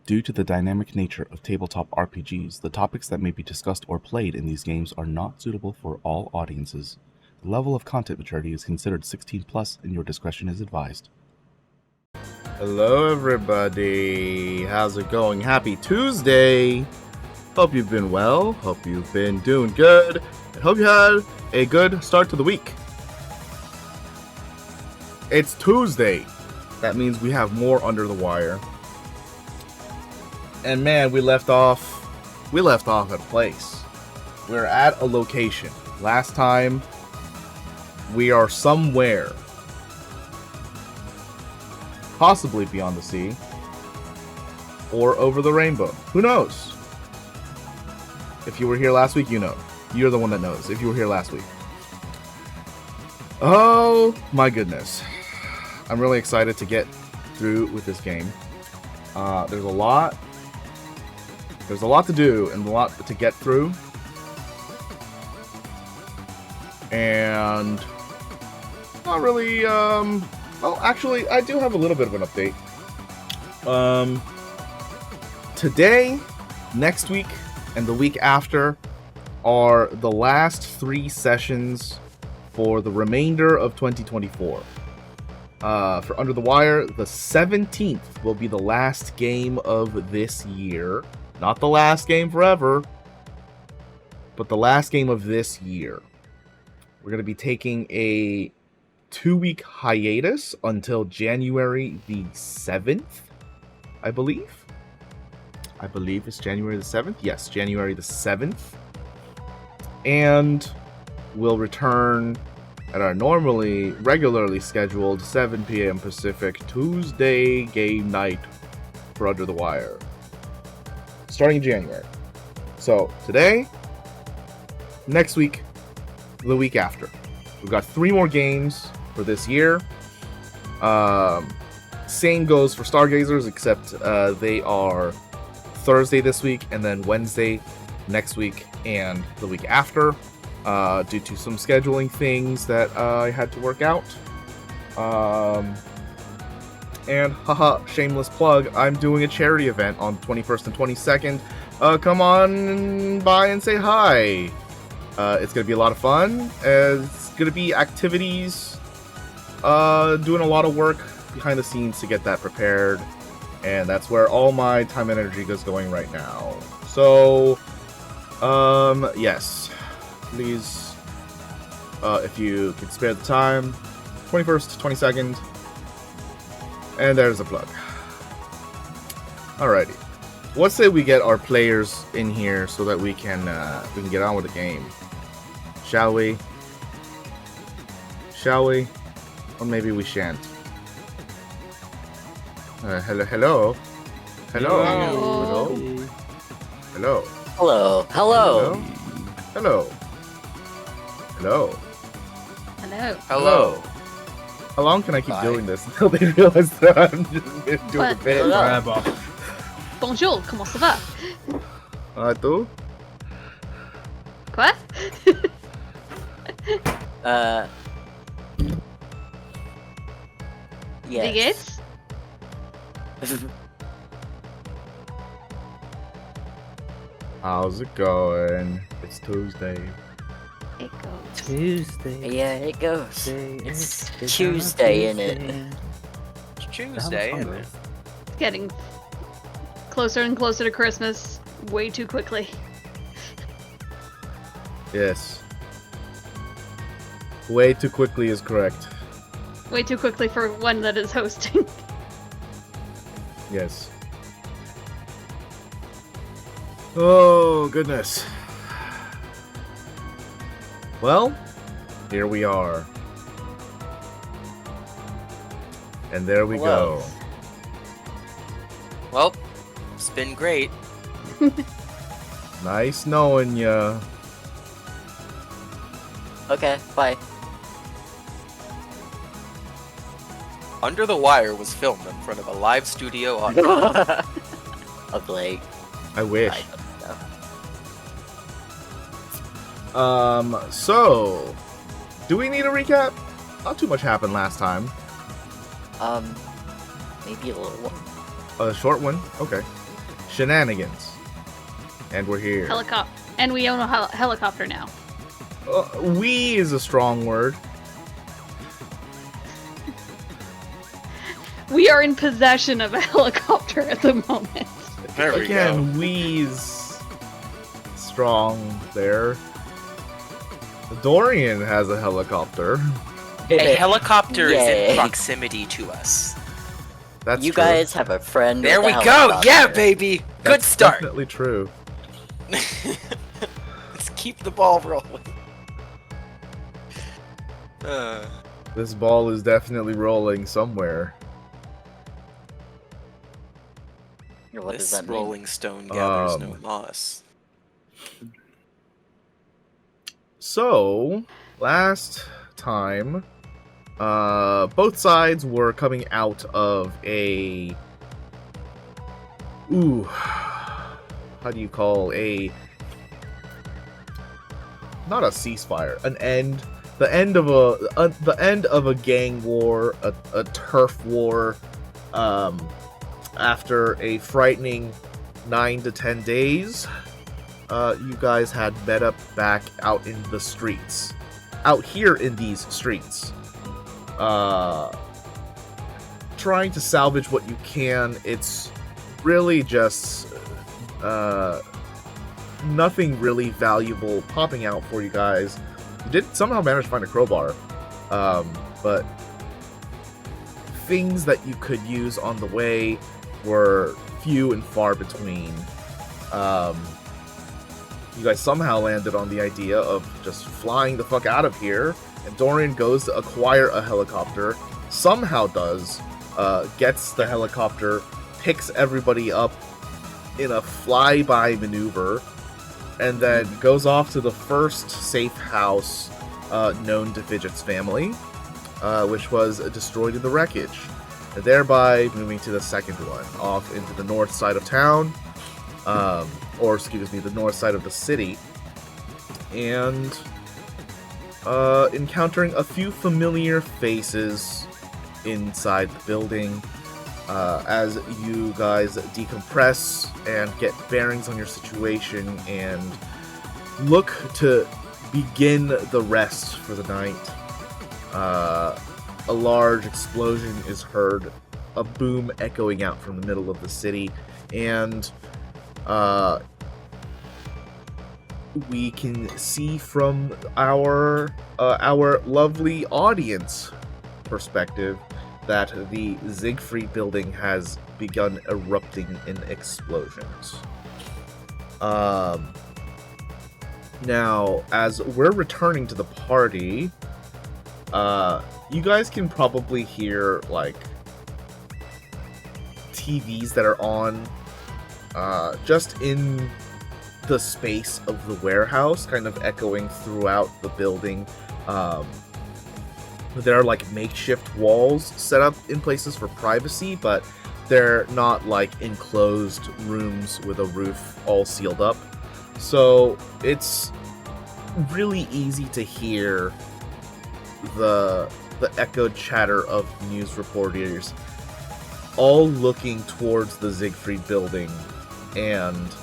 Due to the dynamic nature of tabletop RPGs, the topics that may be discussed or played in these games are not suitable for all audiences. The level of content maturity is considered 16 plus and your discretion is advised. Hello everybody, how's it going? Happy Tuesday! Hope you've been well, hope you've been doing good, and hope you had a good start to the week. It's Tuesday. That means we have more Under the Wire. And man, we left off at a place. We're at a location. Last time, we are somewhere. Possibly beyond the sea. Or over the rainbow. Who knows? If you were here last week, you know. You're the one that knows, if you were here last week. Oh, my goodness. I'm really excited to get through with this game. There's a lot to do and a lot to get through. And not really, well, actually, I do have a little bit of an update. Today, next week, and the week after are the last 3 sessions for the remainder of 2024. For Under the Wire, the 17th will be the last game of this year. Not the last game forever, but the last game of this year. We're going to be taking a 2-week hiatus until January the 7th, I believe. I believe it's January the 7th. Yes, January the 7th. And we'll return at our regularly scheduled 7 p.m. Pacific Tuesday game night for Under the Wire. Starting in January. So, today, next week, the week after. We've got 3 more games for this year. Same goes for Stargazers, except they are Thursday this week, and then Wednesday next week, and the week after. Due to some scheduling things that I had to work out. And, haha, shameless plug, I'm doing a charity event on 21st and 22nd. Come on by and say hi. It's going to be a lot of fun. It's going to be activities, doing a lot of work behind the scenes to get that prepared. And that's where all my time and energy is going right now. So, yes. Please, if you can spare the time, 21st, 22nd, and there's a plug. Alrighty, let's say we get our players in here so that we can get on with the game. Shall we? Shall we? Or maybe we shan't. Hello. Hello. Hello. Hello. How long can I keep doing this until they realize that I'm just doing a bit? Bonjour, comment ça va? Tu? Quoi? Yes. Wie geht's? How's it going? It's Tuesday. It goes. Tuesday. Yeah, it goes. It's Tuesday, innit? It's Tuesday, isn't it? It's getting closer and closer to Christmas way too quickly. Yes. Way too quickly is correct. Way too quickly for one that is hosting. Yes. Oh, goodness. Well, here we are. And there we Hello. go. Well, it's been great. Nice knowing ya. Okay, bye. Under the Wire was filmed in front of a live studio audience. Of late. I wish. I don't know. So, do we need a recap? Not too much happened last time. Maybe a little one. A short one? Okay. shenanigans. And we're here. Helicopter. And we own a helicopter now. We is a strong word. We are in possession of a helicopter at the moment. There we Again, we's strong there. Dorian has a helicopter. A helicopter is Yay. in proximity to us. That's You true. guys have a friend. There with we a go! helicopter. Yeah, baby! Good That's start! definitely true. Let's keep the ball rolling. This ball is definitely rolling somewhere. What does This that mean? rolling stone gathers no Um, moss. So, last time, both sides were coming out of a... Ooh. How do you call a... Not a ceasefire, an end. The end of a gang war, a turf war, after a frightening 9 to 10 days. You guys had met up back out in the streets. Out here in these streets. Trying to salvage what you can. It's really just nothing really valuable popping out for you guys. You did somehow manage to find a crowbar. But things that you could use on the way were few and far between. You guys somehow landed on the idea of just flying the fuck out of here, and Dorian goes to acquire a helicopter, somehow does, gets the helicopter, picks everybody up in a flyby maneuver, and then goes off to the first safe house known to Fidget's family, which was destroyed in the wreckage, and thereby moving to the second one, off into the north side of town, or excuse me, the north side of the city, and encountering a few familiar faces inside the building as you guys decompress and get bearings on your situation and look to begin the rest for the night. A large explosion is heard, a boom echoing out from the middle of the city, and we can see from our lovely audience perspective that the Siegfried building has begun erupting in explosions. Now, as we're returning to the party, you guys can probably hear, like, TVs that are on just in the space of the warehouse, kind of echoing throughout the building. There are like makeshift walls set up in places for privacy, but they're not like enclosed rooms with a roof all sealed up. So it's really easy to hear the echoed chatter of news reporters all looking towards the Siegfried building, and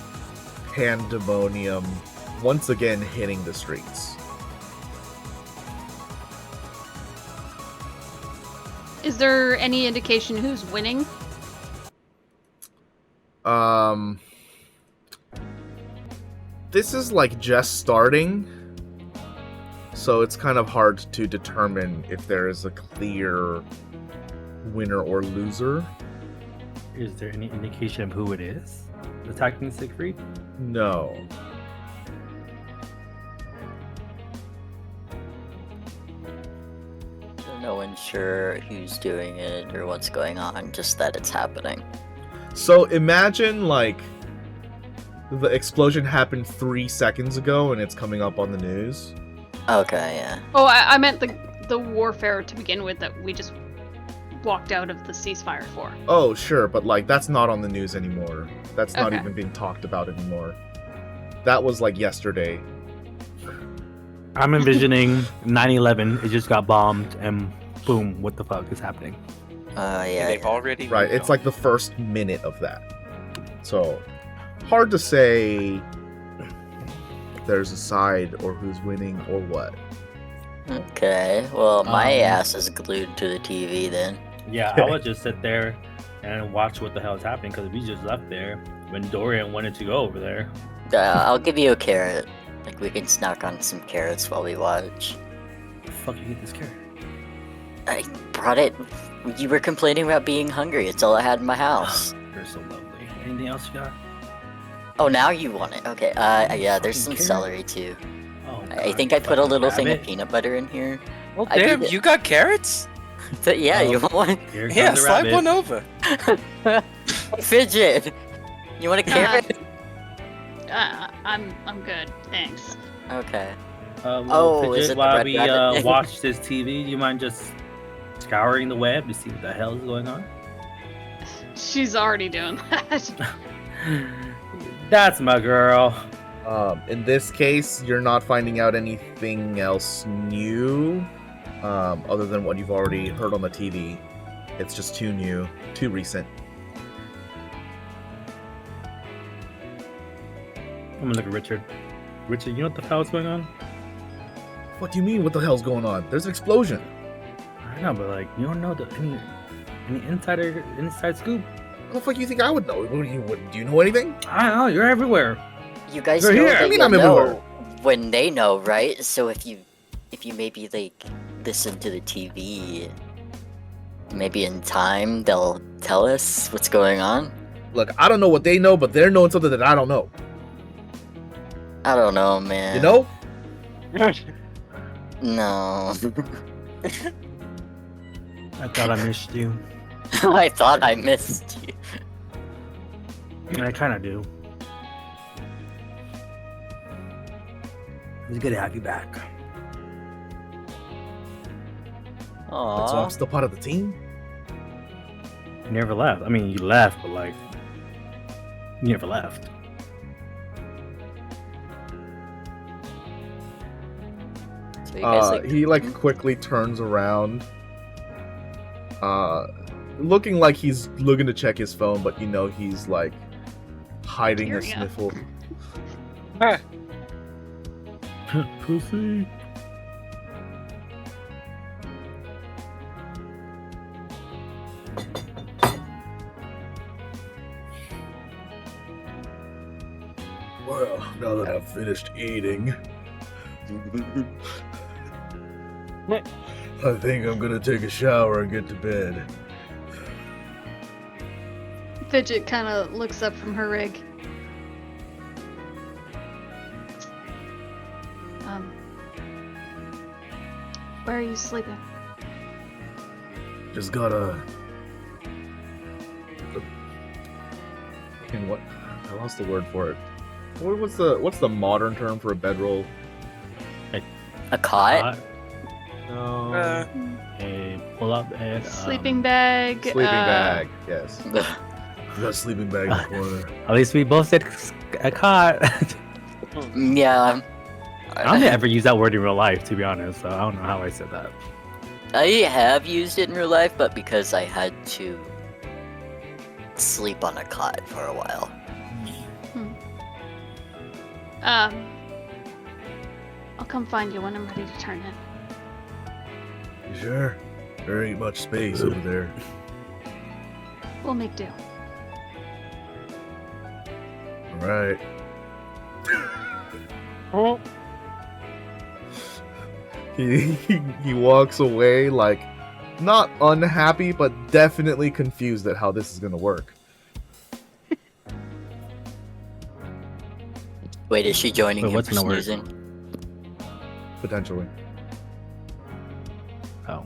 pandemonium once again hitting the streets. Is there any indication who's winning? This is like just starting, so it's kind of hard to determine if there is a clear winner or loser. Is there any indication of who it is attacking Siegfried? No. So no one's sure who's doing it or what's going on, just that it's happening. So imagine like the explosion happened 3 seconds ago and it's coming up on the news. Okay, yeah. Oh, I meant the warfare to begin with that we just walked out of the ceasefire for. Oh, sure, but like that's not on the news anymore. That's not Okay. even being talked about anymore. That was like yesterday. I'm envisioning 9/11. It just got bombed, and boom! What the fuck is happening? Yeah. They've already Right, it's like the first minute of that. So hard to say there's a side or who's winning or what. Okay, well, my Um, ass is glued to the TV then. Yeah, I would just sit there and watch what the hell is happening because we just left there when Dorian wanted to go over there. I'll give you a carrot. Like, we can snack on some carrots while we watch. The fuck you get this carrot? I brought it. You were complaining about being hungry. It's all I had in my house. You're so lovely. Anything else you got? Oh, now you want it. Okay, yeah, there's some Fucking carrot. celery too. Oh, I God, think I put a fucking little thing of rabbit. peanut butter in here. Well, I damn, did it. you got carrots? But yeah, you Oh. want one? Here comes Yeah, the slide rabbit. one over. Fidget! You want a carrot? I'm good, thanks. Okay. Well, Oh, is Fidget, it the while red we rabbit? watch this TV, do you mind just scouring the web to see what the hell is going on? She's already doing that. That's my girl. In this case, you're not finding out anything else new, other than what you've already heard on the TV. It's just too new, too recent. I'm gonna look at Richard. Richard, you know what the hell is going on? What do you mean? What the hell's going on? There's an explosion. I know, but like, you don't know any inside scoop. What the fuck you think I would know? Do you know anything? I don't know. You're everywhere. You guys You're know here. that I mean, you'll I'm everywhere. know when they know, right? So if you maybe like listen to the TV, maybe in time they'll tell us what's going on. Look, I don't know what they know, but they're knowing something that I don't know. I don't know, man. You know? No. I thought I missed you. I thought I missed you. I kind of do. It's good to have you back. So Aww. I'm still part of the team? You never left. I mean, you left, but like, you never left. So you guys like He quickly turns around, looking like he's looking to check his phone, but he's like hiding a Here ya. sniffle. Pussy. Well, now that I've finished eating, I think I'm gonna take a shower and get to bed. Fidget kind of looks up from her rig. Where are you sleeping? Just gotta. What? I lost the word for it. What's the modern term for a bedroll? a cot? No. A pull-up bed. Sleeping bag. Sleeping bag. Yes. You got a sleeping bag in the corner. At least we both said a cot. Yeah. I don't ever use that word in real life, to be honest. So I don't know how I said that. I have used it in real life, but because I had to sleep on a cot for a while. I'll come find you when I'm ready to turn in. You sure? There ain't much space over there. We'll make do. Alright. He walks away, like, not unhappy, but definitely confused at how this is gonna work. Wait, is she joining Wait, you what's for gonna work? snoozing? Potentially. Oh.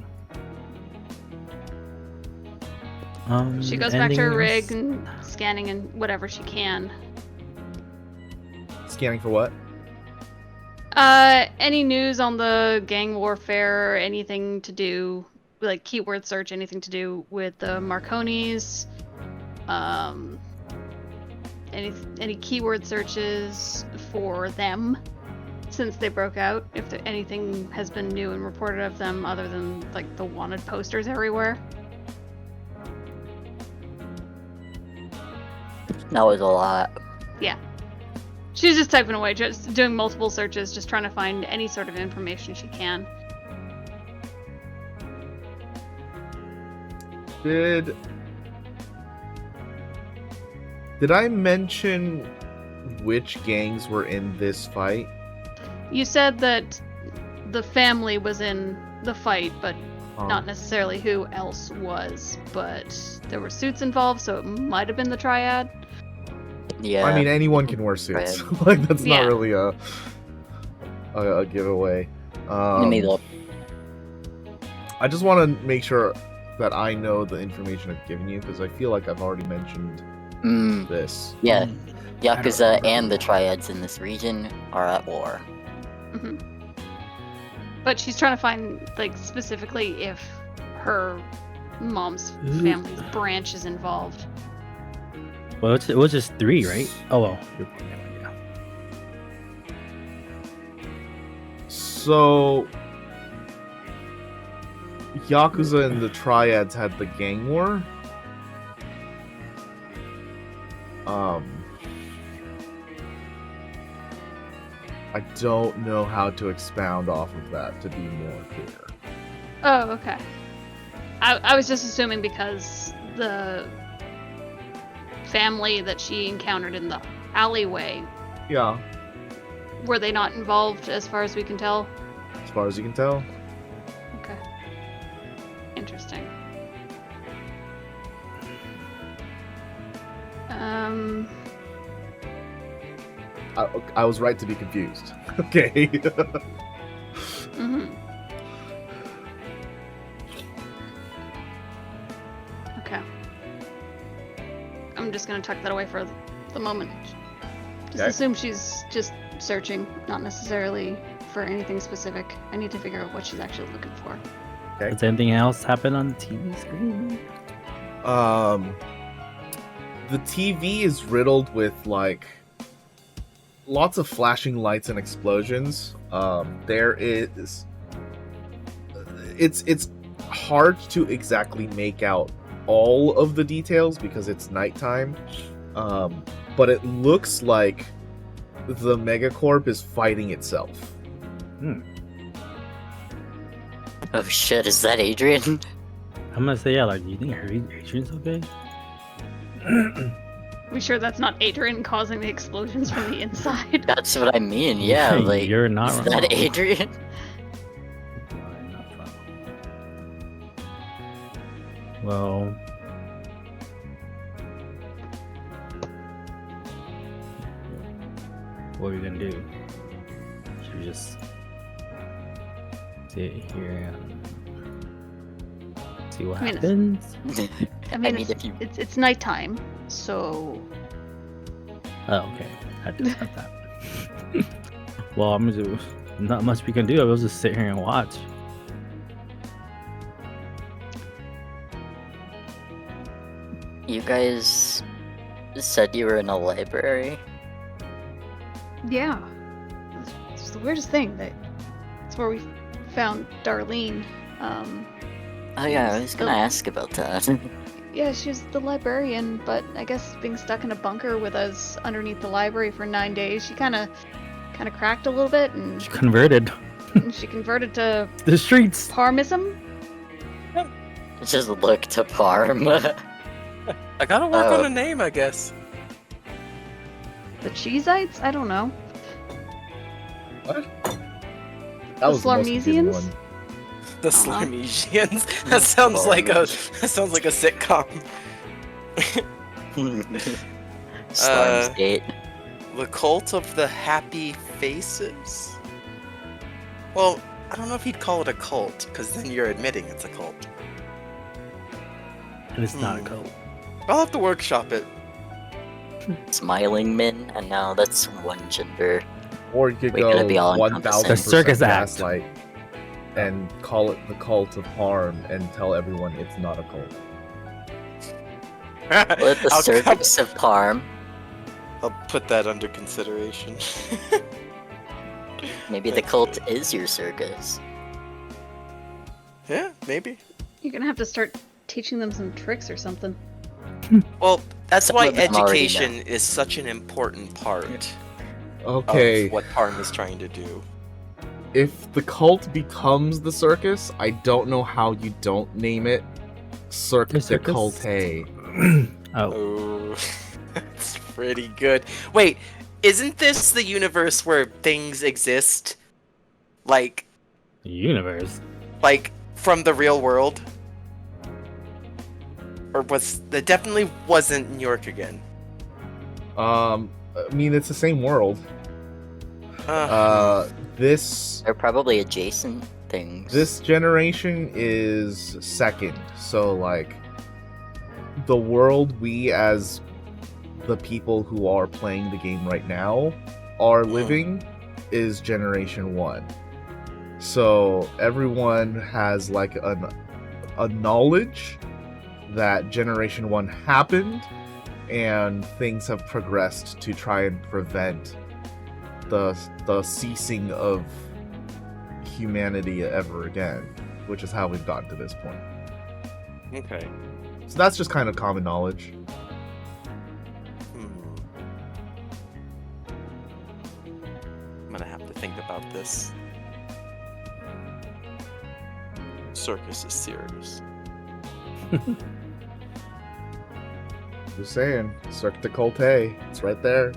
She goes back to her anything rig else? and scanning and whatever she can. Scanning for what? Any news on the gang warfare? Anything to do, like keyword search? Anything to do with the Marconis? Any keyword searches for them since they broke out? If anything has been new and reported of them, other than like the wanted posters everywhere. That was a lot. Yeah. She's just typing away, just doing multiple searches, just trying to find any sort of information she can. Did I mention which gangs were in this fight? You said that the family was in the fight, but not necessarily who else was. But there were suits involved, so it might have been the triad. Yeah. I mean, anyone can wear suits. Right. Like, that's Yeah. not really a giveaway. Neither. I just want to make sure that I know the information I've given you, because I feel like I've already mentioned this. Yeah. Yakuza and the triads in this region are at war. Hmm. But she's trying to find, like, specifically if her mom's family's branch is involved. Well, it was just 3, right? Oh well. Yeah. So, Yakuza and the Triads had the gang war. I don't know how to expound off of that to be more clear. Oh, okay. I was just assuming because the family that she encountered in the alleyway, Yeah, were they not involved as far as we can tell? as far as you can tell. Okay. Interesting. I was right to be confused. Okay. Mm-hmm. Okay. I'm just gonna tuck that away for the moment. Just Okay. assume she's just searching, not necessarily for anything specific. I need to figure out what she's actually looking for. Does anything else happen on the TV screen? The TV is riddled with like lots of flashing lights and explosions. There is it's hard to exactly make out all of the details because it's nighttime. But it looks like the Megacorp is fighting itself. Oh shit, is that Adrian? I'm gonna say, yeah, like, do you think Adrian's okay? We sure that's not Adrian causing the explosions from the inside? That's what I mean, yeah, like, You're not is wrong. that Adrian? Well, what are we gonna do? Should we just sit here and see what I mean, happens? I mean, if you it's nighttime, so Oh, okay. I just got that. Well, I'm gonna do not much we can do. I'll just sit here and watch. You guys said you were in a library? yeah. It's the weirdest thing. It's where we found Darlene. Oh yeah, I was gonna ask about that. Yeah, she was the librarian, but I guess being stuck in a bunker with us underneath the library for 9 days, she kind of cracked a little bit, and She converted she converted to the streets. Parmism. Just look to Parm. I gotta work Oh. on a name, I guess. The Cheesites? I don't know. What? The That was the most confusing Slarmesians? one. The Uh-huh. Slimesians. That sounds like a sitcom. Slarmsgate. The Cult of the Happy Faces? Well, I don't know if you'd call it a cult, because then you're admitting it's a cult. And it's not a cult. I'll have to workshop it. Smiling men, and now that's one gender. Or you could We're gonna go be all 1000% The circus act. gaslight and call it the Cult of Parm and tell everyone it's not a cult. Let the I'll circus of Parm. I'll put that under consideration. Maybe the cult is your circus. Yeah, maybe. You're gonna have to start teaching them some tricks or something. Well, That's Some why of them already education is such an important part Okay, of what Parm is trying to do. if the cult becomes the circus, I don't know how you don't name it Cirque The de circus? Culte. Oh, Oh, that's pretty good. Wait, isn't this the universe where things exist, like universe. from the real world? Or that definitely wasn't New York again? I mean, it's the same world. This They're probably adjacent things. this generation is second, so like the world we as the people who are playing the game right now are living is generation 1. So everyone has like a knowledge that generation 1 happened, and things have progressed to try and prevent the ceasing of humanity ever again, which is how we've gotten to this point. Okay. So that's just kind of common knowledge. I'm gonna have to think about this. Circus is serious. Just saying, Cirque de Culte, it's right there.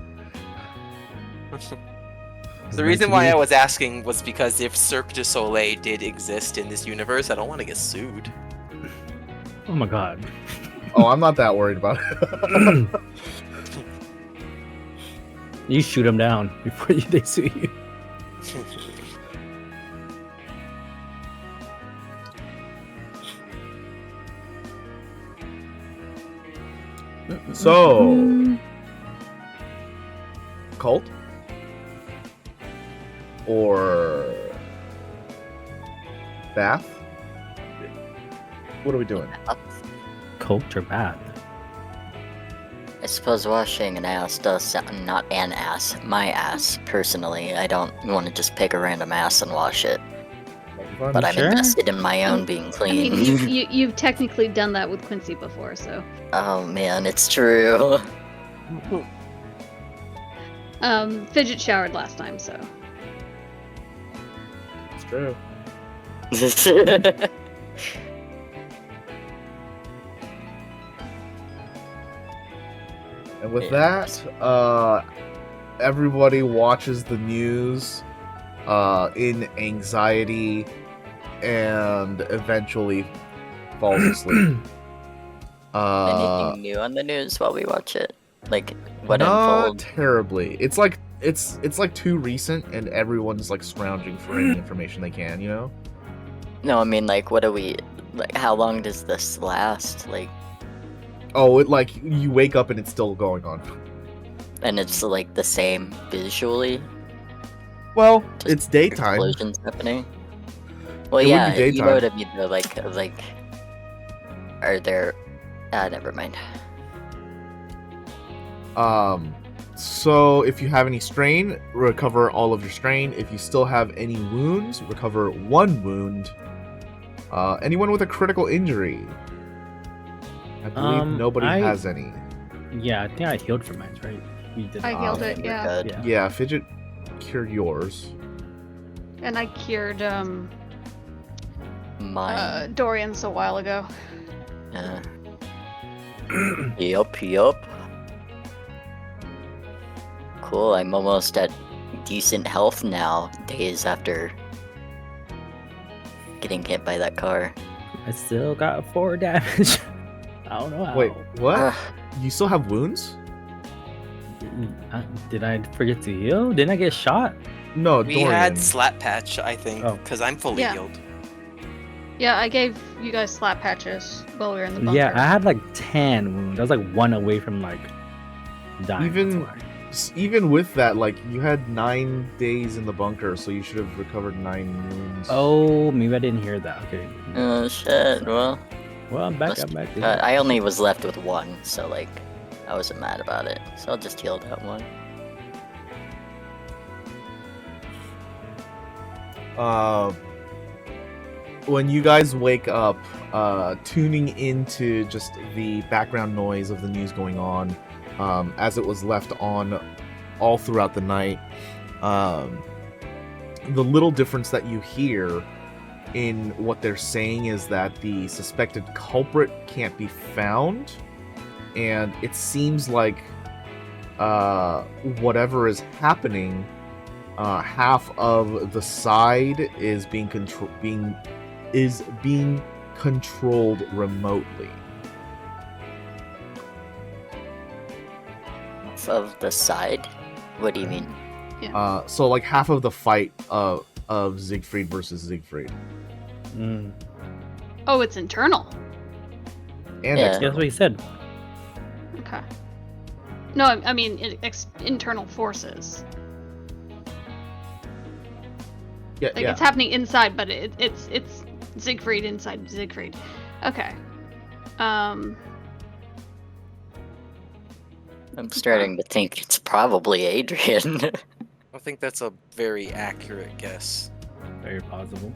The reason why I was asking was because if Cirque du Soleil did exist in this universe, I don't want to get sued. Oh my god. Oh, I'm not that worried about it. You shoot them down before they sue you. So, cult or bath? What are we doing? Cult or bath? I suppose washing an ass does sound, not an ass, my ass, personally. I don't want to just pick a random ass and wash it. But I'm sure? invested in my own being I clean. mean, you've technically done that with Quincy before, so. Oh man, it's true. Fidget showered last time, so. It's true. And with Yes. that, everybody watches the news in anxiety and eventually falls asleep. Anything new on the news while we watch it? Like, what Not unfolds? terribly. It's like too recent, and everyone's like scrounging for any information they can. You know. No, I mean, like, what do we... Like, how long does this last? Like, Oh, it like you wake up and it's still going on. and it's, like, the same visually? Well, Just it's daytime. Explosions happening? Well, It would be yeah, you daytime. know what I mean, though, like... Are there... never mind. So if you have any strain, recover all of your strain. If you still have any wounds, recover 1 wound. Anyone with a critical injury? I believe nobody I- has any. Yeah, I think I healed for mine, right? You did. I healed it, We're yeah. good. Yeah. Yeah, Fidget cured yours. And I cured Mine. Dorian's a while ago. Yup. Cool, I'm almost at decent health now, days after getting hit by that car. I still got 4 damage. I don't know how. Wait, what? Ugh. You still have wounds? Did I forget to heal? Didn't I get shot? No, We Dorian. had slap patch, I think, Oh. because I'm fully Yeah. healed. Yeah, I gave you guys slap patches while we were in the bunker. Yeah, I had like 10 wounds. I was like 1 away from like dying. Even- That's why. Even with that, like you had 9 days in the bunker, so you should have recovered 9 wounds. Oh, maybe I didn't hear that. Okay. Oh shit, well... Well, I'm back. I'm back. I only was left with 1, so like, I wasn't mad about it. So I'll just heal that 1. when you guys wake up, tuning into just the background noise of the news going on, as it was left on all throughout the night, the little difference that you hear in what they're saying is that the suspected culprit can't be found, and it seems like whatever is happening, half of the side is being controlled remotely. Of the side? What do you mean? So like half of the fight of Siegfried versus Siegfried. Mm. Oh, it's internal. And Yeah. That's what he said. Okay. No, I mean internal forces. yeah, Like it's happening inside, but it's Siegfried inside Siegfried. Okay. I'm starting to think it's probably Adrian. I think that's a very accurate guess. Very possible.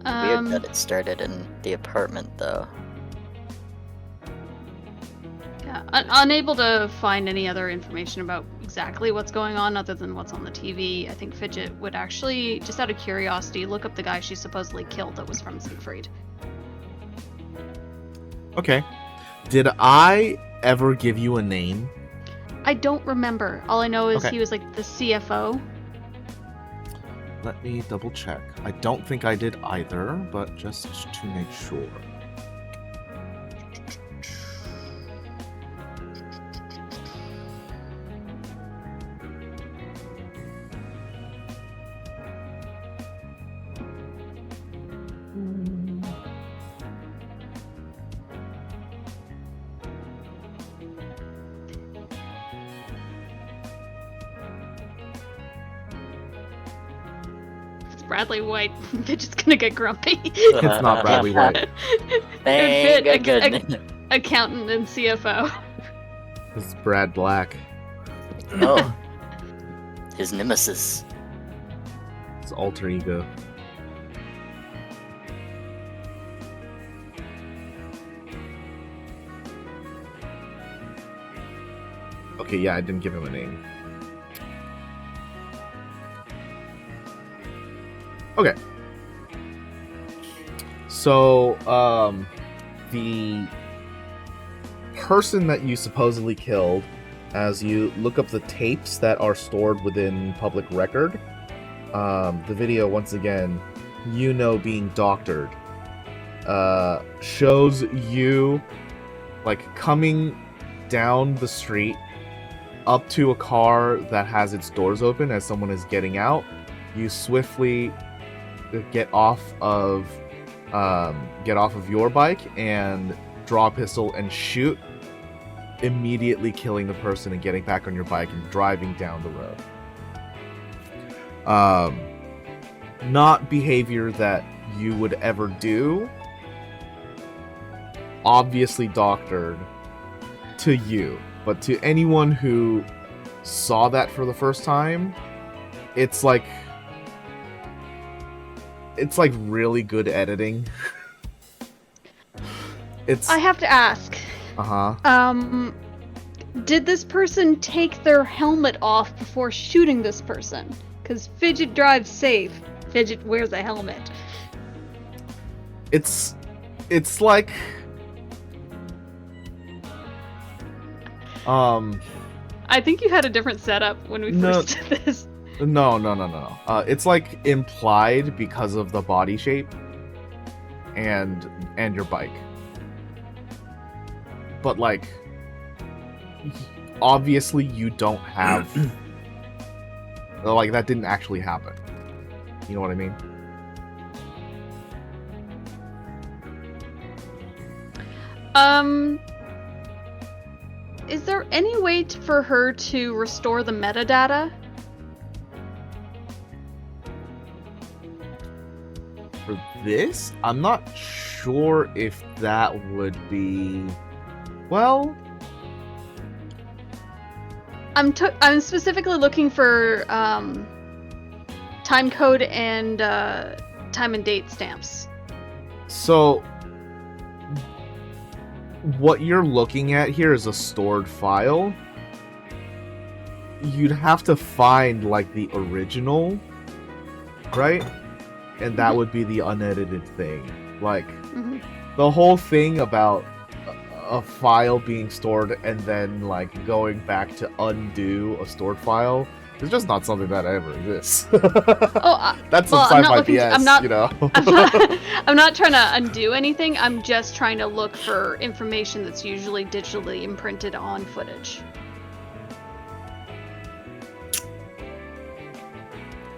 Weird that it started in the apartment, though. Yeah, unable to find any other information about exactly what's going on other than what's on the TV. I think Fidget would actually, just out of curiosity, look up the guy she supposedly killed that was from Siegfried. Okay. Did I ever give you a name? I don't remember. All I know is Okay. he was like the CFO. Let me double check. I don't think I did either, but just to make sure. It's Bradley White. Fidget's gonna get grumpy. It's not Bradley White. Thank Fit, goodness. Accountant and CFO. It's Brad Black. Oh. His nemesis. His alter ego. Okay, yeah, I didn't give him a name. Okay. So, the person that you supposedly killed, as you look up the tapes that are stored within public record, the video, once again, being doctored, shows you, like, coming down the street up to a car that has its doors open as someone is getting out. You swiftly get off of your bike and draw a pistol and shoot, immediately killing the person and getting back on your bike and driving down the road. Not behavior that you would ever do. Obviously doctored to you, but to anyone who saw that for the first time, it's like really good editing. I have to ask. Did this person take their helmet off before shooting this person? Because Fidget drives safe. Fidget wears a helmet. It's like I think you had a different setup when we first did this. No. It's like implied because of the body shape and your bike. But like, obviously you don't have like, that didn't actually happen. You know what I mean? Is there any way for her to restore the metadata? For this, I'm not sure if that would be... Well... I'm specifically looking for time code and time and date stamps. So, what you're looking at here is a stored file. You'd have to find, like, the original, right? And that would be the unedited thing. Like, the whole thing about a file being stored and then, like, going back to undo a stored file is just not something that ever exists. That's some sci-fi BS, you know? I'm not trying to undo anything. I'm just trying to look for information that's usually digitally imprinted on footage.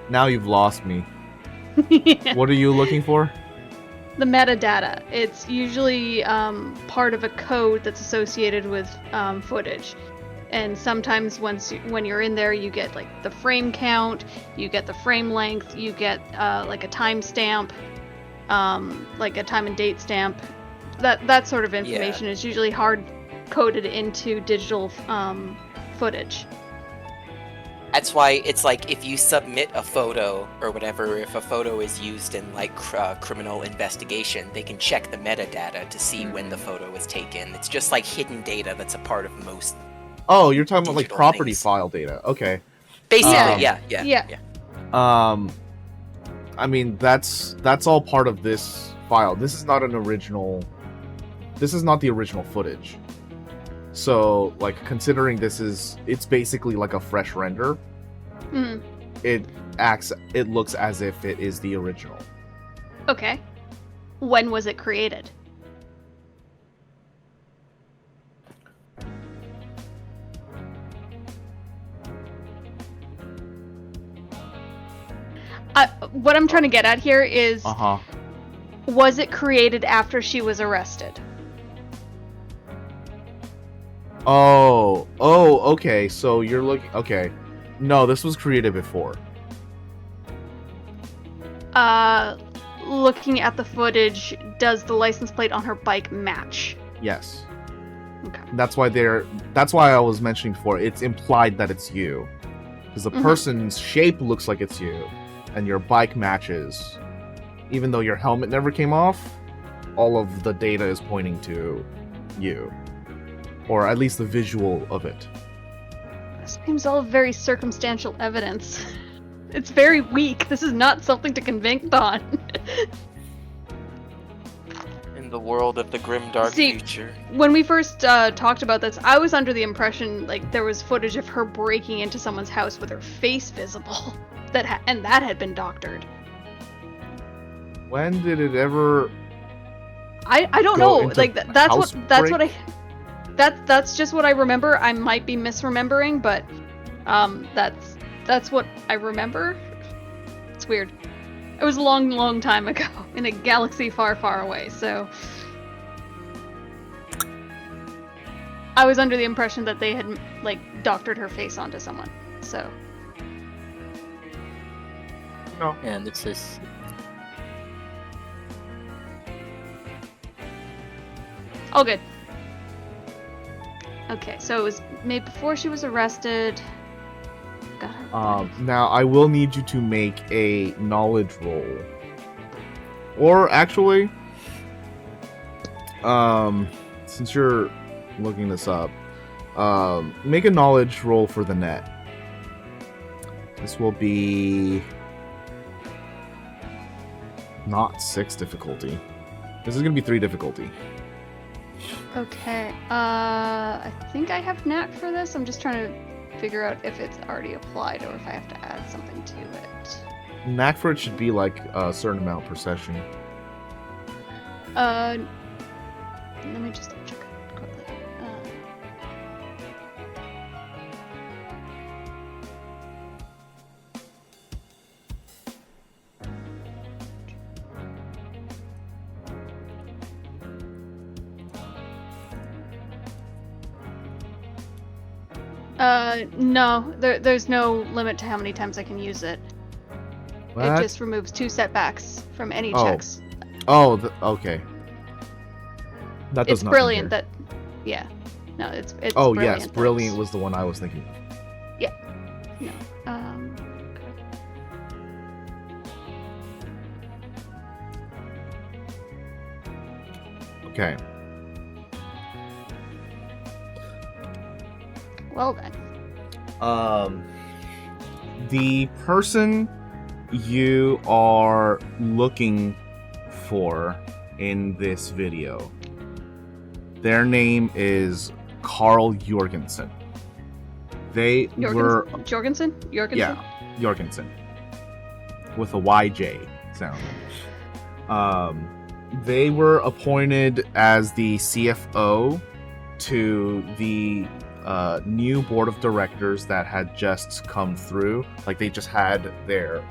Now you've lost me. What are you looking for? The metadata. It's usually part of a code that's associated with footage. And sometimes when you're in there, you get like the frame count, you get the frame length, you get like a timestamp, like a time and date stamp. That sort of information is usually hard coded into digital footage. That's why it's like if you submit a photo or whatever, if a photo is used in like criminal investigation, they can check the metadata to see when the photo was taken. It's just like hidden data that's a part of most. Oh, you're talking about like digital property things. file data. Okay. Basically, yeah. I mean, that's all part of this file. This is not an original. This is not the original footage. So, like, considering it's basically like a fresh render. It looks as if it is the original. Okay. When was it created? What I'm trying to get at here is, was it created after she was arrested? Oh, okay. So you're looking. Okay, no, this was created before. Looking at the footage, does the license plate on her bike match? Yes. Okay. That's why I was mentioning before. It's implied that it's you, because the person's shape looks like it's you, and your bike matches. Even though your helmet never came off, all of the data is pointing to you. Or at least the visual of it. This seems all very circumstantial evidence. It's very weak. This is not something to convict on. In the world of the grim dark future. When we first talked about this, I was under the impression like there was footage of her breaking into someone's house with her face visible, and that had been doctored. When did it ever? I don't know. Like that's just what I remember. I might be misremembering, but that's what I remember. It's weird. It was a long, long time ago in a galaxy far, far away. So I was under the impression that they had like doctored her face onto someone. So no. And this is all good. Okay, so it was made before she was arrested. Got her. Now I will need you to make a knowledge roll. Or actually, since you're looking this up, make a knowledge roll for the net. This will be not 6 difficulty. This is gonna be 3 difficulty. Okay, I think I have knack for this. I'm just trying to figure out if it's already applied or if I have to add something to it. Knack for it should be like a certain amount per session. Let me just check it quickly. No, there's no limit to how many times I can use it. What? It just removes 2 setbacks from any checks. Okay. That does It's not brilliant here. yeah. No, it's Oh brilliant. yes, brilliant was the one I was thinking of. Yeah. No. Okay. Okay. Well then. The person you are looking for in this video, their name is Carl Jorgensen. They were Jorgensen? yeah, Jorgensen with a YJ sound. They were appointed as the CFO to the new board of directors that had just come through. Like they just had their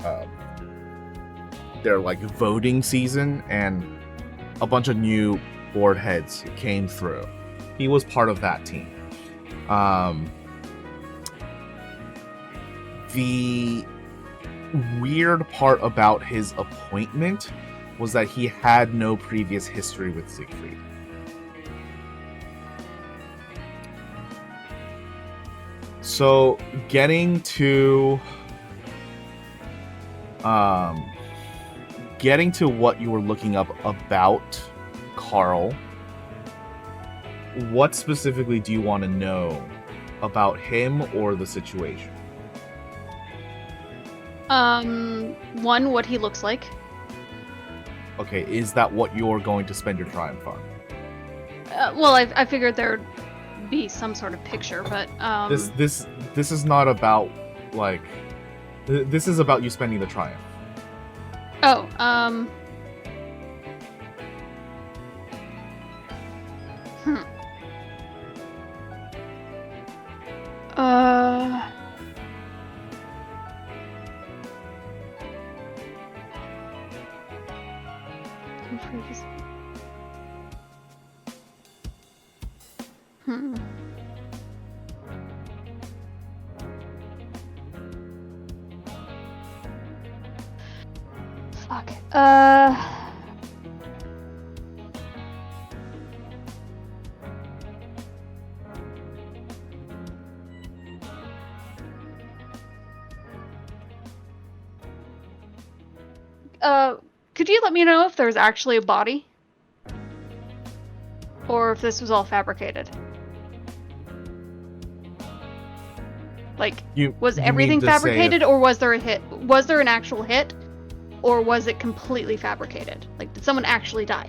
like voting season, and a bunch of new board heads came through. He was part of that team. The weird part about his appointment was that he had no previous history with Siegfried. So getting to what you were looking up about Carl, what specifically do you want to know about him or the situation? One, what he looks like. Okay, is that what you're going to spend your triumph on? Well, I figured there'd be some sort of picture, but This is not about like this is about you spending the triumph. Oh, Fuck. Could you let me know if there's actually a body? Or if this was all fabricated? Like, was everything fabricated, or was there a hit? Was there an actual hit? Or was it completely fabricated? Like, did someone actually die?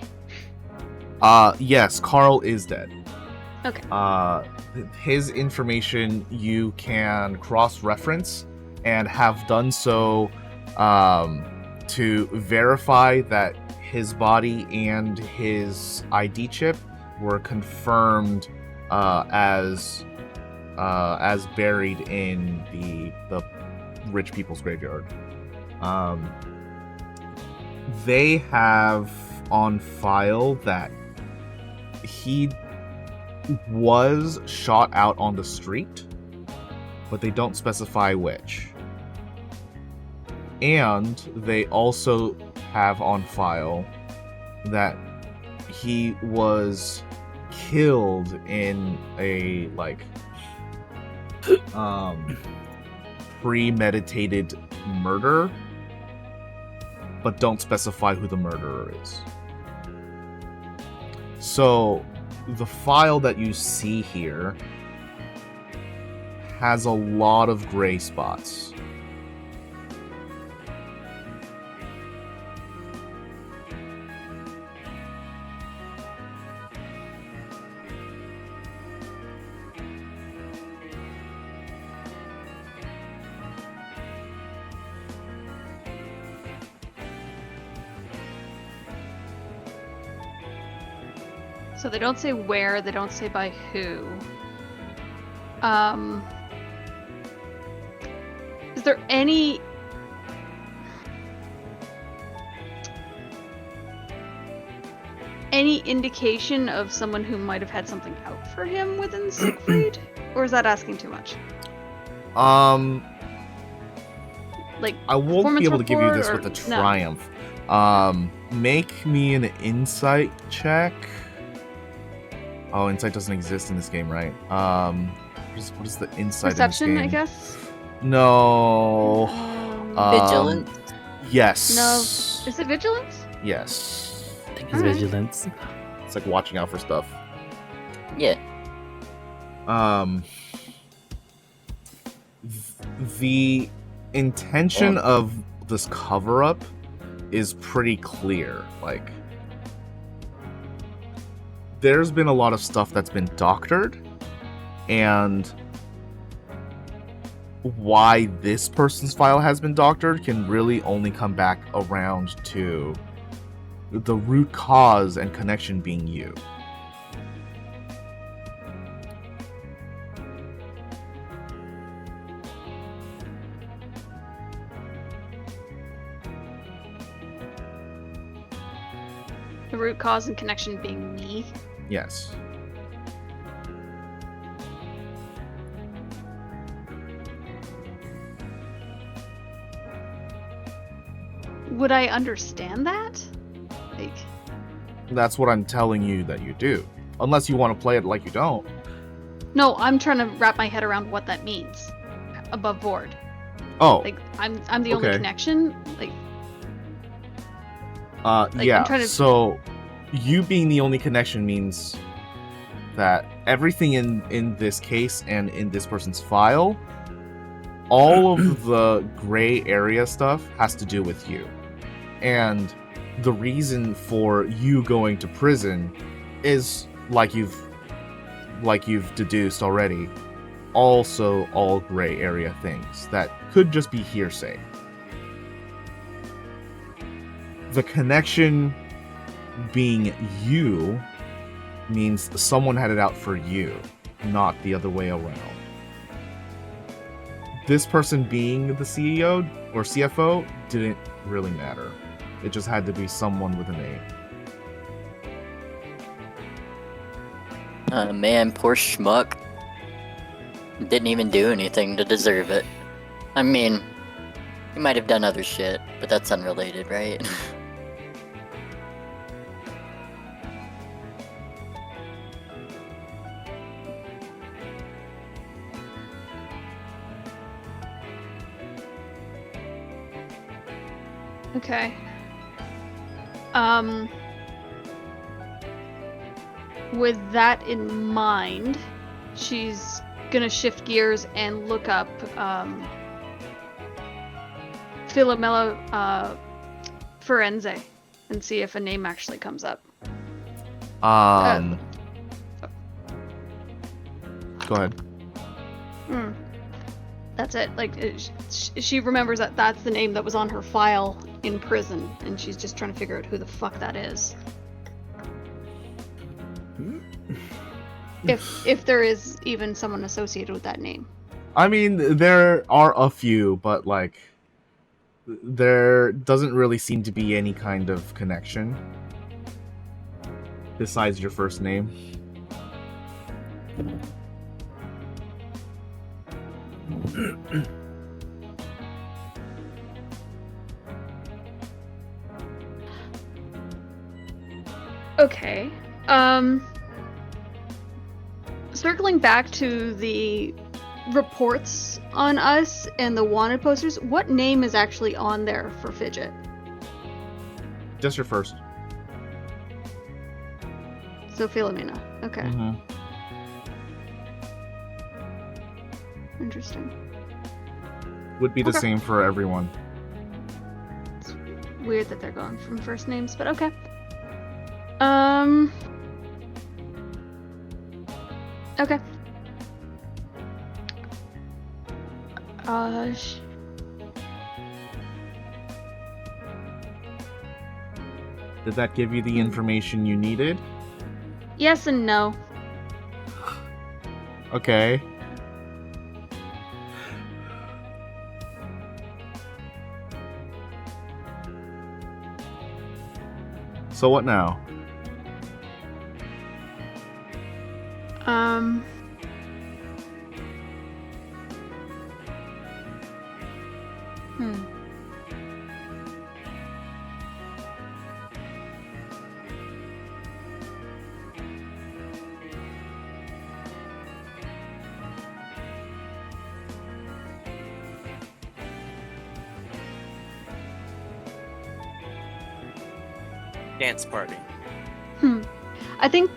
Yes, Carl is dead. Okay. His information you can cross-reference and have done so to verify that his body and his ID chip were confirmed as buried in the rich people's graveyard. They have on file that he was shot out on the street, but they don't specify which. And they also have on file that he was killed in a like premeditated murder, but don't specify who the murderer is. So the file that you see here has a lot of gray spots. So they don't say where, they don't say by who. Is there any indication of someone who might have had something out for him within Siegfried? Or is that asking too much? Like, I won't be able to give you this report with a or- no. triumph. Make me an insight check. Oh, insight doesn't exist in this game, right? What is the insight Perception, in this game? I guess? No. Vigilance? Yes. No. Is it vigilance? Yes. I think it's Alright. vigilance. It's like watching out for stuff. Yeah. The intention of this cover-up is pretty clear. Like, there's been a lot of stuff that's been doctored, and why this person's file has been doctored can really only come back around to the root cause and connection being you. The root cause and connection being me. Yes. Would I understand that? Like, That's what I'm telling you that you do. Unless you want to play it like you don't. no, I'm trying to wrap my head around what that means. Above board. Oh, Like, I'm the only Okay. connection. Like, yeah. I'm trying to- So, you being the only connection means that everything in this case and in this person's file, all of the gray area stuff has to do with you. And the reason for you going to prison is, like you've deduced already, also all gray area things that could just be hearsay. The connection being you means someone had it out for you, not the other way around. This person being the CEO or CFO didn't really matter. It just had to be someone with a name. Man, poor schmuck. Didn't even do anything to deserve it. I mean, he might have done other shit, but that's unrelated, right? okay. With that in mind, she's gonna shift gears and look up Philomela Forense and see if a name actually comes up. Go ahead. That's it. Like, she remembers that that's the name that was on her file in prison, and she's just trying to figure out who the fuck that is. If there is even someone associated with that name. I mean, there are a few, but like, there doesn't really seem to be any kind of connection besides your first name. Okay. Circling back to the reports on us and the wanted posters, what name is actually on there for Fidget? Just your first. So Philomena. Okay. Mm-hmm. Interesting. Would be the Okay. same for everyone. It's weird that they're going from first names, but okay. Okay. Did that give you the information you needed? Yes and no. Okay. So what now? Dance party. I think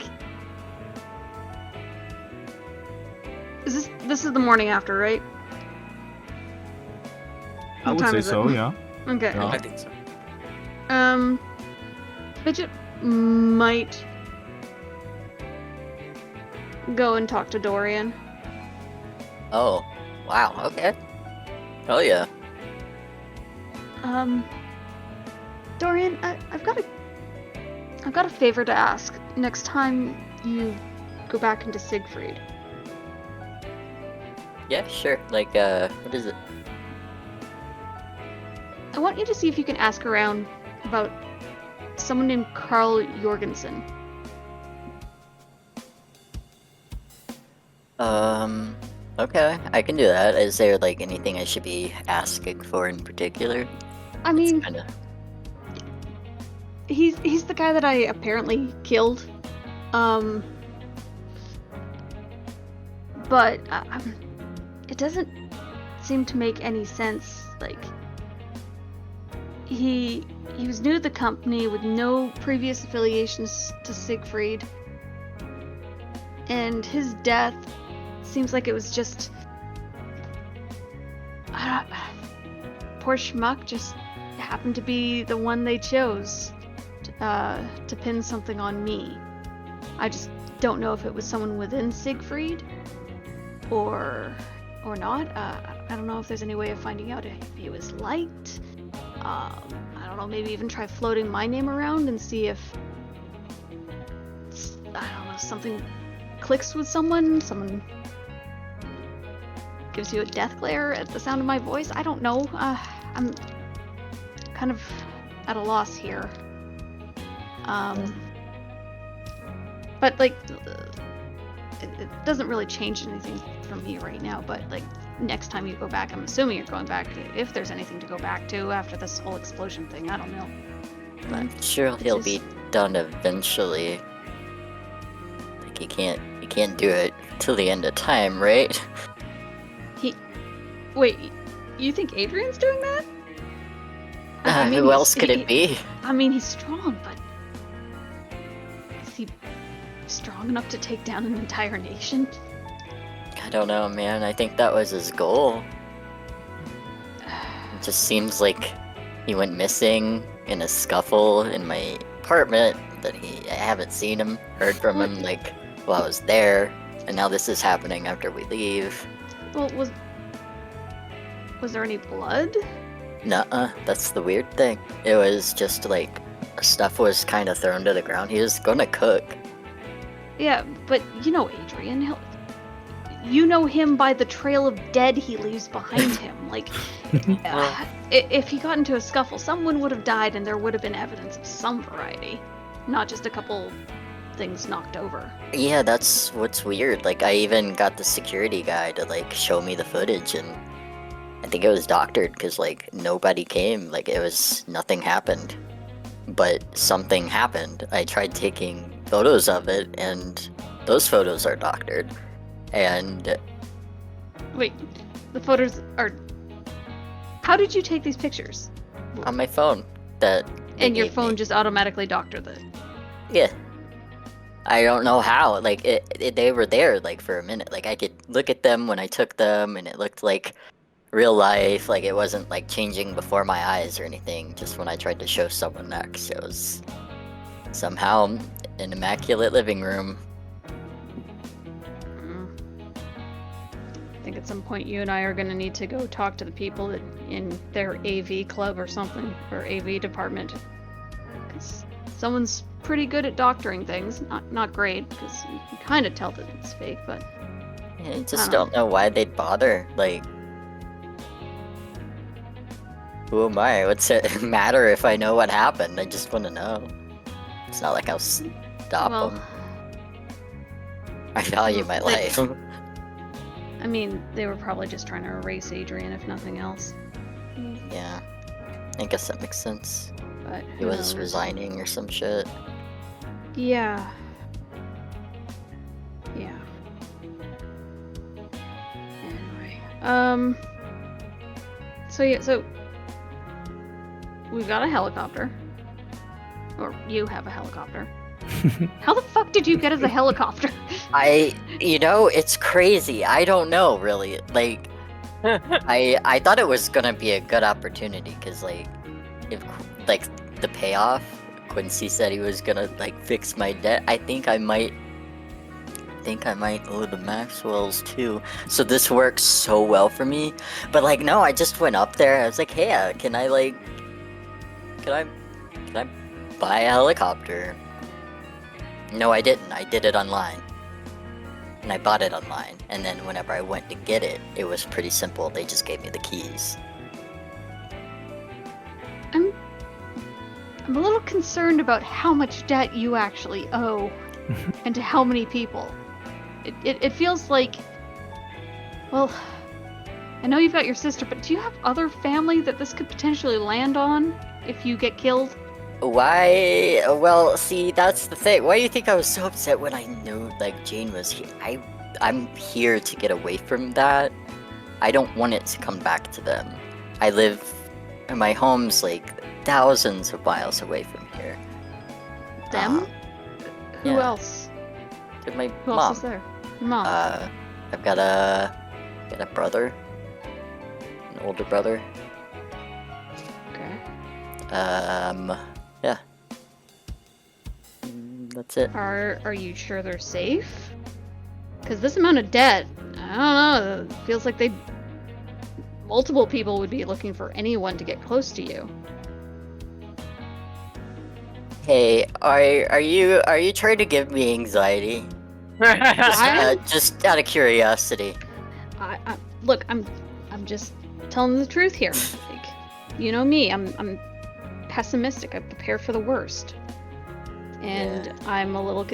this is the morning after, right? I What would time say is it? so, yeah. Okay. Yeah. I think so. Fidget might go and talk to Dorian. Oh, wow. Okay. Oh yeah. Dorian, I've got a favor to ask. Next time you go back into Siegfried. Yeah, sure. Like, what is it? I want you to see if you can ask around about someone named Carl Jorgensen. Okay, I can do that. Is there like anything I should be asking for in particular? I mean, Kind of. he's the guy that I apparently killed. But it doesn't seem to make any sense. Like, he was new to the company with no previous affiliations to Siegfried, and his death seems like it was just poor schmuck just happened to be the one they chose to pin something on me. I just don't know if it was someone within Siegfried or not. I don't know if there's any way of finding out if he was liked. I don't know, maybe even try floating my name around and see if, I don't know, something clicks with someone gives you a death glare at the sound of my voice. I don't know. I'm kind of at a loss here. But like, it doesn't really change anything for me right now, but like, next time you go back, I'm assuming you're going back, if there's anything to go back to after this whole explosion thing, I don't know. But I'm sure he'll be done eventually. Like, you can't do it till the end of time, right? Wait, you think Adrian's doing that? Who else could it be? I mean, he's strong, but is he strong enough to take down an entire nation? I don't know, man. I think that was his goal. It just seems like he went missing in a scuffle in my apartment. I haven't seen him, heard from him, like, while I was there. And now this is happening after we leave. Well, was there any blood? Nuh-uh. That's the weird thing. It was just, like, stuff was kind of thrown to the ground. He was gonna cook. Yeah, but you know Adrian. You know him by the trail of dead he leaves behind him. Like, if he got into a scuffle, someone would have died and there would have been evidence of some variety. Not just a couple things knocked over. Yeah, that's what's weird. Like, I even got the security guy to, like, show me the footage, and I think it was doctored because, like, nobody came. Like, nothing happened. But something happened. I tried taking photos of it, and those photos are doctored. And wait, the photos are. How did you take these pictures? On my phone. That. And your phone just automatically doctored it. Yeah. I don't know how. Like, they were there, like, for a minute. Like, I could look at them when I took them, and it looked like real life. Like, it wasn't, like, changing before my eyes or anything. Just when I tried to show someone next, it was somehow an immaculate living room. I think at some point you and I are going to need to go talk to the people in their AV club or something, or AV department. Because someone's pretty good at doctoring things. Not great, because you can kind of tell that it's fake, but... Yeah, I just don't know why they'd bother. Like, who am I? What's it matter if I know what happened? I just want to know. It's not like I'll stop them. I value my life. I mean, they were probably just trying to erase Adrian, if nothing else. Yeah, I guess that makes sense. But He was resigning or some shit. Yeah. Anyway, so we've got a helicopter, or you have a helicopter. How the fuck did you get as a helicopter? It's crazy. I don't know, really. Like, I thought it was gonna be a good opportunity, because, like, if, like, the payoff, Quincey said he was gonna, like, fix my debt. I think I might owe the Maxwells, too. So this works so well for me. But, like, no, I just went up there. I was like, hey, can I buy a helicopter? No, I didn't. I did it online. And I bought it online. And then whenever I went to get it, it was pretty simple. They just gave me the keys. I'm a little concerned about how much debt you actually owe and to how many people. It feels like, well, I know you've got your sister, but do you have other family that this could potentially land on if you get killed? Why? Well, see, that's the thing. Why do you think I was so upset when I knew, like, Jane was here? I'm here to get away from that. I don't want it to come back to them. My home's, like, thousands of miles away from here. Them? Who yeah. else? My Who mom. else is there? Your mom. I've got a brother. An older brother. Okay. Yeah. That's it. Are you sure they're safe? Because this amount of debt, I don't know, it feels like multiple people would be looking for anyone to get close to you. Hey, are you trying to give me anxiety? Just out of curiosity. Look, I'm just telling the truth here. Like, you know me, I'm pessimistic. I prepare for the worst, and Yeah. I'm a little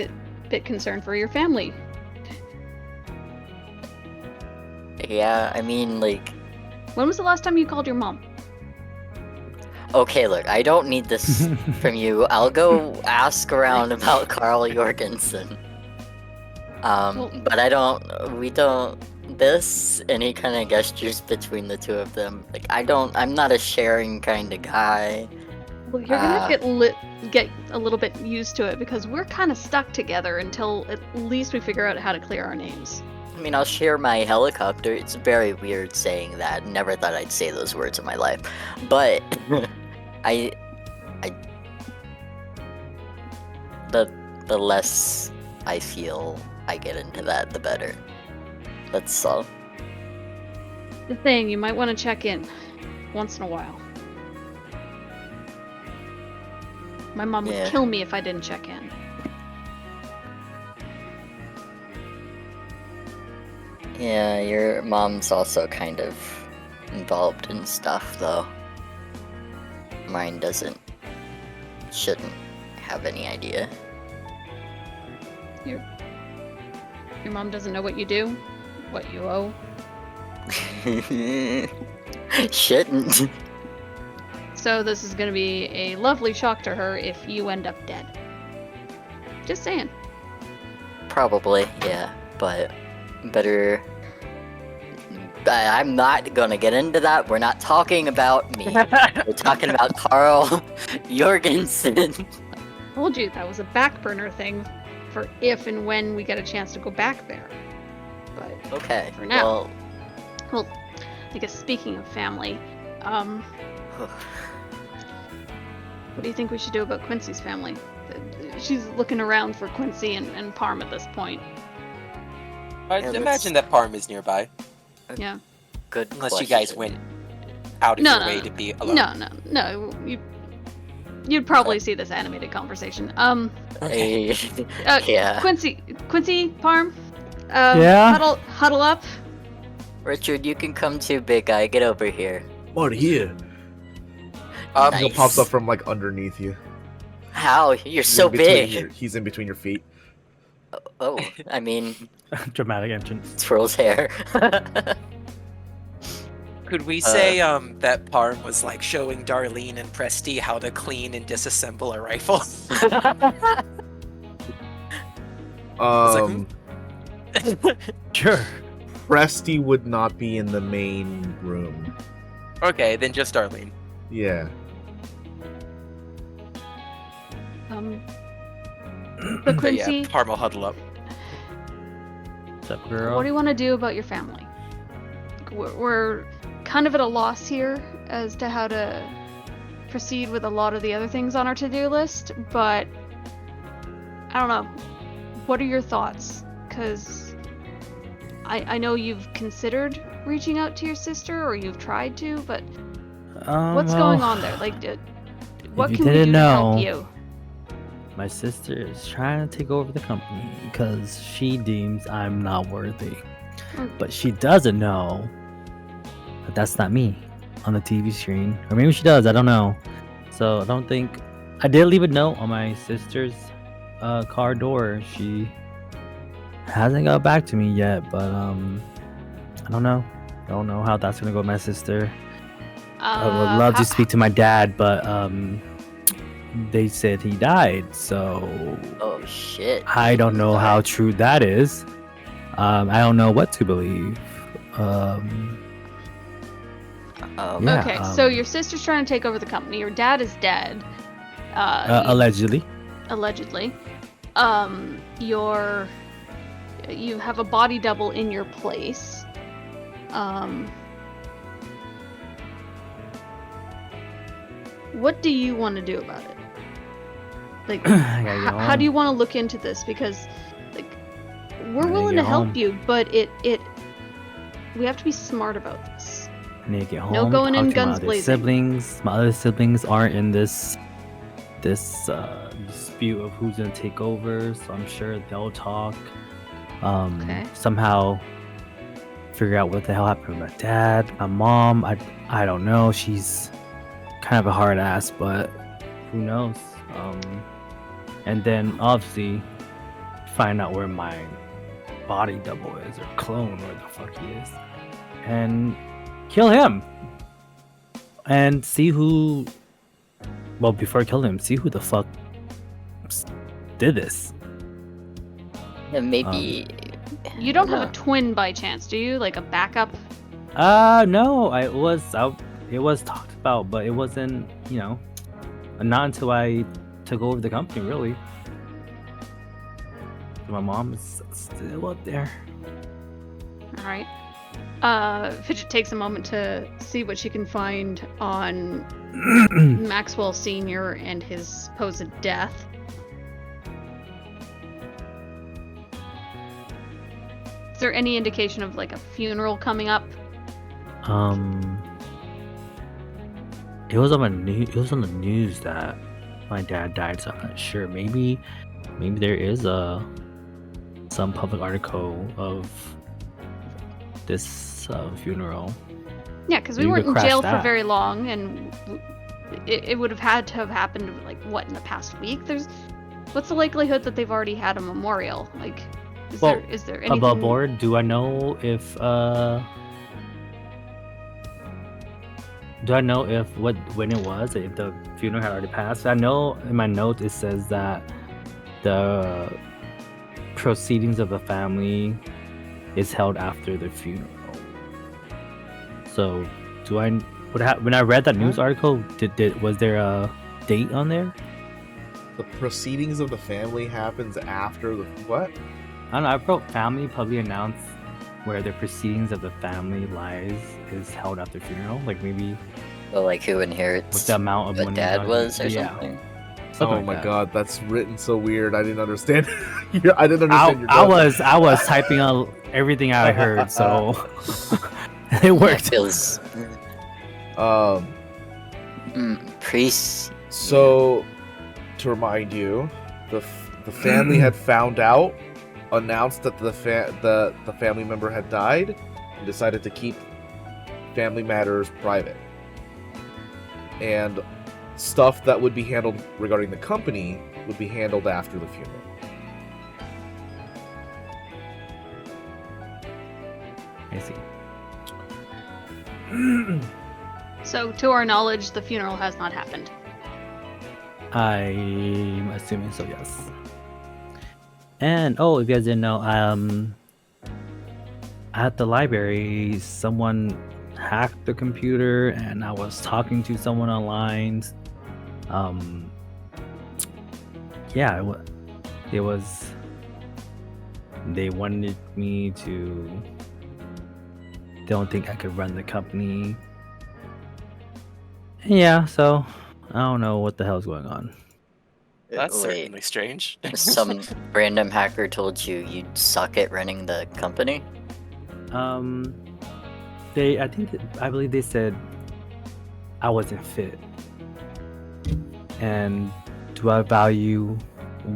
bit concerned for your family. Yeah, I mean, like, When was the last time you called your mom? okay, look, I don't need this from you. I'll go ask around about Carl Jorgensen. But we don't, any kind of gestures between the two of them. Like, I'm not a sharing kind of guy. Well, you're gonna get a little bit used to it, because we're kind of stuck together until at least we figure out how to clear our names. I mean, I'll share my helicopter. It's very weird saying that. Never thought I'd say those words in my life. But, the less I feel I get into that, the better. That's all. The thing, you might want to check in once in a while. My mom would Yeah. kill me if I didn't check in. Yeah, your mom's also kind of involved in stuff, though. Mine shouldn't have any idea. Your mom doesn't know what you do, what you owe. Shouldn't. So this is gonna be a lovely shock to her if you end up dead. Just saying. Probably, yeah, but better. I'm not gonna get into that. We're not talking about me. We're talking about Carl Jorgensen. Told you that was a back burner thing for if and when we get a chance to go back there. But Okay. For now. well, I guess speaking of family, what do you think we should do about Quincey's family? She's looking around for Quincey and Parm at this point. I'd Yeah, imagine that Parm is nearby, Yeah. Good. unless you guys question. went out of No, your no, way no. to be alone. No. You'd probably see this animated conversation. Hey, yeah. Quincey, Parm. Yeah? Huddle up. Richard, you can come too, big guy. Get over here. What here? Nice. He pops up from like underneath you. How? You're so big. He's in between your feet. Oh, I mean, Dramatic entrance. twirls hair. Could we say that Parm was like showing Darlene and Presty how to clean and disassemble a rifle? Sure. Presty would not be in the main room. Okay, then just Darlene. Yeah. But But Quincy, yeah, Parm will huddle up. What's up, girl? what do you want to do about your family? We're kind of at a loss here as to how to proceed with a lot of the other things on our to-do list, but I don't know. What are your thoughts? Because I know you've considered reaching out to your sister, or you've tried to, but what's going on there? Like, what you can we do didn't to help know, you? My sister is trying to take over the company because she deems I'm not worthy. Mm. But she doesn't know that that's not me on the TV screen. Or maybe she does, I don't know. So I don't think... I did leave a note on my sister's car door. She hasn't got back to me yet, but I don't know. I don't know how that's gonna go with my sister. I would love to speak to my dad, but they said he died, so Oh shit. I don't know how true that is. I don't know what to believe. Yeah, Okay, so your sister's trying to take over the company. Your dad is dead. allegedly. Allegedly. You have a body double in your place. What do you want to do about it? Like, I gotta get how do you home. want to look into this? Because, like, we're gotta willing get to help home. you, but we have to be smart about this. I need to get home. No going in talk to my guns other blazing. siblings. My other siblings aren't in this dispute of who's gonna take over, so I'm sure they'll talk. Okay. Somehow figure out what the hell happened with my dad, my mom. I don't know. She's kind of a hard ass, but who knows? And then obviously find out where my body double is, or clone, where the fuck he is, and kill him. And see who. Well, before I kill him, see who the fuck did this. Yeah, maybe. You don't I have a twin by chance, do you? Like a backup? No, it was talked about, but it wasn't, not until I took over the company, really. My mom is still up there. All right. Fidget takes a moment to see what she can find on Maxwell Sr. and his supposed death. Is there any indication of like a funeral coming up? It was on the news that my dad died, so I'm not sure. Maybe there is some public article of this funeral. Yeah, because we You weren't could in crash jail for that. very long, and it would have had to have happened like what, in the past week. What's the likelihood that they've already had a memorial? Like, is there anything Above board, do I know if when it was, if the funeral had already passed? I know in my notes it says that the proceedings of the family is held after the funeral. So, when I read that news article, was there a date on there? The proceedings of the family happens after the what? I don't know. I wrote family publicly announced where the proceedings of the family lies is held after funeral. Like maybe Well, like who inherits with the amount of what money. dad was or yeah, something? something Oh like my that. god, that's written so weird. I didn't understand. I didn't understand your I joke. was typing on everything I heard, so it worked. Feels priests. So, to remind you, the family had found out, announced that the family member had died, and decided to keep family matters private. And stuff that would be handled regarding the company would be handled after the funeral. I see. So, to our knowledge, the funeral has not happened. I'm assuming so, yes. And if you guys didn't know, at the library, someone hacked the computer, and I was talking to someone online. They wanted me to. They don't think I could run the company. Yeah, so I don't know what the hell's going on. That's Wait, certainly strange. some random hacker told you you'd suck at running the company? I believe they said I wasn't fit, and do I value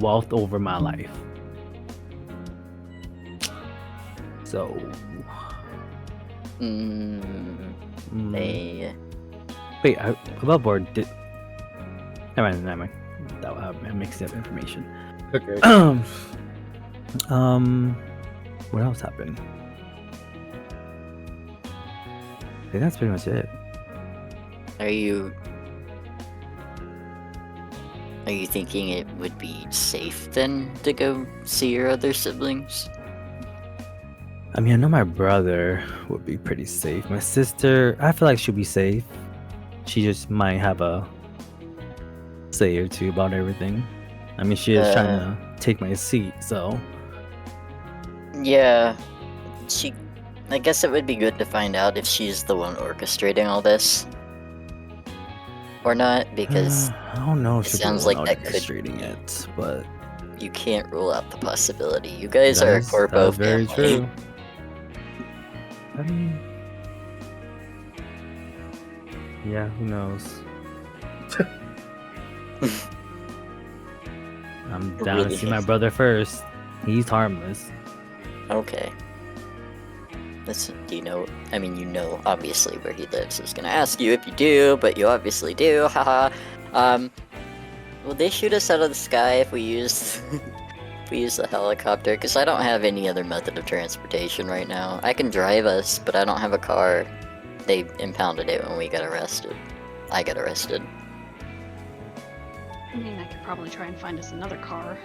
wealth over my life? So, They... wait, above board did. Never mind. I mixed up information. Okay. What else happened? I think that's pretty much it. Are you thinking it would be safe then to go see your other siblings? I mean, I know my brother would be pretty safe. My sister, I feel like she'll be safe. She just might have a say or two about everything. I mean, she is trying to take my seat, so. Yeah, I guess it would be good to find out if she's the one orchestrating all this. Or not, because I don't know if it she'll be sounds the one like that could orchestrating it, but you can't rule out the possibility. You guys are a that's corpo very family. true. I mean, yeah, who knows? I'm down to Really? see my brother first. He's harmless. Okay. Do you know? I mean, you know, obviously where he lives. I was gonna ask you if you do, but you obviously do. Haha. Will they shoot us out of the sky if we use if we use the helicopter? Because I don't have any other method of transportation right now. I can drive us, but I don't have a car. They impounded it when we got arrested. I got arrested. I mean, I could probably try and find us another car.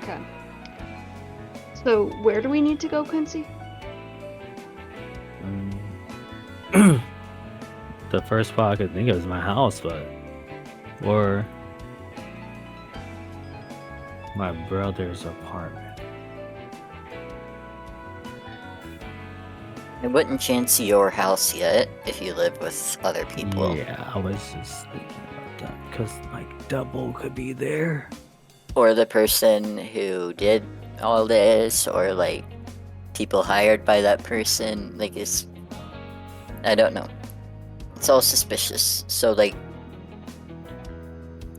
Okay. So, where do we need to go, Quincy? The first spot I could think of is my house, or my brother's apartment. I wouldn't chance your house yet if you live with other people. Yeah, I was just thinking about that because like Double could be there. Or the person who did all this, or like people hired by that person. Like, I don't know. It's all suspicious. So like,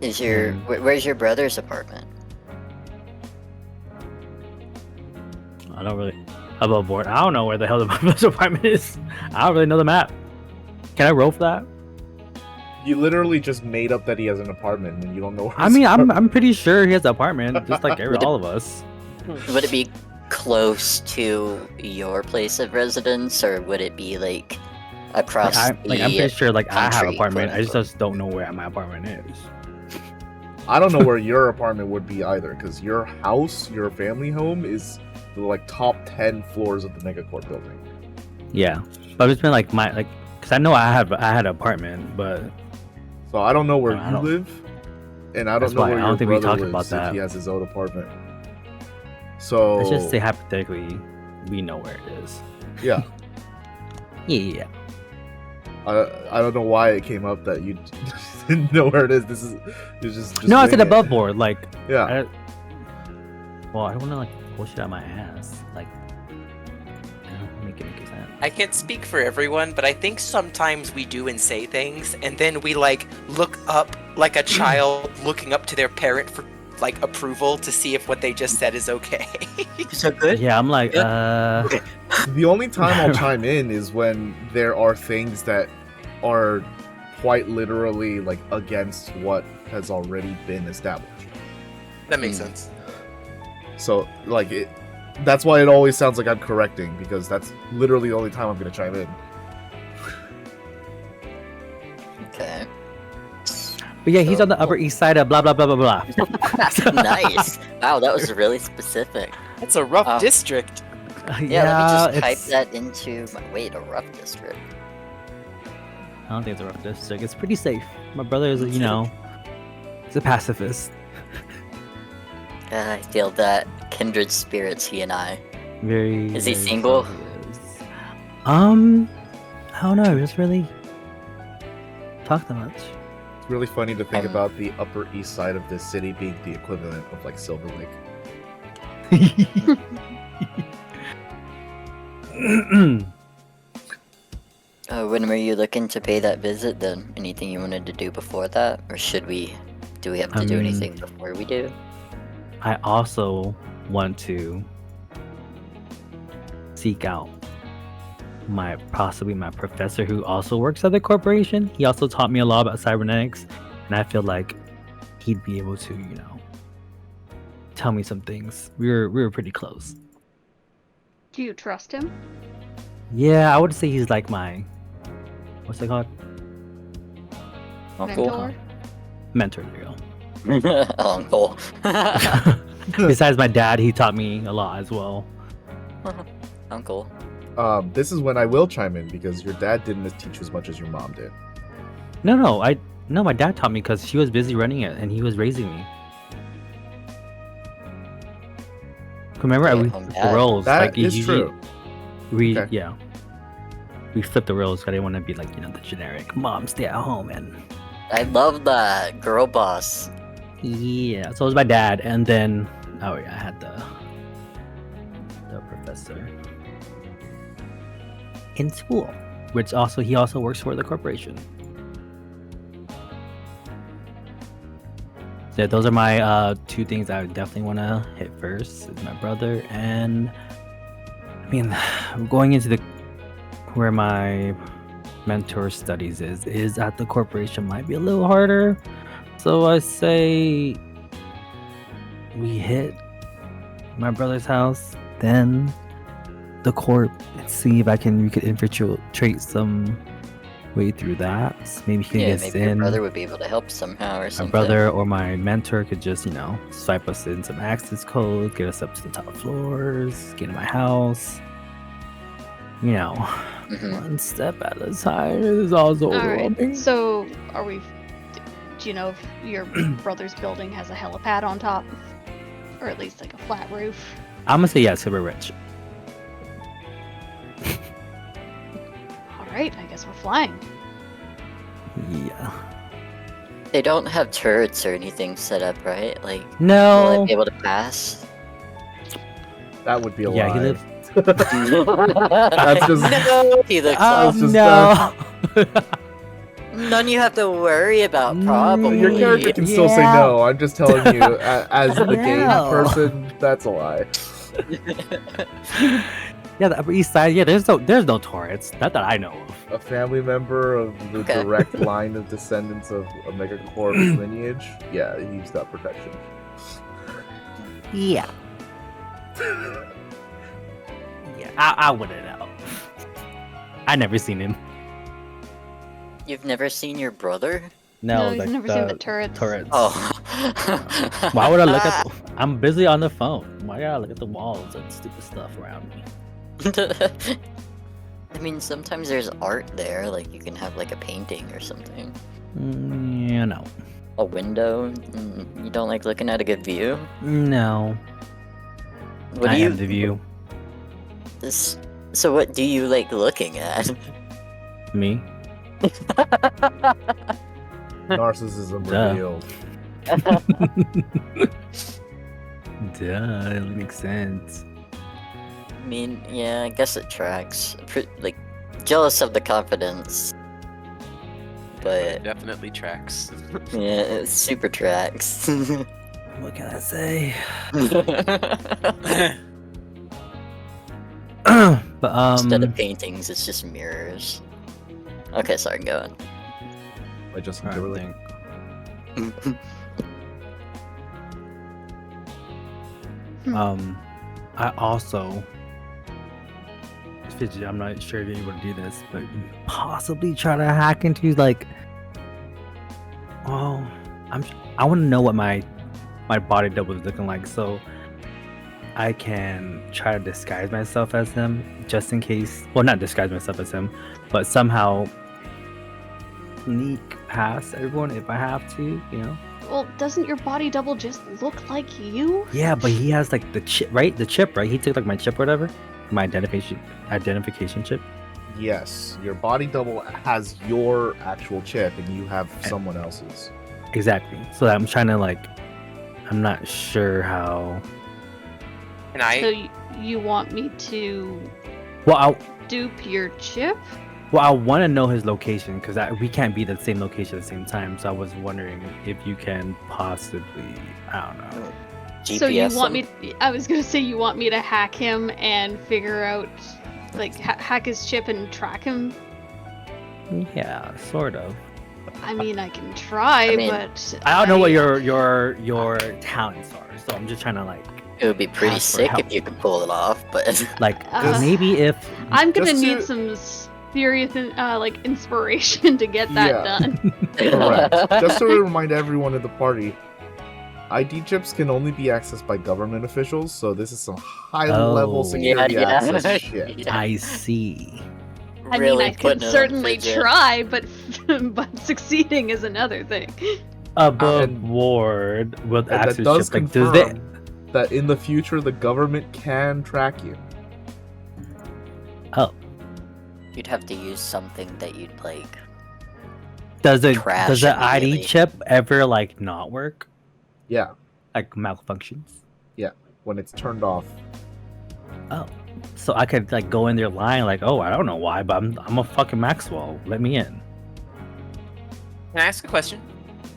where's your brother's apartment? I don't really above board. I don't know where the hell my brother's apartment is. I don't really know the map. Can I roll for that? You literally just made up that he has an apartment and you don't know where I mean, I'm pretty sure he has an apartment, just like all of us. Would it be close to your place of residence, or would it be like across I'm pretty sure like I have an country, apartment. I quote-unquote? just don't know where my apartment is. I don't know where your apartment would be either, because your house, your family home, is the like top 10 floors of the Megacorp building. Yeah, but it's been like because I know I had an apartment, but So I don't know where I you don't- live, and I don't That's know why where I your don't think we brother talked about lives if that. he has his own apartment. So let's just say hypothetically, we know where it is. yeah, Yeah. I don't know why it came up that you didn't know where it is. This is just No, I said wing it. above board. Like, Yeah, I don't want to like push it out my ass. Like, make sense. I can't speak for everyone, but I think sometimes we do and say things, and then we like look up like a child looking up to their parent for like approval to see if what they just said is okay. Is that good? Yeah, I'm like, the only time I'll chime in is when there are things that are quite literally like against what has already been established. That makes sense. So like that's why it always sounds like I'm correcting, because that's literally the only time I'm gonna chime in. Okay. but yeah, he's on the Upper East Side of blah blah blah blah blah. Nice. Wow, that was really specific. That's a rough district. Yeah, let me just type it's- that into my... Wait, a rough district. I don't think it's a rough district. It's pretty safe. My brother is, he's a pacifist. I feel that kindred spirits, he and I. Very. Is he very single? so he is. I don't know. We just really talk that much. It's really funny to think Um, about the Upper East Side of this city being the equivalent of like Silver Lake. When were you looking to pay that visit then? Anything you wanted to do before that? Or do we have to do anything before we do? I also want to seek out possibly my professor who also works at the corporation. He also taught me a lot about cybernetics, and I feel like he'd be able to, tell me some things. We were pretty close. Do you trust him? Yeah, I would say he's like my what's it called? Uncle? Mentor, there you go. Uncle. Besides my dad, he taught me a lot as well. Uncle. This is when I will chime in because your dad didn't teach you as much as your mom did. No, my dad taught me because she was busy running it and he was raising me. Remember, we flipped the roles. That is true. We Okay. we flipped the roles because I didn't want to be like the generic mom stay at home and I love that. Girl boss. yeah. So it was my dad, and then I had the professor in school, which he also works for the corporation. So yeah, those are my two things I would definitely want to hit first. Is my brother, and I mean, going into where my mentor studies is at the corporation might be a little harder. So I say we hit my brother's house, then the corp, and see if we could infiltrate some way through that. So maybe he can Yeah, get us maybe your in. brother would be able to help somehow or My something. brother or my mentor could just, swipe us in some access code, get us up to the top floors, get in my house. Mhm. One step at a time. It is also overwhelming. Alright, so do you know if your brother's building has a helipad on top? Or at least like a flat roof? I'm gonna say yes, because we're rich. Alright, I guess we're flying. Yeah. They don't have turrets or anything set up, right? Like, will I No. be able to pass? That would be a Yeah, lie. he lives. That's just- No, he looks Oh was just no. none you have to worry about, probably. Your character can still say Yeah. no. I'm just telling you, as the game No. person, that's a lie. Yeah, the Upper East Side. Yeah, there's no turrets. Not that I know of. A family member of the Okay. direct line of descendants of a megacorp lineage, yeah, he's got protection. Yeah. Yeah, I wouldn't know. I never seen him. You've never seen your brother? No, he's like never seen the turrets. Turrets. Oh. Why would I look at? I'm busy on the phone. Why gotta look at the walls and stupid stuff around me? I mean, sometimes there's art there, like you can have like a painting or something. No. A window? You don't like looking at a good view? No. What I do you am the view. So what do you like looking at? Me. Narcissism Duh. revealed. Duh, it makes sense. I mean, yeah, I guess it tracks. Like, jealous of the confidence. But, Definitely tracks. yeah, it super tracks. What can I say? But Instead of paintings, it's just mirrors. Okay, sorry, go on. By Justin trying to Timberlake. think. I also, Fidget, I'm not sure if you would do this, but possibly try to hack into like, well, I want to know what my body double is looking like, so I can try to disguise myself as him, just in case. Well, not disguise myself as him, but somehow sneak past everyone if I have to, you know? Well, doesn't your body double just look like you? Yeah, but he has like the chip, right? The chip, right? He took like my chip, or whatever, my identification chip. Yes, your body double has your actual chip, and you have someone else's. Exactly. So I'm trying to like, I'm not sure how. And I So you want me to Well, dupe your chip? I want to know his location because we can't be at the same location at the same time. So I was wondering if you can possibly, I don't know. GPS So you want him. me? I was gonna say you want me to hack him and figure out, like, hack his chip and track him. Yeah, sort of. I mean, I can try, I mean, but I don't know what your talents are, so I'm just trying to like It would be pretty Ask for sick help. if you could pull it off, but maybe if I'm gonna Just need to- some serious like inspiration to get that Yeah. done. Correct. Just to remind everyone in the party, ID chips can only be accessed by government officials, so this is some high-level Oh. security Yeah, yeah. access shit. Yeah. I see. I Really mean, I putting could it on certainly Fidget. try, but but succeeding is another thing. Above And- board with And that access does chip, like does confirm they? that in the future the government can track you. Oh, you'd have to use something that you'd like. does Trash does the ID immediately. chip ever like not work? Yeah, Like malfunctions? when it's turned off. Oh, so I could like go in there lying like, oh, I don't know why, but I'm a fucking Maxwell. Let me in. Can I ask a question?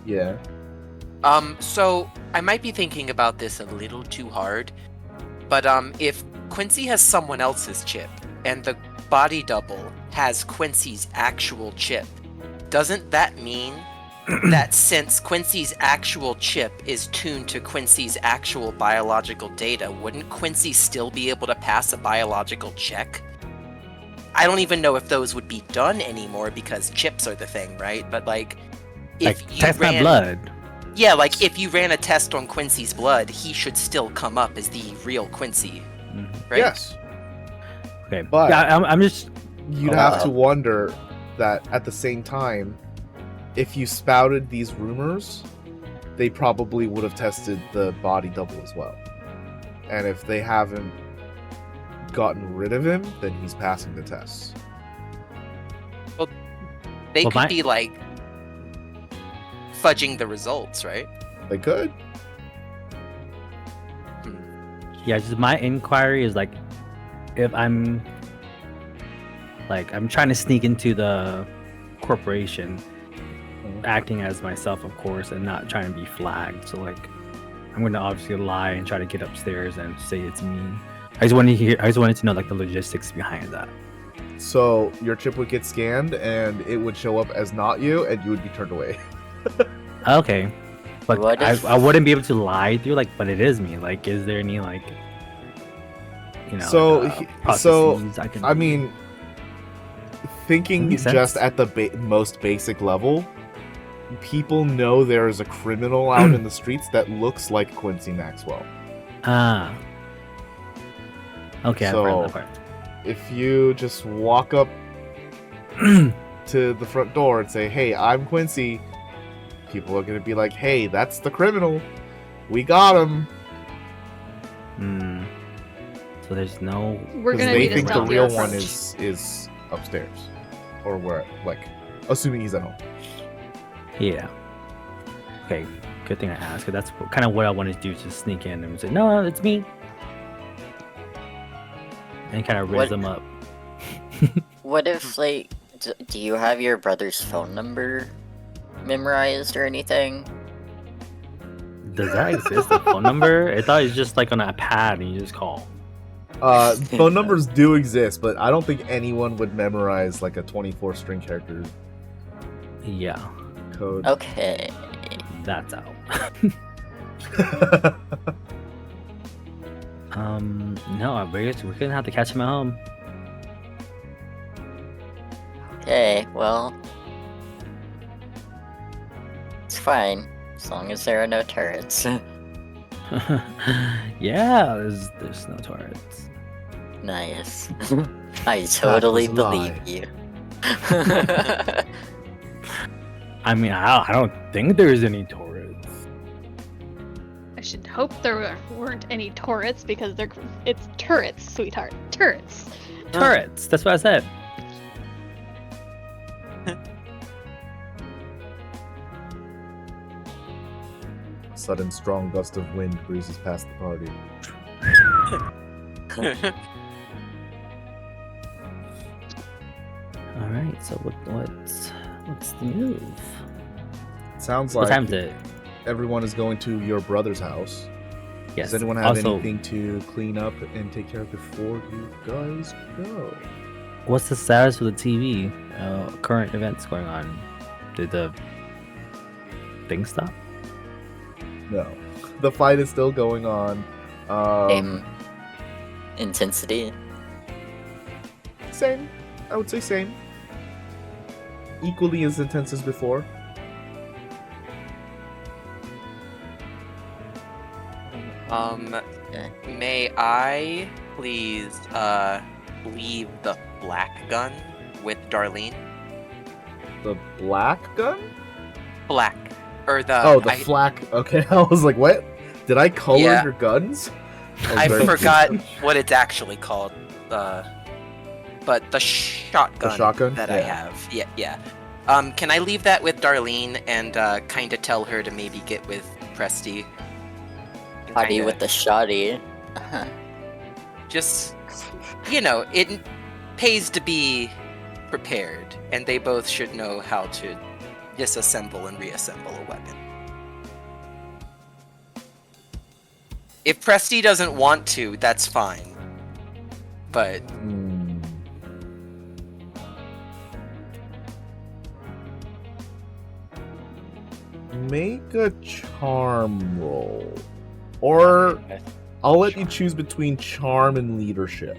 Yeah. So I might be thinking about this a little too hard, but if Quincey has someone else's chip and the body double has Quincey's actual chip, doesn't that mean that since Quincey's actual chip is tuned to Quincey's actual biological data, wouldn't Quincey still be able to pass a biological check? I don't even know if those would be done anymore because chips are the thing, right? But like, if Like you test my ran, blood. yeah, like if you ran a test on Quincey's blood, he should still come up as the real Quincey, Mhm. right? Yes. Okay, But- yeah, I'm just You'd have to wonder that at the same time, if you spouted these rumors, they probably would have tested the body double as well. And if they haven't gotten rid of him, then he's passing the tests. They Well, could my- be like fudging the results, right? They could. yeah, just my inquiry is like, if I'm trying to sneak into the corporation, acting as myself, of course, and not trying to be flagged. So like, I'm gonna obviously lie and try to get upstairs and say it's me. I just wanted to know like the logistics behind that. So your chip would get scanned and it would show up as not you and you would be turned away. Okay, but What if- I wouldn't be able to lie through like, but it is me. Like, is there any like, you know, So, processes I can? I mean, thinking Makes just sense. at the most basic level, people know there is a criminal out in the streets that looks like Quincey Maxwell. ah, okay, So- I found that part. If you just walk up to the front door and say, "Hey, I'm Quincey," people are gonna be like, "Hey, that's the criminal. We got him." Hmm. So there's no. We're 'Cause gonna they need a think the stealthy real approach. one is upstairs, or where, like, assuming he's at home. Yeah. Okay. Good thing I asked. 'Cause that's kind of what I wanted to do, just sneak in and say, "No, it's me," and kind of raise What- them up. What if, like, do you have your brother's phone number memorized or anything? Does that exist? A phone number? I thought it was just like on a pad and you just call. Phone numbers do exist, but I don't think anyone would memorize like a 24-string character Yeah, code. Okay. that's out. No, we're gonna have to catch him at home. Okay, well. It's fine. As long as there are no turrets. Yeah, there's no turrets. Nice. I totally was a believe lie. you. I mean, I don't think there's any turrets. I should hope there weren't any turrets because it's turrets, sweetheart. Turrets. Turrets. That's what I said. Sudden strong gust of wind breezes past the party. All right. So what's the move? Sounds What like time is it? everyone is going to your brother's house. Yes. Does anyone have also, anything to clean up and take care of before you guys go? what's the status of the TV? Current events going on. Did the thing stop? No. The fight is still going on. Same intensity. Same. I would say same. Equally as intense as before. May I please leave the black gun with Darlene? The black gun? Black. Or the Oh, the flak. Okay, I was like, what? Did I color Yeah. your guns? I was very forgot confused. what it's actually called. But the shotgun, shotgun? that I Yeah. have. Yeah. Can I leave that with Darlene and kind of tell her to maybe get with Presty? And Party kinda with the shoddy. just, it pays to be prepared, and they both should know how to disassemble and reassemble a weapon. If Presty doesn't want to, that's fine. But Make a charm roll. Or I'll let you choose between charm and leadership.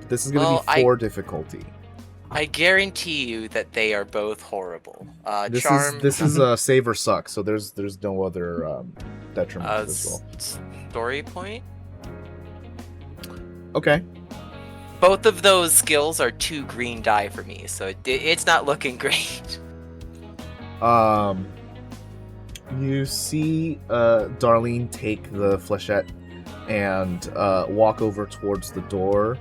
This is going to Well, be 4 difficulty. I guarantee you that they are both horrible. This Charm, is a save or suck, so there's no other detriment to this roll. story point. Okay. Both of those skills are 2 green die for me, so it's not looking great. You see Darlene take the flechette and walk over towards the door.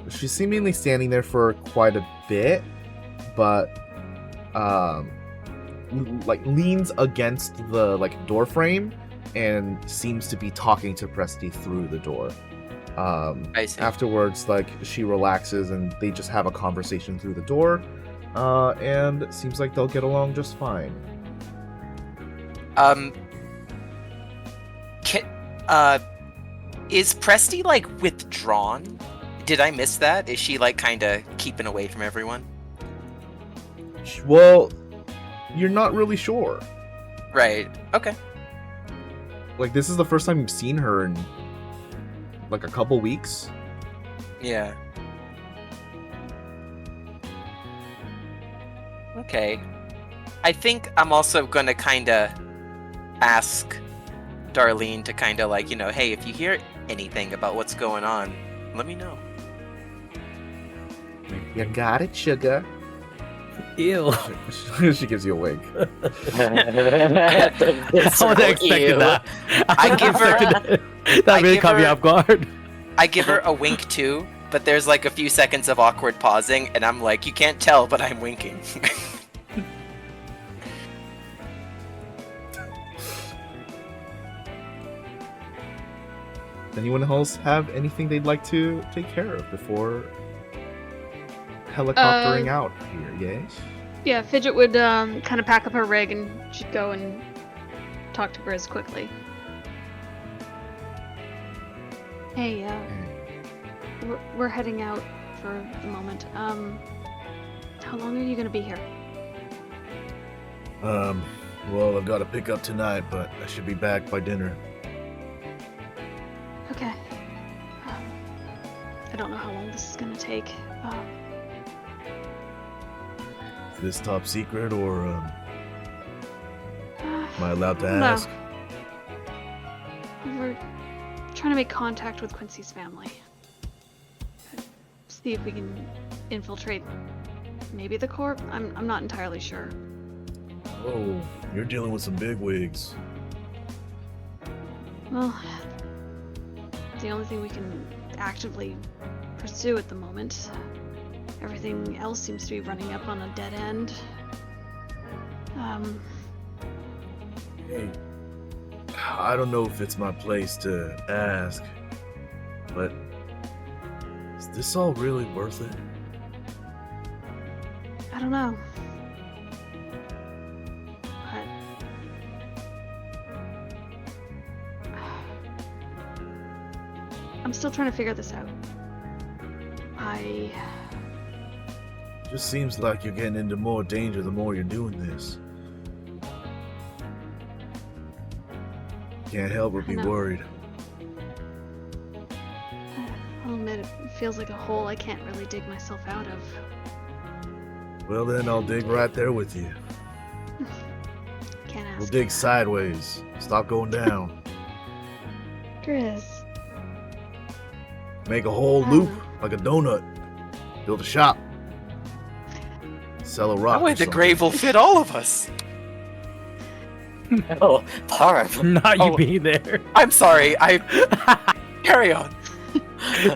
She's seemingly standing there for quite a bit, but leans against the door frame and seems to be talking to Presty through the door. I see. Afterwards, she relaxes and they just have a conversation through the door, and it seems like they'll get along just fine. Is Presty withdrawn? Did I miss that? Is she kind of keeping away from everyone? Well, you're not really sure. Right. Okay. This is the first time you've seen her in a couple weeks. Yeah. Okay. I think I'm also gonna kind of ask Darlene to kind of hey, if you hear anything about what's going on, let me know. You got it, sugar. Ew. She gives you a wink. I wasn't expecting that. I give her- That really caught me off guard. I give her a wink too, but there's a few seconds of awkward pausing, and I'm like, you can't tell, but I'm winking. Anyone else have anything they'd like to take care of before helicoptering out here? Yes. Yeah, Fidget would kind of pack up her rig and she'd go and talk to Grizz quickly. Hey, we're heading out for the moment. How long are you gonna be here? Well, I've got to pick up tonight, but I should be back by dinner. Okay. I don't know how long this is gonna take. Is this top secret, or am I allowed to No. ask? We're trying to make contact with Quincey's family. See if we can infiltrate maybe the corp. I'm not entirely sure. Oh, you're dealing with some big wigs. Well, the only thing we can actively pursue at the moment. Everything else seems to be running up on a dead end. Hey, I don't know if it's my place to ask, but is this all really worth it? I don't know. But I'm still trying to figure this out. Just seems like you're getting into more danger the more you're doing this. Can't help but be I know. worried. I'll admit it feels like a hole I can't really dig myself out of. Well then, I'll dig right there with you. Can't ask. We'll dig sideways. Stop going down. Chris. Make a whole I loop don't know. like a donut. Build a shop. Sell a rock. That way or the something. grave will fit all of us. No, Parm. not you Oh. being there. I'm sorry. Carry on.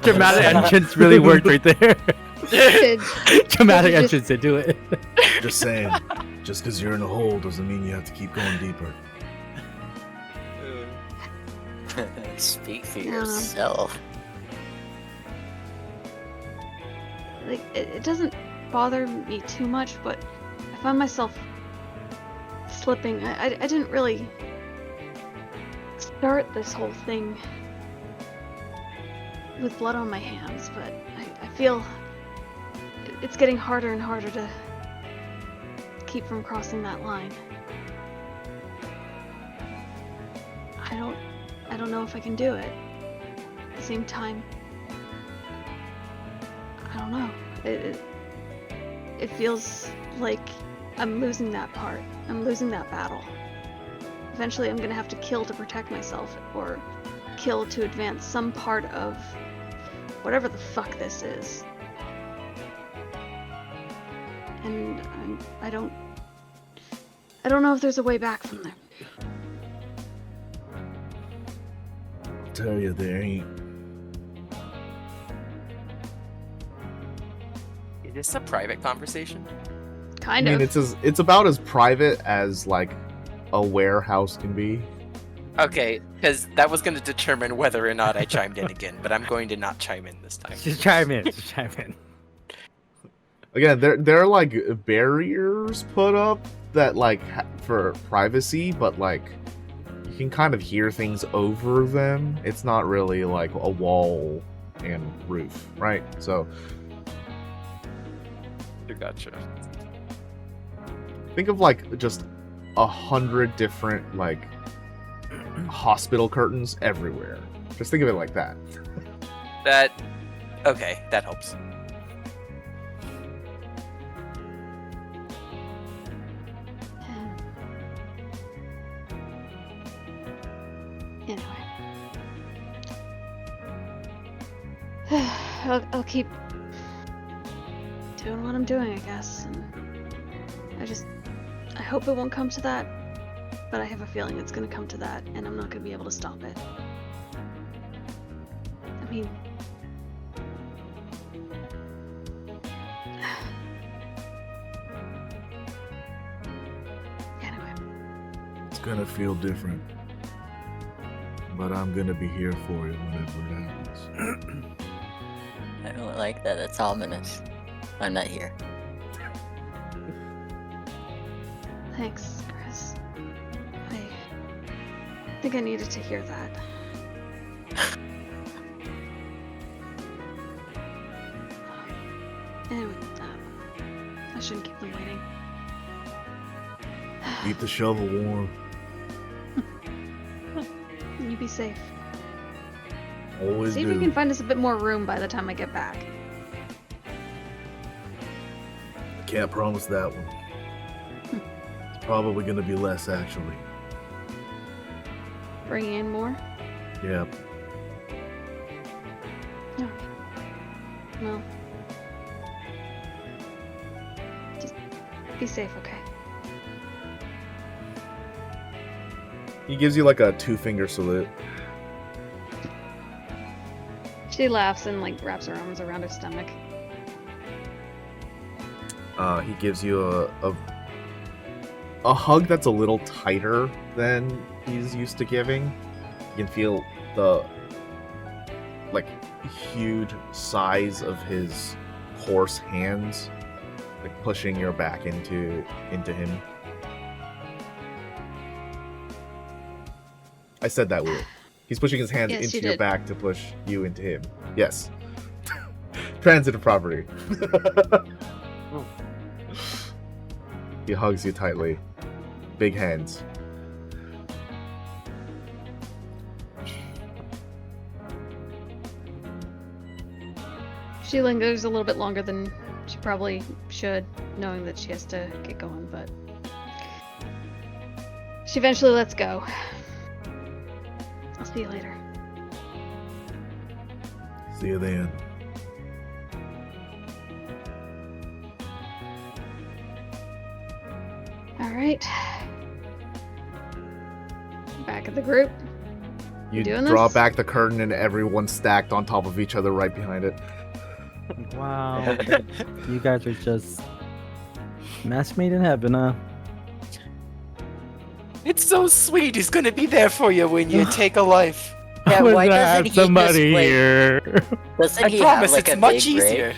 Dramatic entrance really worked right there. Did Dramatic Did you just- entrance to do it. Just saying. Just because you're in a hole doesn't mean you have to keep going deeper. Speak for Yeah. yourself. Like, it doesn't bother me too much, but I find myself slipping. I didn't really start this whole thing with blood on my hands, but I feel it's getting harder and harder to keep from crossing that line. I don't know if I can do it. At the same time, I don't know. It feels like I'm losing that part. I'm losing that battle. Eventually I'm gonna have to kill to protect myself, or kill to advance some part of whatever the fuck this is. And I don't know if there's a way back from there. I'll tell you, there ain't. Is this a private conversation? Kind I mean, of. it's about as private as like a warehouse can be. Okay, because that was going to determine whether or not I chimed in again, but I'm going to not chime in this time. Just chime in. Just chime in. Again, there are like barriers put up that like for privacy, but like you can kind of hear things over them. It's not really like a wall and roof, right? So Gotcha. think of like just 100 different like hospital curtains everywhere. Just think of it like that. Okay, that helps. Anyway. I'll keep doing what I'm doing, I guess. And I hope it won't come to that, but I have a feeling it's gonna come to that, and I'm not gonna be able to stop it. I mean, anyway. It's gonna feel different. But I'm gonna be here for you whenever it happens. I don't like that. That's ominous. I'm not here. Thanks, Chris. I think I needed to hear that. Anyway, I shouldn't keep them waiting. Keep the shovel warm. You be safe. Always See if do. you can find us a bit more room by the time I get back. I can't promise that one. It's probably gonna be less, actually. Bringing in more? Yep. Alright. Well, Be safe, okay? He gives you like a 2-finger salute. She laughs and like wraps her arms around her stomach. He gives you a hug that's a little tighter than he's used to giving. You can feel the like huge size of his coarse hands like pushing your back into him. I said that weird. He's pushing his hands Yes, into you your did. back to push you into him. Yes. Transitive property. He hugs you tightly. Big hands. She lingers a little bit longer than she probably should, knowing that she has to get going, but she eventually lets go. I'll see you later. See you then. All right. Back at the group. You doing draw this? back the curtain and everyone's stacked on top of each other right behind it. Wow. You guys are just match made in heaven, huh? It's so sweet. He's gonna be there for you when you take a life. Yeah, We're why gonna doesn't have he somebody just, like- here? Doesn't I he promise have like it's a much big rig? easier.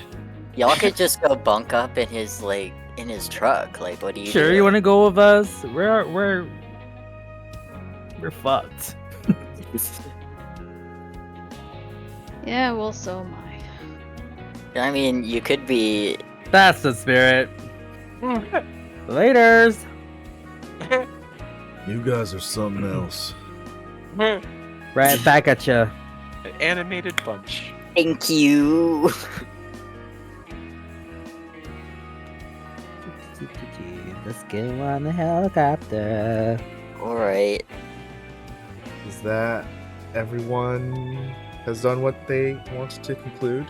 Y'all could just go bunk up in his truck. Like, what do you Sure, do? you want to go with us? We're fucked. Yeah, well, so am I. I mean, you could be. That's the spirit. Laters. You guys are something else. Right back at you. An animated bunch. Thank you. Let's get on the helicopter. All right. Is that everyone has done what they want to conclude?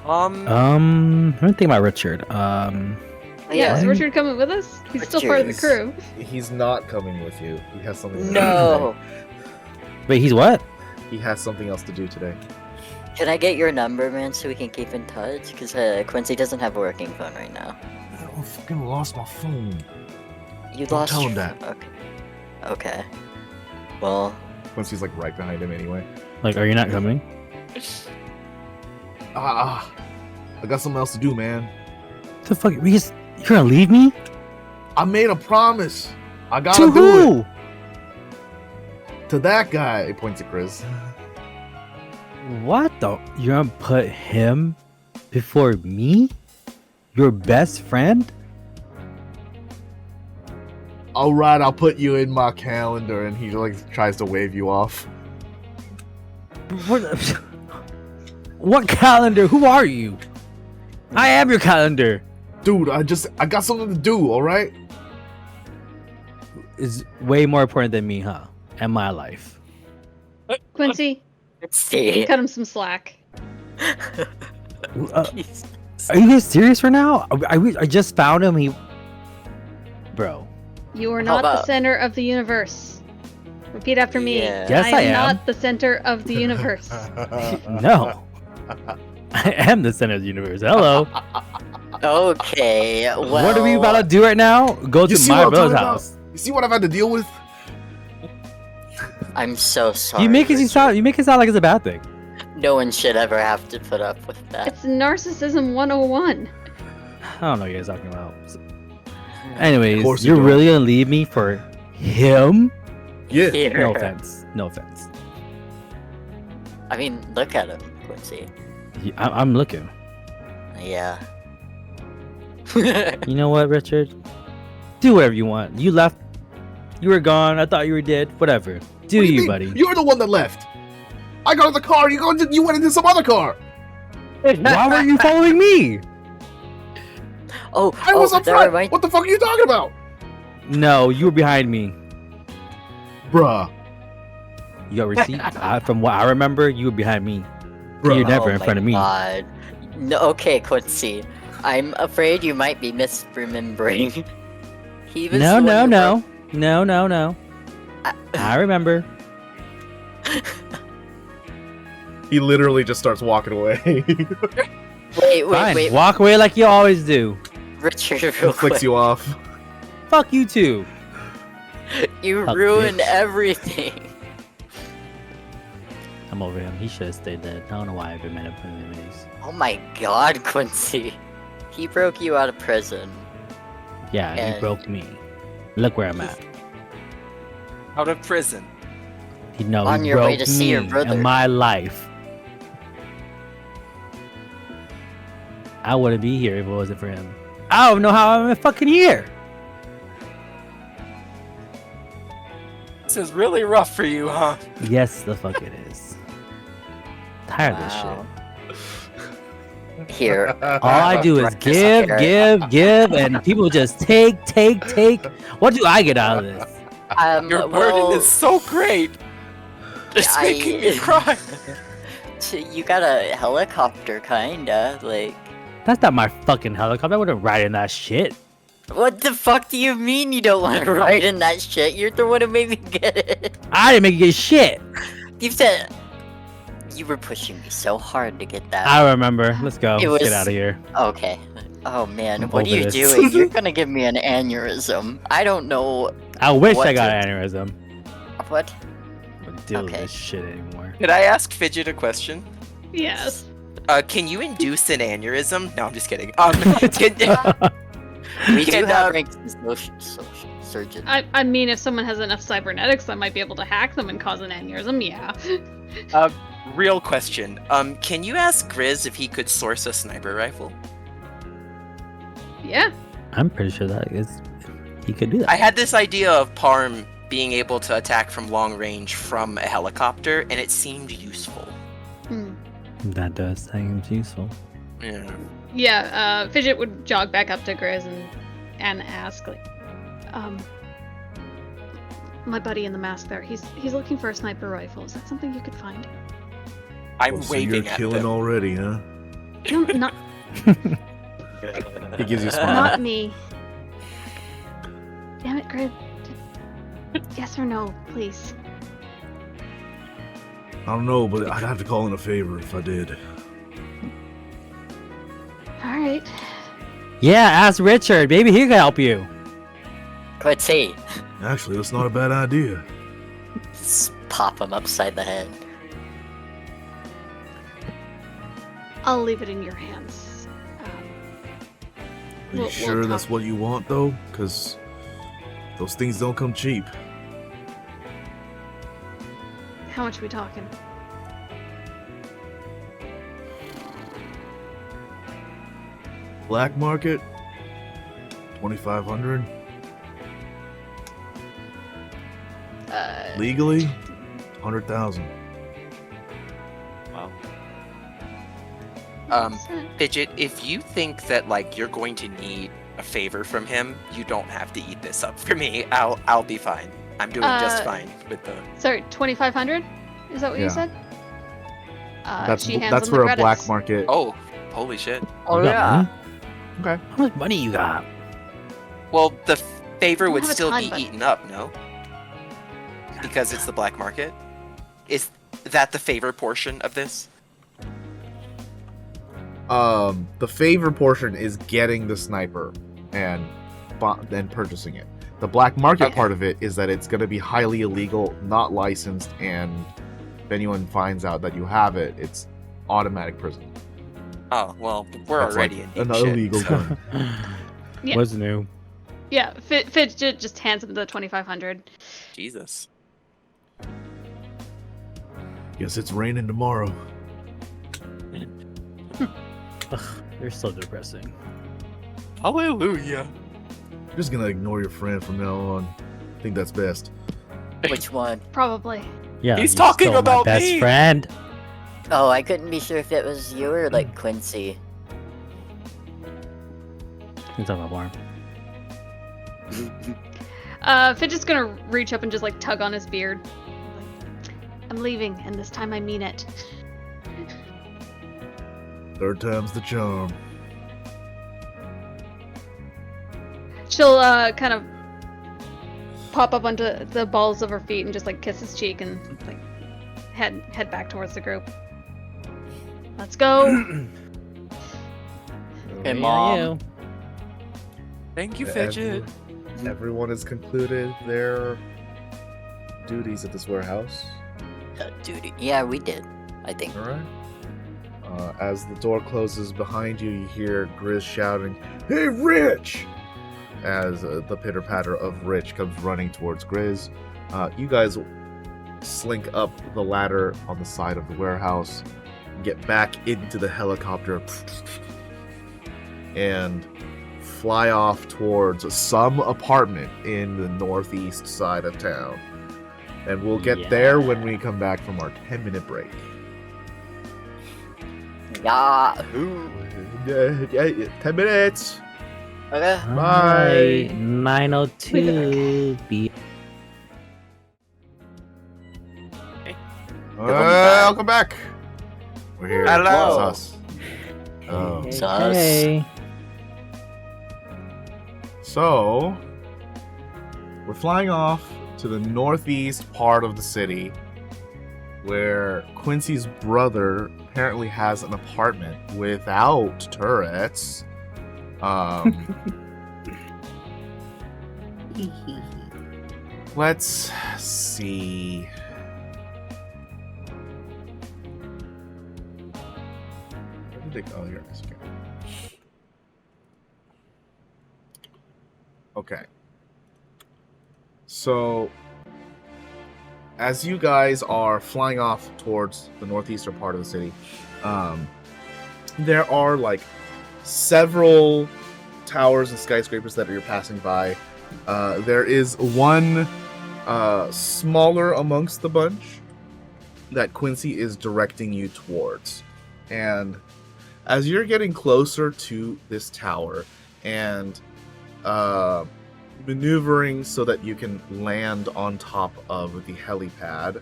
Let me think about Richard. Yeah, is What? Richard coming with us? He's still part of the crew. He's not coming with you. He has something. to do No. Wait, he's what? today. He has something else to do today. Can I get your number, man, so we can keep in touch? Because Quincy doesn't have a working phone right now. I fucking lost my phone. You Don't lost tell your him that. Okay. Okay. Well, Quincy's like right behind him anyway. Like, are you not coming? I got something else to do, man. The fuck? You're gonna leave me? I made a promise. I gotta To do who? it. To that guy. He points at Chris. What the? You're gonna put him before me? Your best friend? All right, I'll put you in my calendar, and he like tries to wave you off. What? What calendar? Who are you? I am your calendar. Dude, I got something to do. All right. Is way more important than me, huh? And my life. Quincy, see. cut him some slack. Are you guys serious right now? I just found him. Bro. You are How not the about- center of the universe. Repeat after me. Yeah. Yes, I am. not the center of the universe. No. I am the center of the universe. Hello. Okay. Well. What are we about to do right now? Go You to see my what I'm brother's talking house. You see what I've had to deal with? I'm so sorry. You make it Richard. sound like it's a bad thing. No one should ever have to put up with that. It's narcissism 101. I don't know what you guys are talking about. Anyways, course you you're don't. really gonna leave me for him? Yeah. Here. No offense. No offense. I mean, look at him, Quincy. I'm looking. Yeah. You know what, Richard? Do whatever you want. You left. You were gone. I thought you were dead. Whatever. Do What you, mean? buddy? You're the one that left. I got in the car. You went into some other car. Why were you following me? Oh, I was up that front. reminds- What the fuck are you talking about, No, you were behind me. bruh? You got receipt? From what I remember, you were behind me. Bruh. You're never Oh in my front of me. God. No, okay, Quincy. I'm afraid you might be misremembering. He was No, the one no, who no. No, no, no. I remember. He literally just starts walking away. Wait, Fine. wait. Walk away like you always do. Richard, He real flicks quick. you off. Fuck you too. You Fuck, ruined bitch. everything. I'm over him. He should have stayed dead. I don't know why I've been mad at him anyways. Oh my god, Quincy. He broke you out of prison. Yeah, he And- broke me. Look where I'm at. Out of prison. He know On he your way broke to see your me brother. and my life. I wouldn't be here if it wasn't for him. I don't know how I'm fucking here. This is really rough for you, huh? Yes, the fuck it is. Tired of this Wow. shit. Here. All I do is Right, give, okay. give, and people just take. What do I get out of this? Your burden well, is so great. It's I- making me cry. You got a helicopter, kinda. Like, That's not my fucking helicopter. I wouldn't ride in that shit. what the fuck do you mean you don't want to ride in that shit? You're the one who made me get it. I didn't make you get shit. You said you were pushing me so hard to get that. I remember. Let's go. It Let's was- get out of here. Okay. Oh man, I'm what are over you this. doing? You're gonna give me an aneurysm. I don't know I wish What I got to- an aneurysm. what. I don't deal with Okay. this shit anymore. Did I ask Fidget a question? Yes. Can you induce an aneurysm? No, I'm just kidding. We do Can, have ranks as surgeon. I mean, if someone has enough cybernetics, I might be able to hack them and cause an aneurysm. Yeah. real question. Can you ask Grizz if he could source a sniper rifle? Yeah. I'm pretty sure that is. He could do that. I had this idea of Parm being able to attack from long range from a helicopter, and it seemed useful. Hmm. That does seem useful. Yeah. Yeah. Fidget would jog back up to Grizz and ask, like, my buddy in the mask there. He's looking for a sniper rifle. Is that something you could find? I'm Oh, so you're waving at killing them. already, huh? No, not He gives you a smile. not me. Damn it, Grizz. Yes or no, please. I don't know, but I'd have to call in a favor if I did. All right. Yeah, ask Richard. Maybe he can help you. Quincy, Actually, that's not a bad idea. just pop him upside the head. I'll leave it in your hands. Are We'll- you we'll sure that's talk. what you want, though? Because those things don't come cheap. How much are we talking? Black market, 2,500. Legally, 100,000. Wow. What's that? Fidget, if you think that like you're going to need a favor from him, you don't have to eat this up for me. I'll be fine. I'm doing just fine with the. Sorry, 2,500? Is that what Yeah. you said? That's she hands that's him the for a credits. black market. Oh, holy shit. Oh You got yeah. money? Okay. How much money you got? Well, the favor don't would have a still ton, be but- eaten up, no? Because it's the black market. Is that the favor portion of this? The favor portion is getting the sniper and purchasing it. The black market Okay. part of it is that it's going to be highly illegal, not licensed, and if anyone finds out that you have it, it's automatic prison. Oh well, we're That's already like in deep an shit, illegal so- gun. Yeah. What's new? Yeah, Fidget just hands him the 2,500. Jesus. Guess it's raining tomorrow. Ugh, you're so depressing. Hallelujah. I'm just gonna ignore your friend from now on. I think that's best. Which one? Probably. Yeah, He's you talking stole about my best me. friend. Oh, I couldn't be sure if it was you or like Quincy. You're talking about Parm. Fidget's gonna reach up and just like tug on his beard. I'm leaving, and this time I mean it. Third time's the charm. She'll kind of pop up onto the balls of her feet and just like kiss his cheek and like head back towards the group. Let's go. Hey, Mom. Thank you, Fidget. Everyone has concluded their duties at this warehouse. Dude, yeah, we did. I think. All right. As the door closes behind you, you hear Grizz shouting, "Hey, Rich!" As the pitter-patter of Rich comes running towards Grizz. You guys slink up the ladder on the side of the warehouse, get back into the helicopter, and fly off towards some apartment in the northeast side of town. And we'll get there when we come back from our 10-minute break. Yahoo! 10 minutes! Okay. Bye. 9:02. Welcome back. We're here. Hello. It's us. Oh. It's us. Hey. So, we're flying off to the northeast part of the city, where Quincey's brother apparently has an apartment without turrets. Let's see. Where did they go? Here it is. Okay. So, as you guys are flying off towards the northeastern part of the city, there are like several towers and skyscrapers that you're passing by. There is one smaller amongst the bunch that Quincey is directing you towards. And as you're getting closer to this tower and maneuvering so that you can land on top of the helipad,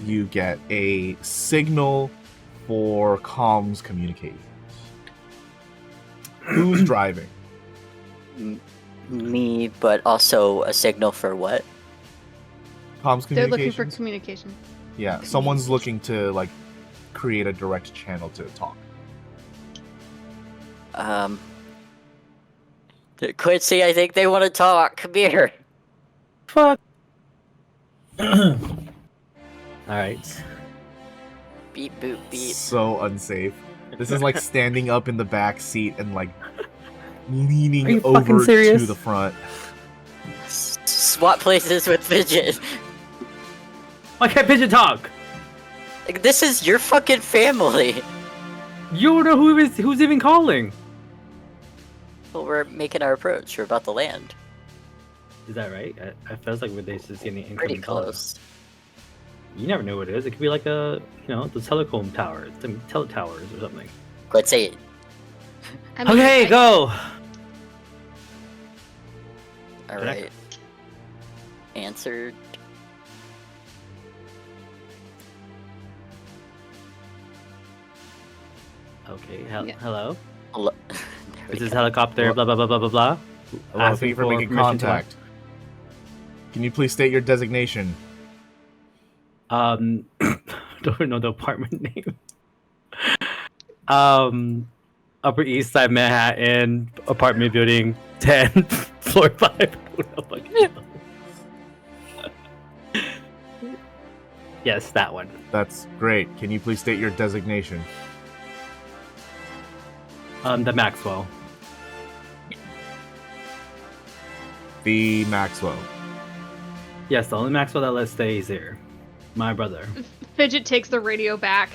you get a signal for comms communications. Who's driving? Me, but also a signal for what? Comms They're communications? looking for communication. Yeah, someone's looking to like create a direct channel to talk. Quincy, I think they want to talk. Come here. Fuck. Alright. Beep, boop, beep. So unsafe. This is like standing up in the back seat and like Are you leaning fucking over serious? to the front. Swap places with Fidget. Why can't Fidget talk? Like, this is your fucking family. You don't know who's even calling. Well, we're making our approach. We're about to land. Is that right? I feels like we're just getting incoming Pretty calls. close. You never know what it is. It could be like the telecom towers, the teletowers or something. Quincy, I mean, Okay, go. alright. Answered. Okay, Yeah. hello. Hello. This is helicopter. Blah blah blah blah blah blah. Hello, thank you for making permission to- contact. Can you please state your designation? Don't know the apartment name. Upper East Side Manhattan, apartment building 10, floor 5. Yes, that one. That's great. Can you please state your designation? The Maxwell. The Maxwell. Yes, the only Maxwell that lets stays here. My brother. Fidget takes the radio back,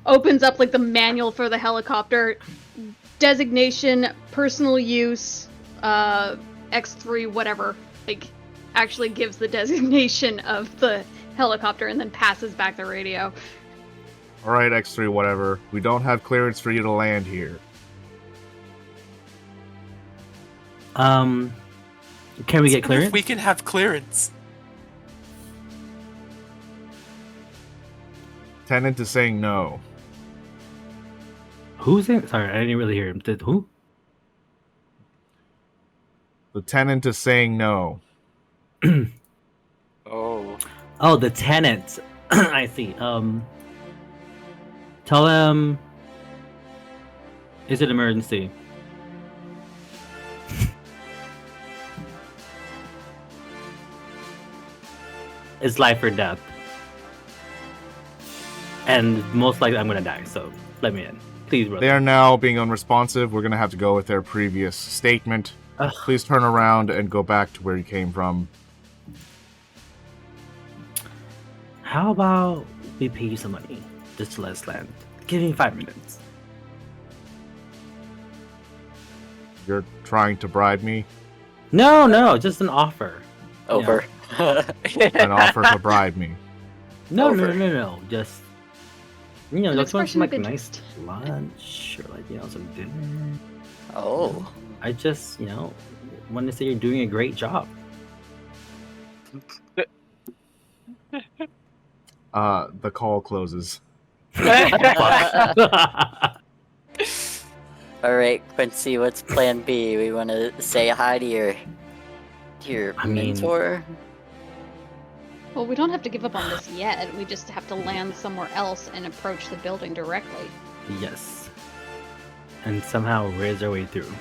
opens up like the manual for the helicopter, designation, personal use, X3, whatever. Like, actually gives the designation of the helicopter and then passes back the radio. All right, X3, whatever. We don't have clearance for you to land here. Can we get clearance? We can have clearance. Tenant is saying no. Who's in? Sorry, I didn't really hear him. Who? The tenant is saying no. Oh. Oh, the tenant. I see. Tell him. Is it emergency? It's life or death. And most likely I'm gonna die, so let me in. Please, brother. They are now being unresponsive. We're going to have to go with their previous statement. Ugh. Please turn around and go back to where you came from. How about we pay you some money just to let us land? Give me 5 minutes. You're trying to bribe me? No, just an offer. Over. An offer to bribe me. No, Over. no. Just An just want some expression of like nice interest. lunch or like some dinner. Oh. I just want to say you're doing a great job. The call closes. All right, Quincy. What's Plan B? We want to say hi to your I mean- mentor. Well, we don't have to give up on this yet. We just have to land somewhere else and approach the building directly. Yes. And somehow raise our way through.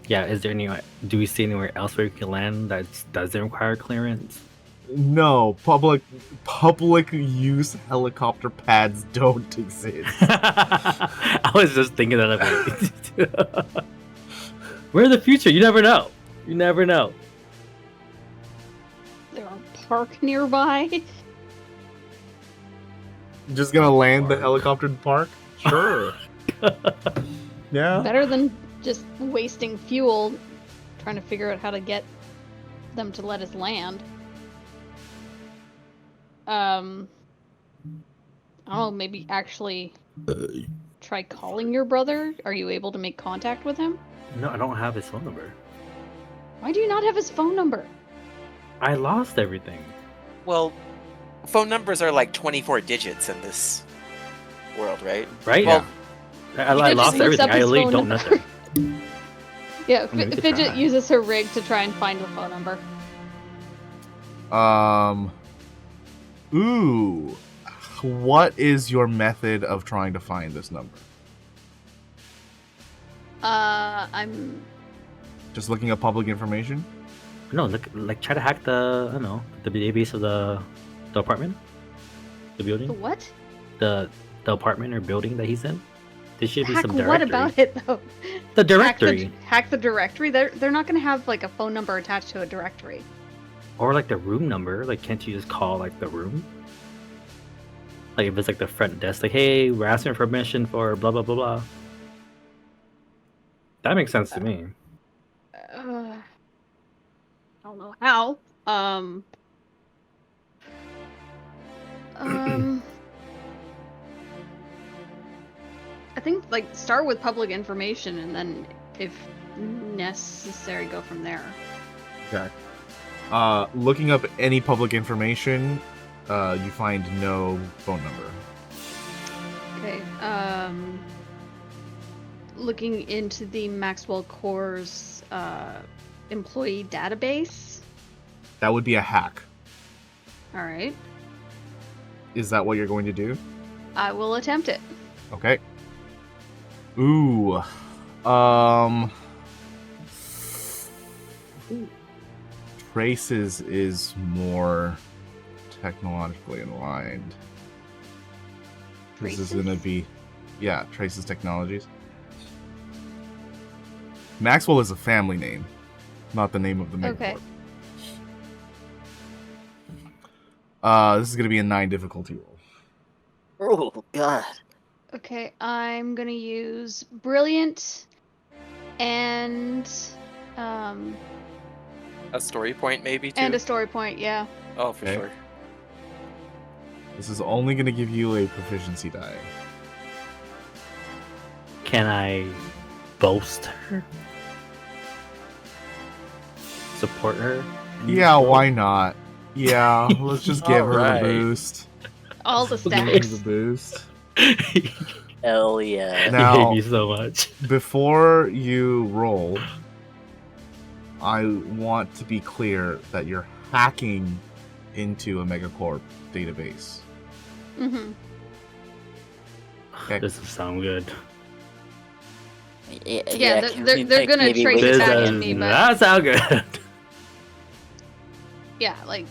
Yeah, is there do we see anywhere else where we can land that doesn't require clearance? No, public use helicopter pads don't exist. I was just thinking that of it. We're in the future, you never know. You never know. There are a park nearby. Just gonna land the helicopter in the park? Sure. Yeah. Better than just wasting fuel trying to figure out how to get them to let us land. I don't know, maybe actually try calling your brother? Are you able to make contact with him? No, I don't have his phone number. Why do you not have his phone number? I lost everything. Well, phone numbers are like 24 digits in this world, right? Right? Well, I Fidget lost looks everything. up I his literally phone don't know number. nothing. Yeah, I mean, we could Fidget try. uses her rig to try and find the phone number. Ooh. What is your method of trying to find this number? I'm Just looking up public information? No, like try to hack the, I don't know, the database of the apartment? The the building? what? The apartment or building that he's in? There should be Hack some what directory. about it though? The directory. Hack the directory. They're not gonna have like a phone number attached to a directory. Or like the room number. Like, can't you just call like the room? Like if it's like the front desk, like, hey, we're asking for permission for blah blah blah blah. That makes sense to me. I don't know how. I think like start with public information and then, if necessary, go from there. Okay. Looking up any public information, you find no phone number. Okay. Looking into the Maxwell Core's employee database. That would be a hack. All right. Is that what you're going to do? I will attempt it. Okay. Ooh. Traces is more technologically aligned. This is Traces? gonna be, yeah, Traces Technologies. Maxwell is a family name, not the name of the Okay. megacorp. This is gonna be a 9 difficulty roll. Oh God. Okay, I'm gonna use brilliant and a story point maybe too. and a story point. Yeah. Oh, for Okay. sure. This is only gonna give you a proficiency die. Can I boast her? Support her? Yeah, why not? Yeah, let's just give her Alright. the boost. All the Give her the stacks. boost. Hell yeah. You Now- hate me so much. Before you roll, I want to be clear that you're hacking into a Megacorp database. Mm-hmm. Okay. This will sound good. Yeah, they're- can they're- we, they're like, gonna maybe trace wait it This a back to does second? me, but- not sound good. Yeah, like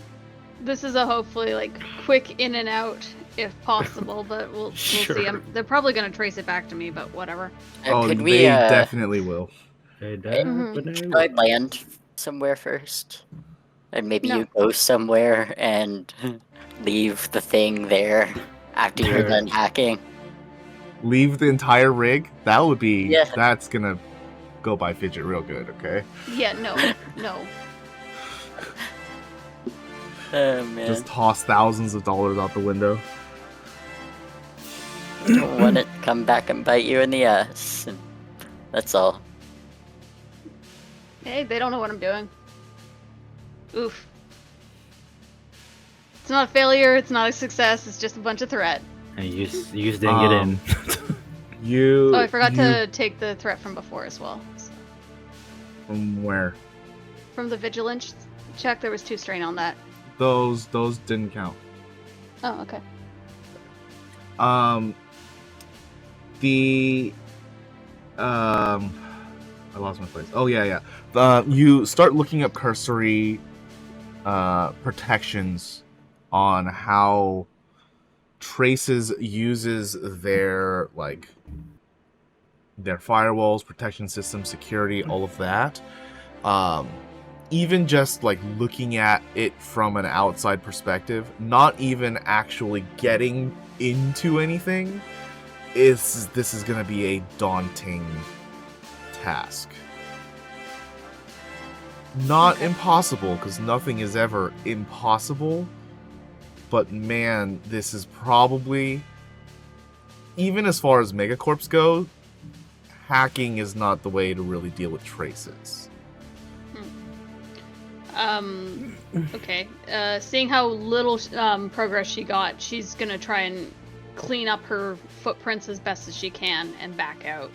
this is a hopefully like quick in and out if possible, but we'll see. Sure. They're probably gonna trace it back to me, but whatever. Oh, Could they we definitely will. Hey, Mhm. should I land somewhere first? And maybe No. you go somewhere and leave the thing there after you're Sure. done hacking. Leave the entire rig? That would be... Yeah. That's gonna go by Fidget real good, okay? Yeah, no. Oh man, Just toss thousands of dollars out the window. don't want it to come back and bite you in the ass. That's all. Hey, they don't know what I'm doing. Oof. It's not a failure, it's not a success, it's just a bunch of threat. And you just didn't get in. You... Oh, I forgot you- to take the threat from before as well. So, From where? from the vigilance check, there was 2 strain on that. Those didn't count. Oh, okay. I lost my place. Oh yeah. You start looking up cursory protections on how Traces uses their firewalls, protection systems, security, all of that. Even just looking at it from an outside perspective, not even actually getting into anything, this is going to be a daunting task. Not impossible, because nothing is ever impossible, but man, this is probably, even as far as Megacorps go, hacking is not the way to really deal with traces. Okay. Seeing how little progress she got, she's gonna try and clean up her footprints as best as she can and back out.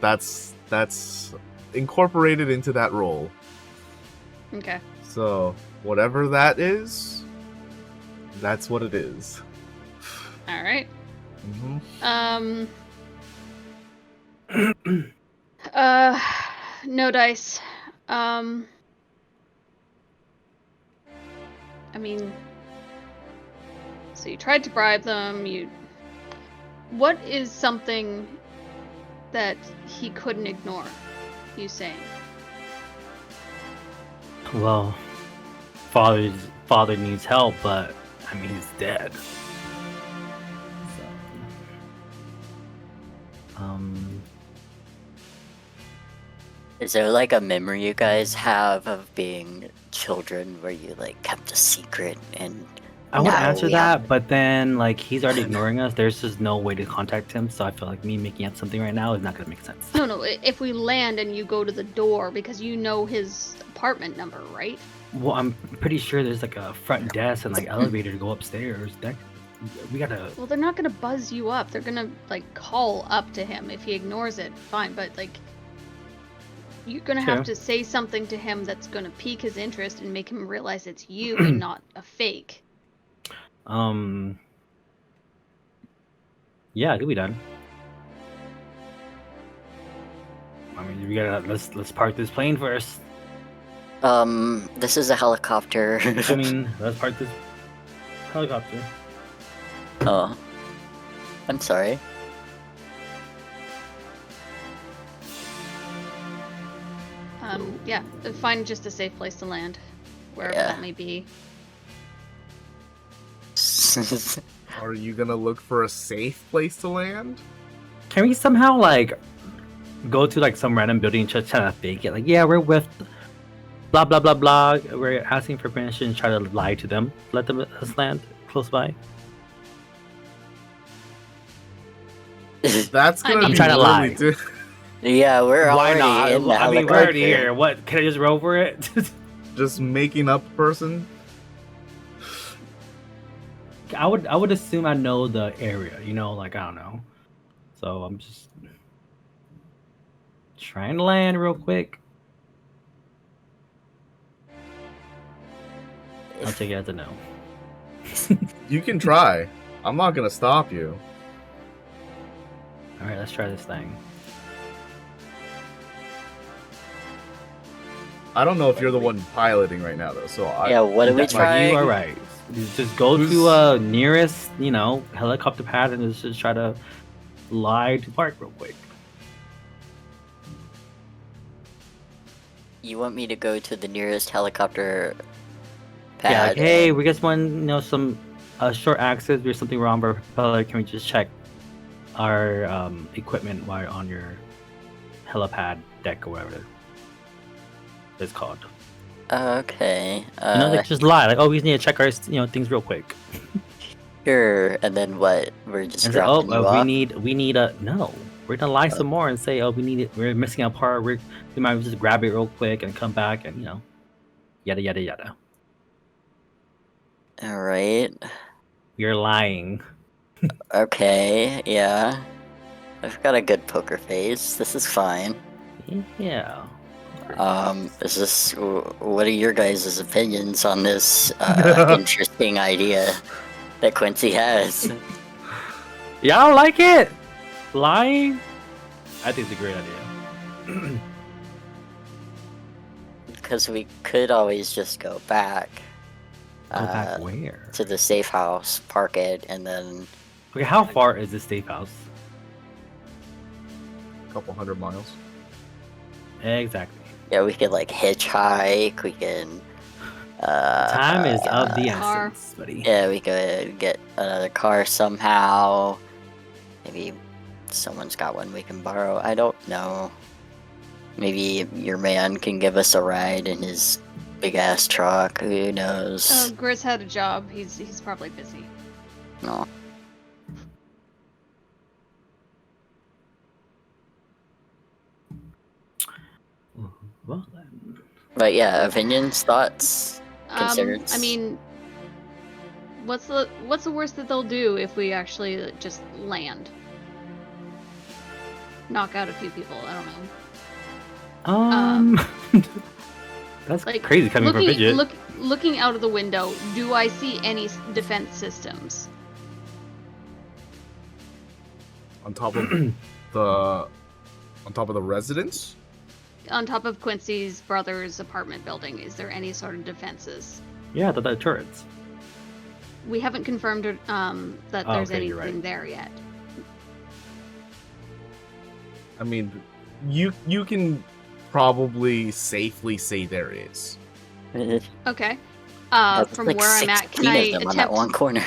That's incorporated into that role. Okay. So whatever that is, that's what it is. All right. Mm-hmm. No dice. I mean, so you tried to bribe them, what is something that he couldn't ignore, you saying? Well, father needs help, but I mean he's dead. So, Is there a memory you guys have of being children where you kept a secret and I would now answer we that, have- but then he's already ignoring us. There's just no way to contact him, so I feel like me making up something right now is not gonna make sense. No, if we land and you go to the door because you know his apartment number, right? Well, I'm pretty sure there's a front desk and elevator to go upstairs. We gotta. Well, they're not gonna buzz you up. They're gonna call up to him. If he ignores it, fine. But you're gonna have Sure. to say something to him that's gonna pique his interest and make him realize it's you and not a fake. Yeah, it could be done. I mean, we gotta let's park this plane first. This is a helicopter. I mean, let's park this helicopter. Oh, I'm sorry. Yeah, find just a safe place to land, wherever Yeah. that may be. Are you gonna look for a safe place to land? Can we somehow go to some random building and just try to fake it? Yeah, we're with blah blah blah blah. We're asking for permission. Try to lie to them. Let us land close by. That's I gonna mean- be I'm trying to lie. really Yeah, we're Why already not? in the I mean, we're already helicopter. here. What? Can I just roll for it? just making up a person. I would assume I know the area. You know, like I don't know. So I'm just trying to land real quick. I'll take it as a no. You can try. I'm not gonna stop you. All right, let's try this thing. I don't know if you're the one piloting right now, though. So Yeah, what do we Like, try? you are right. Just go to nearest, helicopter pad and just try to lie to park real quick. You want me to go to the nearest helicopter Yeah, pad? like, hey, we just want some short access. There's something wrong with our propeller. Can we just check our equipment while on your helipad deck or whatever it's called? Okay. Like just lie. Like, oh, we just need to check our things real quick. Sure. And then what? We're just And say, dropping you off? we need a no. We're gonna lie some more and say, oh, we need it. We're missing a part. We might just grab it real quick and come back and yada yada yada. All right. You're lying. Okay. Yeah. I've got a good poker face. This is fine. Yeah. Is this? What are your guys' opinions on this interesting idea that Quincy has? Y'all like it? Lying? I think it's a great idea. Because we could always just go back. Go back where? To the safe house, park it, and then. Okay, how far is this safe house? a couple 100 miles. Exactly. Yeah, we could like hitchhike. We can. Time is of the car. essence, buddy. Yeah, we could get another car somehow. Maybe someone's got one we can borrow. I don't know. Maybe your man can give us a ride in his big ass truck. Who knows? Grizz had a job. He's probably busy. No. Well then. But yeah, opinions, thoughts, concerns. I mean, what's the worst that they'll do if we actually just land? Knock out a few people. I don't know. That's Like crazy coming from Fidget. Looking out of the window, do I see any defense systems? On top of the residence. On top of Quincy's brother's apartment building, is there any sort of defenses? Yeah, the turrets. We haven't confirmed that there's okay, you're anything right. there yet. I mean, you can probably safely say there is. Okay. That's From like where I'm at, 16 can I of them on that one attempt? corner.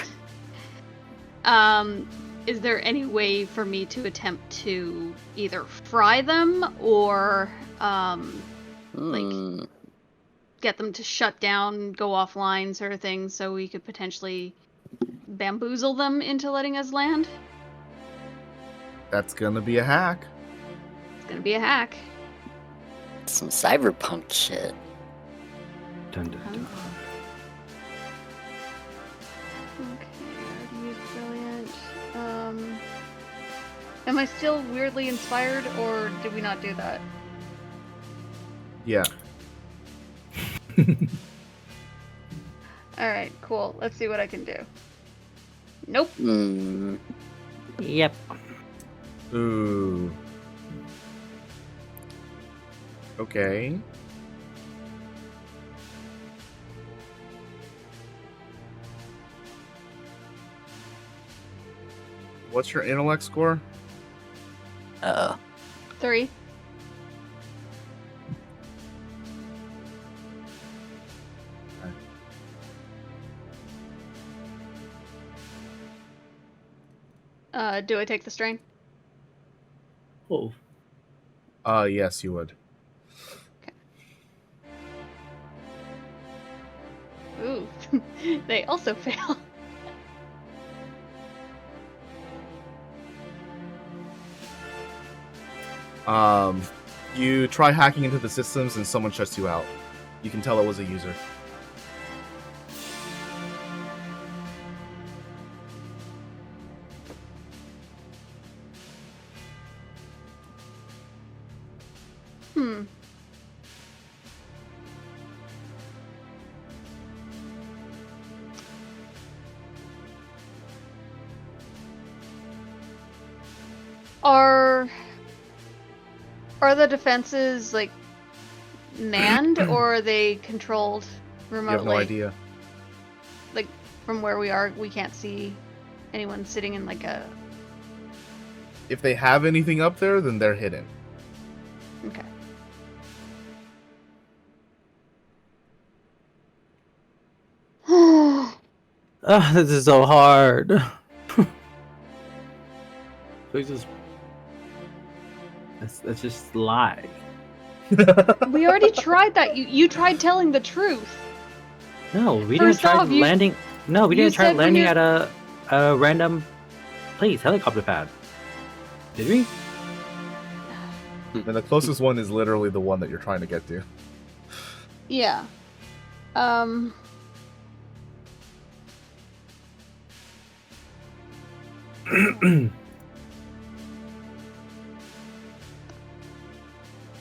Is there any way for me to attempt to either fry them or Hmm. get them to shut down, go offline, sort of thing, so we could potentially bamboozle them into letting us land? That's gonna be a hack. It's gonna be a hack. Some cyberpunk shit. Dun, dun, dun. Okay, I already used brilliant. Am I still weirdly inspired, or did we not do that? Yeah. Alright, cool. Let's see what I can do. Nope. Hmm. Yep. Ooh. Okay. What's your intellect score? Uh-oh. 3. Do I take the strain? Oh. Yes, you would. Ooh. They also fail. You try hacking into the systems and someone shuts you out. You can tell it was a user. Hmm. Are the defenses like manned or are they controlled remotely? You have no idea. Like from where we are, we can't see anyone sitting in like a. If they have anything up there, then they're hidden. Okay. This is so hard. Please just. Let's just lie. We already tried that. You tried telling the truth. No, we First didn't try off, you- landing. No, we you didn't try said when landing you- at a random place, helicopter pad. Did we? And the closest one is literally the one that you're trying to get to. Yeah.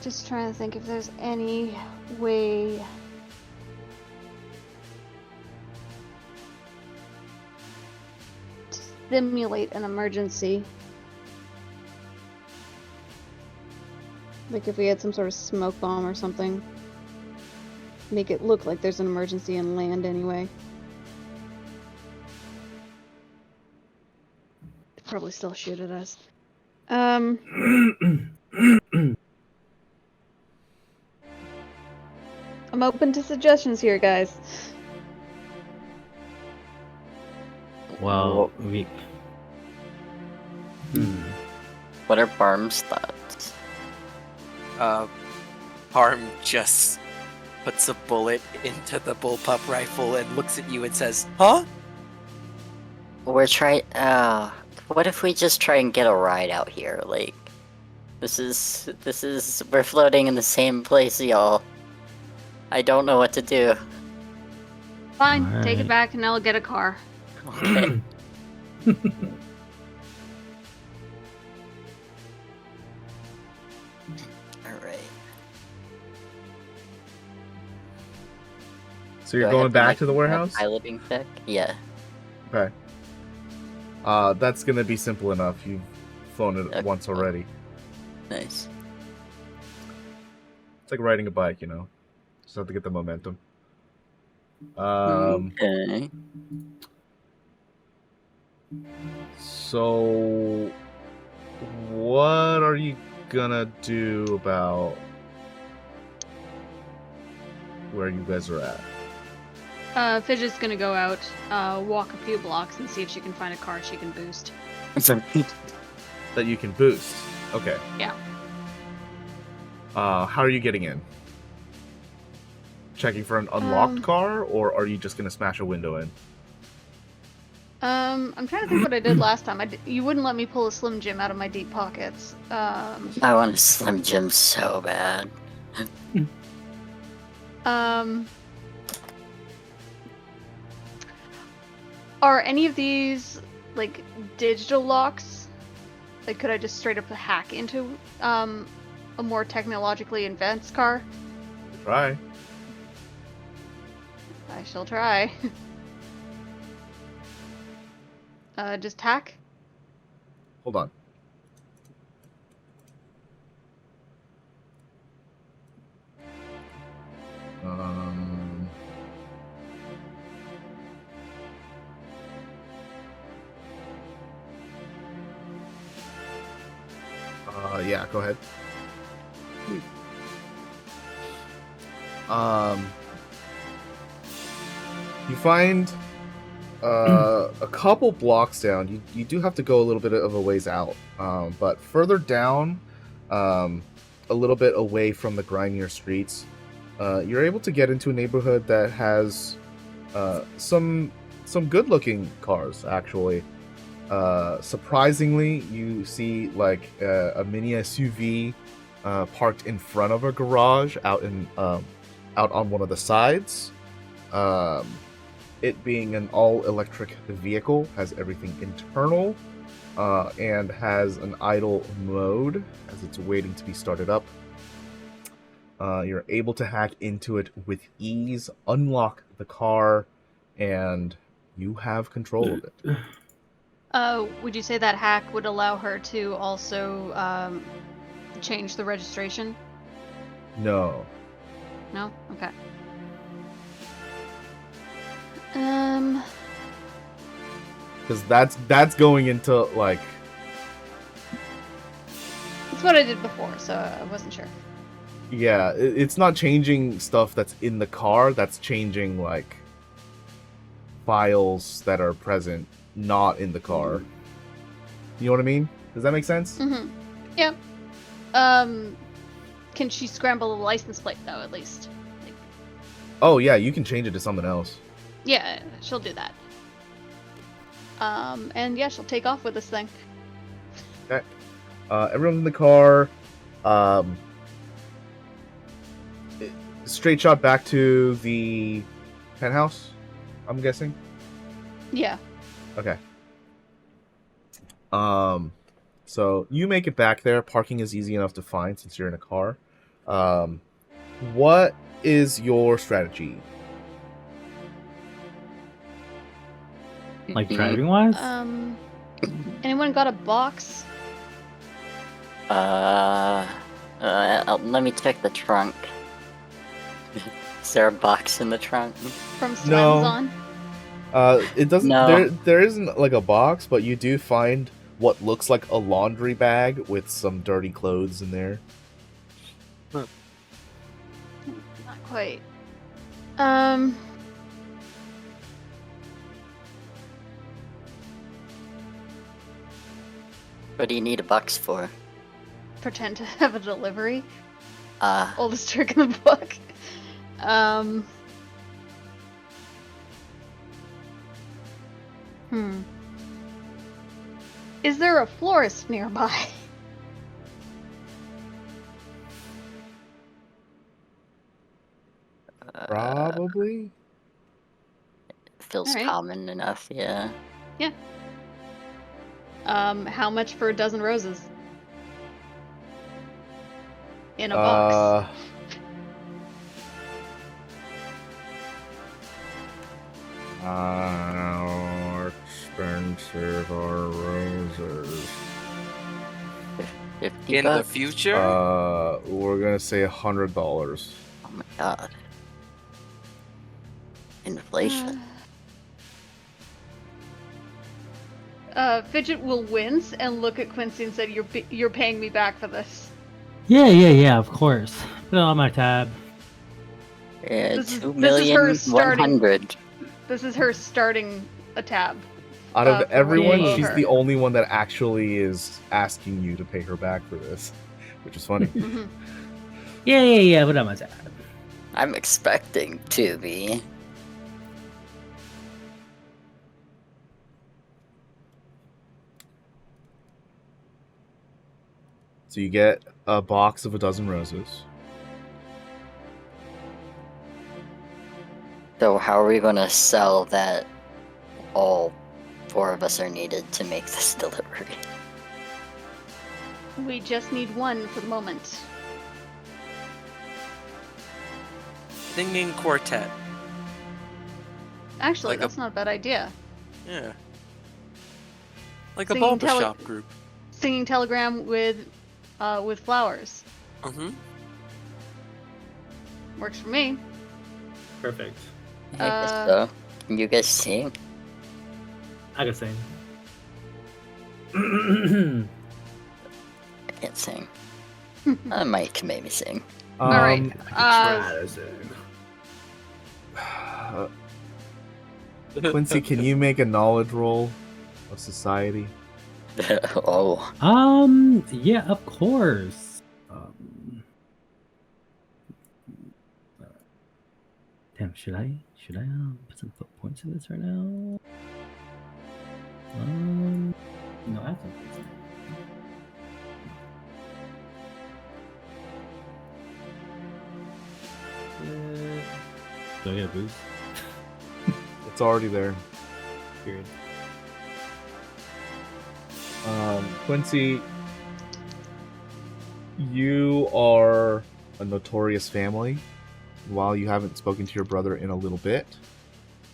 Just trying to think if there's any way. To simulate an emergency. Like if we had some sort of smoke bomb or something. Make it look like there's an emergency and land anyway. They'd probably still shoot at us. I'm open to suggestions here, guys. Well, we. What are Parm's thoughts? Parm just puts a bullet into the bullpup rifle and looks at you and says, "Huh?" We're trying. What if we just try and get a ride out here? Like, this is. We're floating in the same place, y'all. I don't know what to do. Fine, take it Alright. back and I'll get a car. Okay. Alright. So you're Do I going have back like, to the warehouse? Piloting tech? Yeah. Okay. That's gonna be simple enough. You've flown it Okay. once already. Nice. It's like riding a bike, you know. Just have to get the momentum. Okay. So, what are you gonna do about where you guys are at? Fidget's gonna go out, walk a few blocks and see if she can find a car she can boost. That you can boost. Okay. Yeah. How are you getting in? Checking for an unlocked car, or are you just gonna smash a window in? I'm trying to think what I did last time. You wouldn't let me pull a Slim Jim out of my deep pockets. I want a Slim Jim so bad. Are any of these like digital locks? Like, could I just straight up hack into a more technologically advanced car? Try. I shall try. Just hack? Hold on. Yeah, go ahead. You find a couple blocks down. You do have to go a little bit of a ways out, but further down, a little bit away from the grimier streets, you're able to get into a neighborhood that has some good-looking cars. Actually, surprisingly, you see like a mini SUV parked in front of a garage out on one of the sides. It being an all-electric vehicle, has everything internal, and has an idle mode as it's waiting to be started up. You're able to hack into it with ease, unlock the car, and you have control of it. Would you say that hack would allow her to also change the registration? No. No? Okay. Because that's going into, like... That's what I did before, so I wasn't sure. Yeah, it's not changing stuff that's in the car, that's changing, like, files that are present, not in the car. You know what I mean? Does that make sense? Mm-hmm. Yeah. Can she scramble the license plate, though, at least? Like, Oh, yeah, you can change it to something else. yeah, she'll do that. And yeah, she'll take off with this thing. Okay. Everyone's in the car. Straight shot back to the penthouse, I'm guessing. Yeah. Okay. So you make it back there. Parking is easy enough to find since you're in a car. What is your strategy? Like driving wise? Anyone got a box? Let me check the trunk. Is there a box in the trunk? From No. Slamazon? It doesn't. No. There isn't like a box, but you do find what looks like a laundry bag with some dirty clothes in there. Not quite. What do you need a box for? Pretend to have a delivery. Uh, Oldest trick in the book. Is there a florist nearby? Probably. Feels Alright. common enough, yeah. How much for a dozen roses? In a box. How expensive are roses? 50 In the bucks? future? We're gonna say $100. Oh my god. Inflation. Fidget will wince and look at Quincey and say, "You're paying me back for this." Yeah, of course. Put it on my tab. Yeah, This is- two this is million her starting- 100. This is her starting a tab. Out of for everyone, rolling she's over. the only one that actually is asking you to pay her back for this, which is funny. Mhm. Yeah, put it on my tab. I'm expecting to be. So you get a box of a dozen roses. So how are we gonna sell that all four of us are needed to make this delivery? We just need one for the moment. Singing quartet. Actually, Like a- that's not a bad idea. Yeah. Like a Singing barbershop group. Singing telegram with flowers Mm-hmm. works for me. Perfect. I guess so. Can you guys sing? I can sing. I can't sing. Mike can make me sing. All right. to sing. Quincy, can you make a knowledge roll of society? Oh. Yeah, of course. Damn, should I put some points in this right now? No, I have some points in it. Do I get a boost? It's already there. Period. Quincy, you are a notorious family, while you haven't spoken to your brother in a little bit,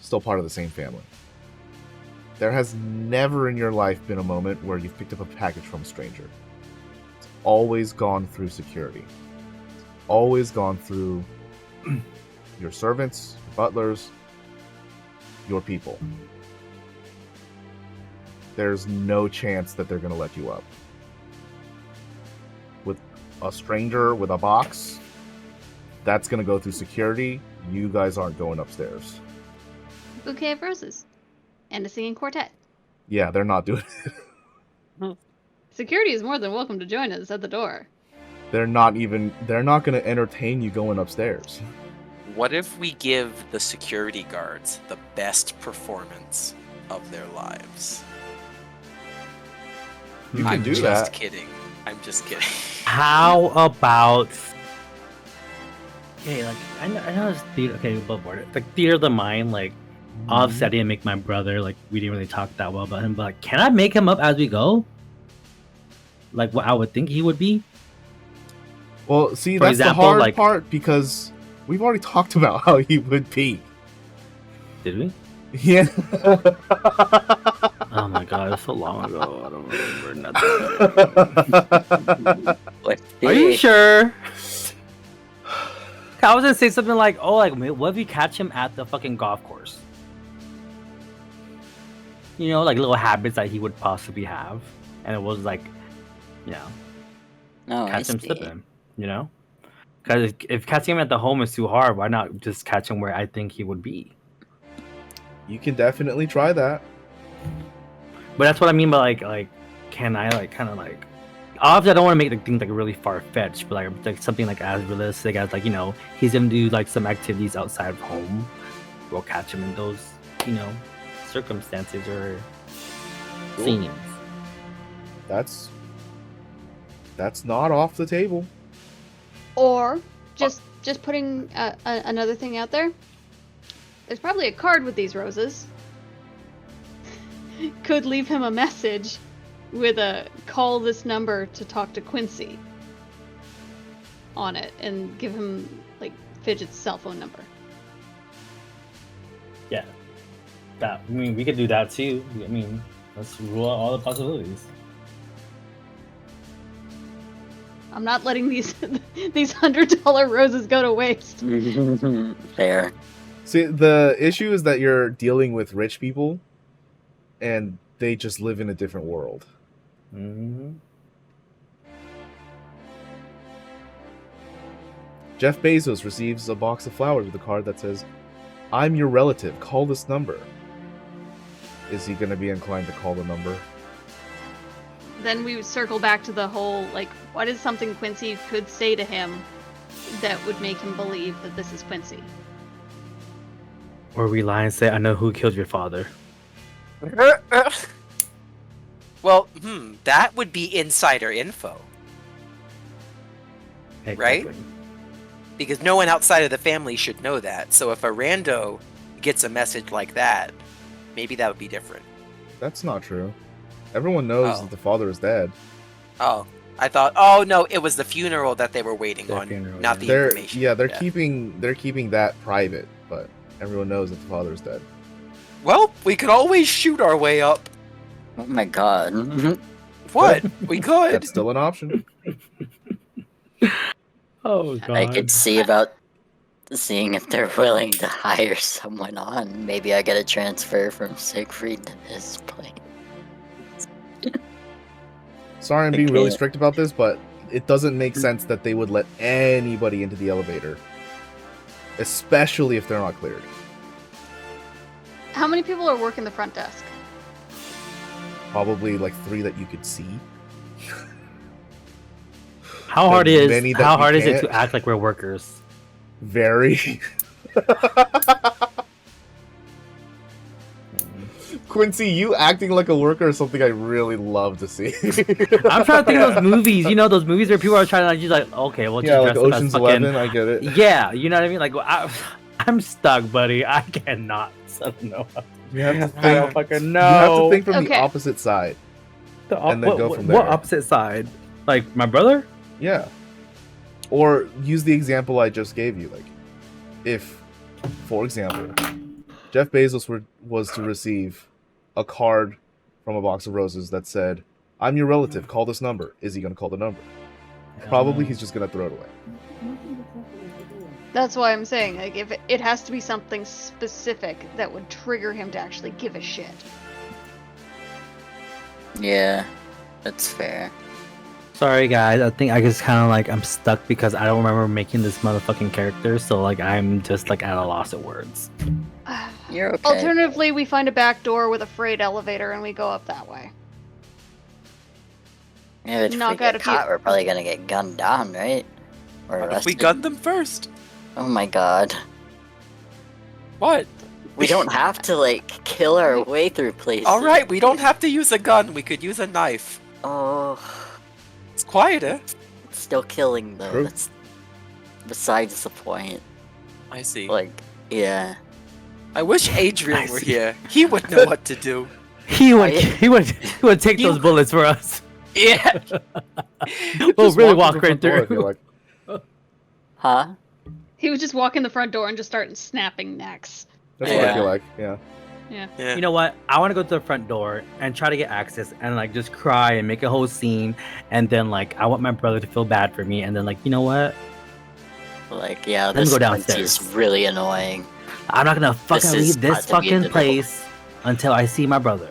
still part of the same family. There has never in your life been a moment where you've picked up a package from a stranger. It's always gone through security. It's always gone through your servants, your butlers, your people. There's no chance that they're going to let you up. With a stranger with a box, that's going to go through security. You guys aren't going upstairs. Bouquet of roses. And a singing quartet. Yeah, they're not doing it. Security is more than welcome to join us at the door. They're not going to entertain you going upstairs. What if we give the security guards the best performance of their lives? You can I'm do just that. kidding. I'm just kidding. How about? Okay, like I know it's theater. Okay, above board. Like theater of the mind. Like obviously, I didn't make my brother. Like we didn't really talk that well about him. But like, can I make him up as we go? Like what I would think he would be. Well, see, For that's example, the hard like- part because we've already talked about how he would be. Did we? Yeah. Oh my god, it was so long ago. I don't remember nothing. Are you sure? I was gonna say something like, "Oh, like what if you catch him at the fucking golf course?" You know, like little habits that he would possibly have, and it was like, you know, Oh, I catch him see. slipping. You know, because if catching him at the home is too hard, why not just catch him where I think he would be? You can definitely try that. But that's what I mean by like, can I like kind of like? Obviously, I don't want to make the things like really far fetched, but like something like as realistic as like, you know, he's gonna do like some activities outside of home. We'll catch him in those, you know, circumstances or Cool. scenes. That's not off the table. Or just putting another thing out there. There's probably a card with these roses. Could leave him a message with a call this number to talk to Quincey on it and give him like Fidget's cell phone number. Yeah, that. I mean, we could do that too. I mean, let's rule out all the possibilities. I'm not letting these $100 roses go to waste. Fair. See, the issue is that you're dealing with rich people, and they just live in a different world. Mm-hmm. Jeff Bezos receives a box of flowers with a card that says, "I'm your relative. Call this number." Is he going to be inclined to call the number? Then we would circle back to the whole, like, what is something Quincey could say to him that would make him believe that this is Quincey? Or we lie and say, "I know who killed your father." Well, that would be insider info, right? Exactly. Because no one outside of the family should know that. So if a rando gets a message like that, maybe that would be different. That's not true. Everyone knows Oh. that the father is dead. Oh, I thought. Oh no, it was the funeral that they were waiting The on, funeral, not the They're information. they're keeping that private, but everyone knows that the father is dead. Well, we could always shoot our way up. Oh my god. What? We could. That's still an option. Oh god. I could see about seeing if they're willing to hire someone on. Maybe I get a transfer from Siegfried to this place. Sorry, I'm being really Okay. strict about this, but it doesn't make sense that they would let anybody into the elevator, especially if they're not cleared. How many people are working the front desk? Probably like 3 that you could see. How hard Like is many that how you hard is it can't. to act like we're workers? Very. Quincy, you acting like a worker is something I really love to see. I'm trying to think of those movies. You know, those movies where people are trying to like, just like, okay, well, Yeah, just like dress up as Ocean's fucking- 11, I get it. Yeah, you know what I mean. Like, I'm stuck, buddy. I cannot. So no, You have to I don't think, fucking you have to know. think from the Okay. opposite side. The and then what, go from what there. opposite side? Like my brother? Yeah. Or use the example I just gave you. Like, if, for example, Jeff Bezos was to receive a card from a box of roses that said, "I'm your relative, call this number." Is he going to call the number? Probably he's just going to throw it away. That's why I'm saying, like, if it has to be something specific that would trigger him to actually give a shit. Yeah, that's fair. Sorry guys, I think I just kind of like I'm stuck because I don't remember making this motherfucking character, so like I'm just like at a loss of words. You're okay. Alternatively, we find a back door with a freight elevator and we go up that way. Yeah, if we knock get out a few- caught, we're probably gonna get gunned down, right? Or What if we arrested. gun them first? Oh my god. What? We don't have to, like, kill our way through places. Alright, we don't have to use a gun. We could use a knife. Oh, It's quieter. it's still killing, though. True. That's besides the point. I see. Like, yeah. I wish I Adrian were see. here. He would know what to do. He would I- he would take You- those bullets for us. Yeah. We'll Just really walk walk in right the front door, I feel through. like. Huh? He would just walk in the front door and just start snapping necks. That's what I Yeah. feel like. Yeah. Yeah. You know what? I want to go to the front door and try to get access and like just cry and make a whole scene, and then like I want my brother to feel bad for me, and then like you know what? Like, yeah, me this go Quincy downstairs. is really annoying. I'm not gonna fucking This is leave this about to be fucking difficult. place until I see my brother.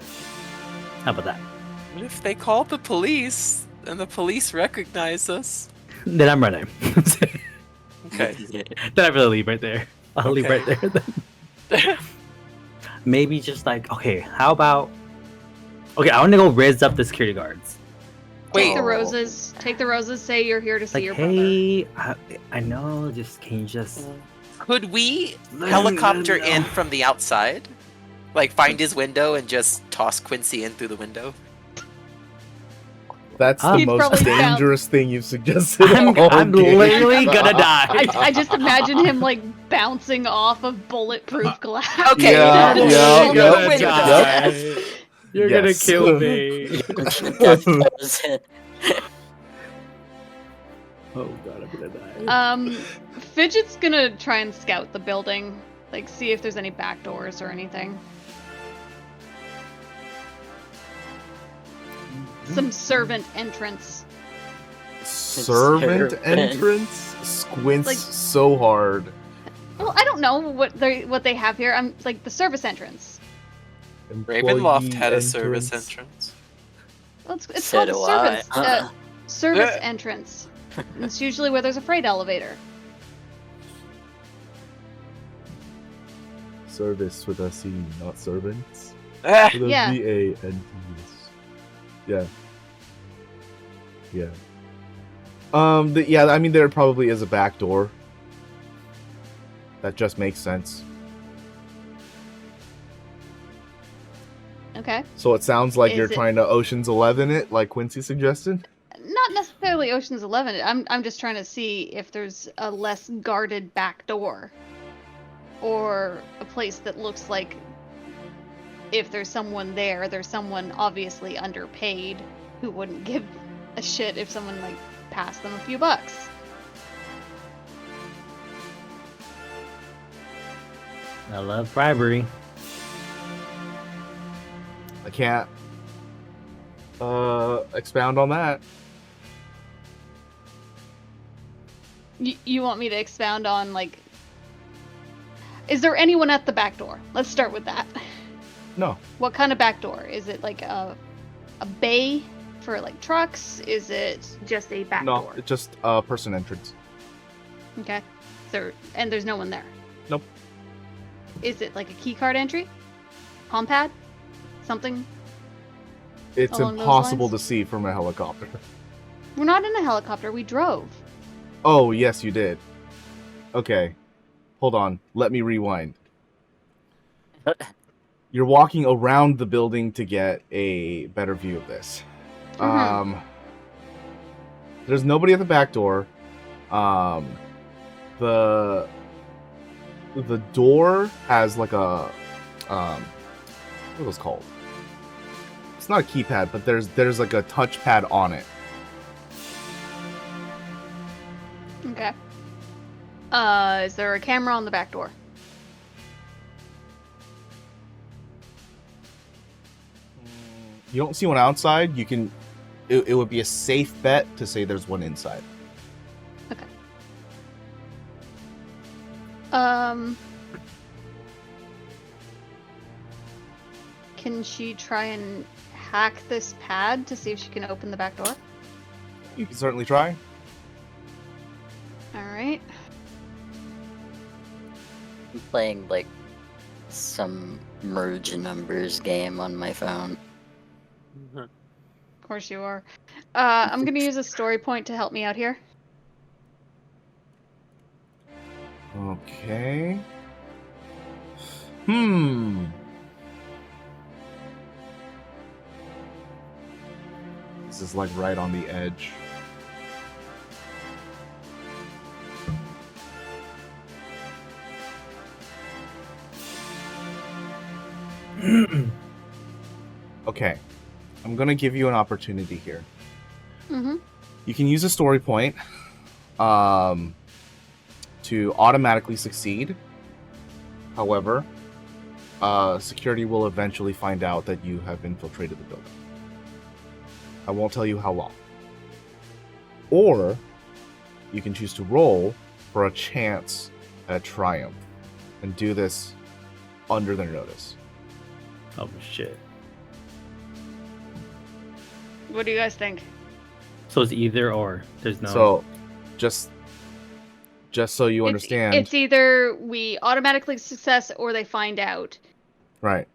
How about that? What if they call the police and the police recognize us? Then I'm running. Okay. Then I really leave right there. I'll leave Okay. right there. Then. Maybe just like okay, how about? Okay, I want to go raise up the security guards. Wait. Take the roses. Take the roses. Say you're here to see Like, your brother. hey, I know. Just can you just? Could we helicopter in from the outside? Like find his window and just toss Quincy in through the window? That's Ah. the He'd most probably bounce. dangerous thing you've suggested. I'm all game. literally gonna die. I just imagine him like bouncing off of bulletproof glass. Okay. Yeah, we'll yeah, shoot yeah, the window. yeah. You're Yes. gonna kill me. That's it. Oh god, I'm gonna die. Fidget's gonna try and scout the building, like see if there's any back doors or anything. Some servant entrance. Servant Servant. entrance squints Like- so hard. Well, I don't know what they have here. I'm like the service entrance. Ravenloft had a Employee service entrance. entrance. Well, it's So called a do service I. service entrance. And it's usually where there's a freight elevator. Service with a C, not servants. Ah, With a Yeah. V-A-N-T-S. Yeah. Yeah. Yeah, I mean, there probably is a back door. That just makes sense. Okay. So it sounds like Is you're it- trying to Ocean's 11 it, like Quincy suggested? Not necessarily Ocean's 11. I'm just trying to see if there's a less guarded back door, or a place that looks like if there's someone there, there's someone obviously underpaid who wouldn't give a shit if someone like passed them a few bucks. I love bribery. I can't expound on that. You want me to expound on like? Is there anyone at the back door? Let's start with that. No. What kind of back door? Is it like a bay for like trucks? Is it just a back No, door? it's just a person entrance. Okay. And there's no one there. Nope. Is it like a key card entry? Palm pad? Something? It's Along those impossible lines? to see from a helicopter. We're not in a helicopter. We drove. Oh, yes, you did. Okay. Hold on. Let me rewind. You're walking around the building to get a better view of this. There's nobody at the back door. The door has like a what are those called? It's not a keypad, but there's like a touchpad on it. Okay. Okay. Is there a camera on the back door? You don't see one outside. You can. It would be a safe bet to say there's one inside. Okay. Can she try and hack this pad to see if she can open the back door? You can certainly try. All right. I'm playing like some merge numbers game on my phone. Of course you are. I'm gonna use a story point to help me out here. Okay. This is like right on the edge. Okay. I'm gonna give you an opportunity here. Mm-hmm. You can use a story point to automatically succeed. However, security will eventually find out that you have infiltrated the building. I won't tell you how long. Or you can choose to roll for a chance at triumph and do this under their notice. Oh shit. What do you guys think? So it's either or. There's no. So, just so you understand, It's either we automatically success or they find out. right?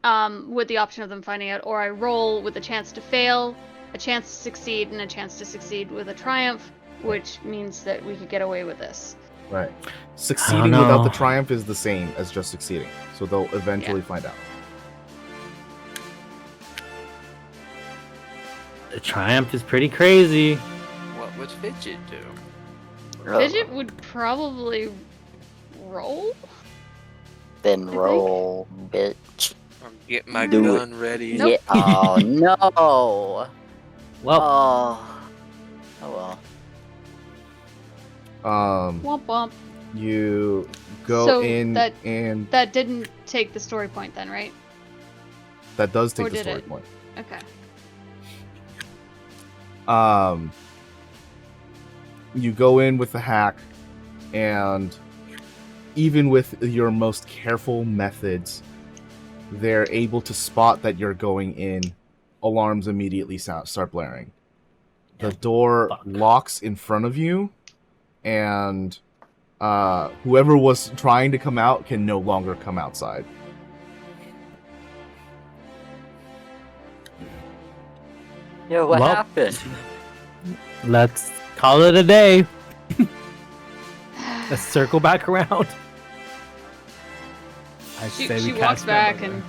With the option of them finding out, or I roll with a chance to fail, a chance to succeed, and a chance to succeed with a triumph, which means that we could get away with this. Right. Succeeding without the triumph is the same as just succeeding. So they'll eventually find out. The triumph is pretty crazy. What would Fidget do? Fidget would probably roll? Then roll, bitch. Get my Do it. gun ready. Nope. Yeah. Oh no. Well, Oh well. Womp womp. You go So in that- and That didn't take the story point then, right? that does take or the did story it? point. Okay. You go in with the hack, and even with your most careful methods, they're able to spot that you're going in. Alarms immediately start blaring. The door locks in front of you, and whoever was trying to come out can no longer come outside. Yo, what Well- happened? let's call it a day. Let's circle back around. I She say we walks cast back Member and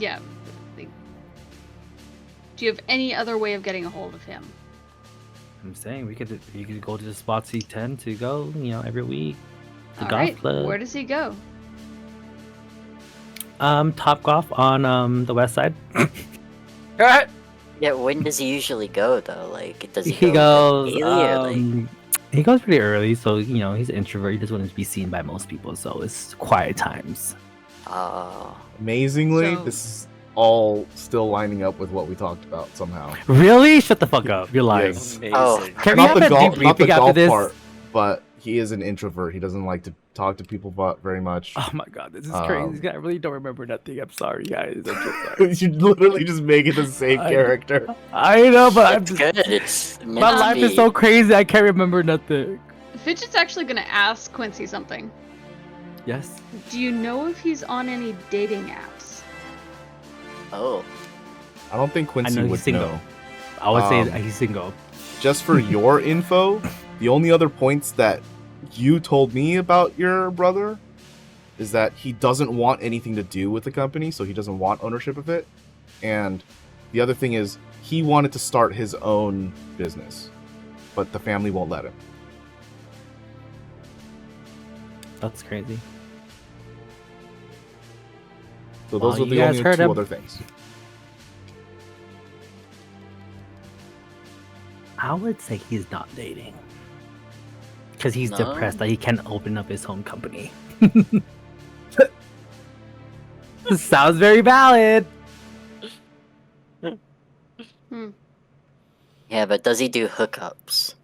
yeah. Do you have any other way of getting a hold of him? I'm saying you could go to the spots you tend to go, every week. The All golf right. club. Where does he go? Top Golf on the west side. Yeah, when does he usually go though? Like, does he, He go goes. daily or, like... He goes pretty early, so he's an introvert. He doesn't want to be seen by most people, so it's quiet times. Oh. Amazingly, So- this is all still lining up with what we talked about somehow. Really? Shut the fuck up! You're lying. Yes. Amazing. Oh. Can we Not have the a golf, not the debriefing after golf this? part, but he is an introvert. He doesn't like to talk to people very much. Oh my god, this is Um, crazy. I really don't remember nothing. I'm sorry, guys. I'm so sorry. You literally just make it the same I- character. I know, but I'm It's just, good. It's meant my to life is be. so crazy. I can't remember nothing. Fidget's actually gonna ask Quincey something. Yes. Do you know if he's on any dating apps? Oh. I don't think I Quincy know he's would single. know. I would say Um, that he's single. Just for your info, the only other points that you told me about your brother is that he doesn't want anything to do with the company, so he doesn't want ownership of it. And the other thing is he wanted to start his own business, but the family won't let him. That's crazy. So those Well, are you the guys only heard two him. other things. I would say he's not dating. Because he's No. depressed that he can't open up his own company. Sounds very valid. Yeah, but does he do hookups?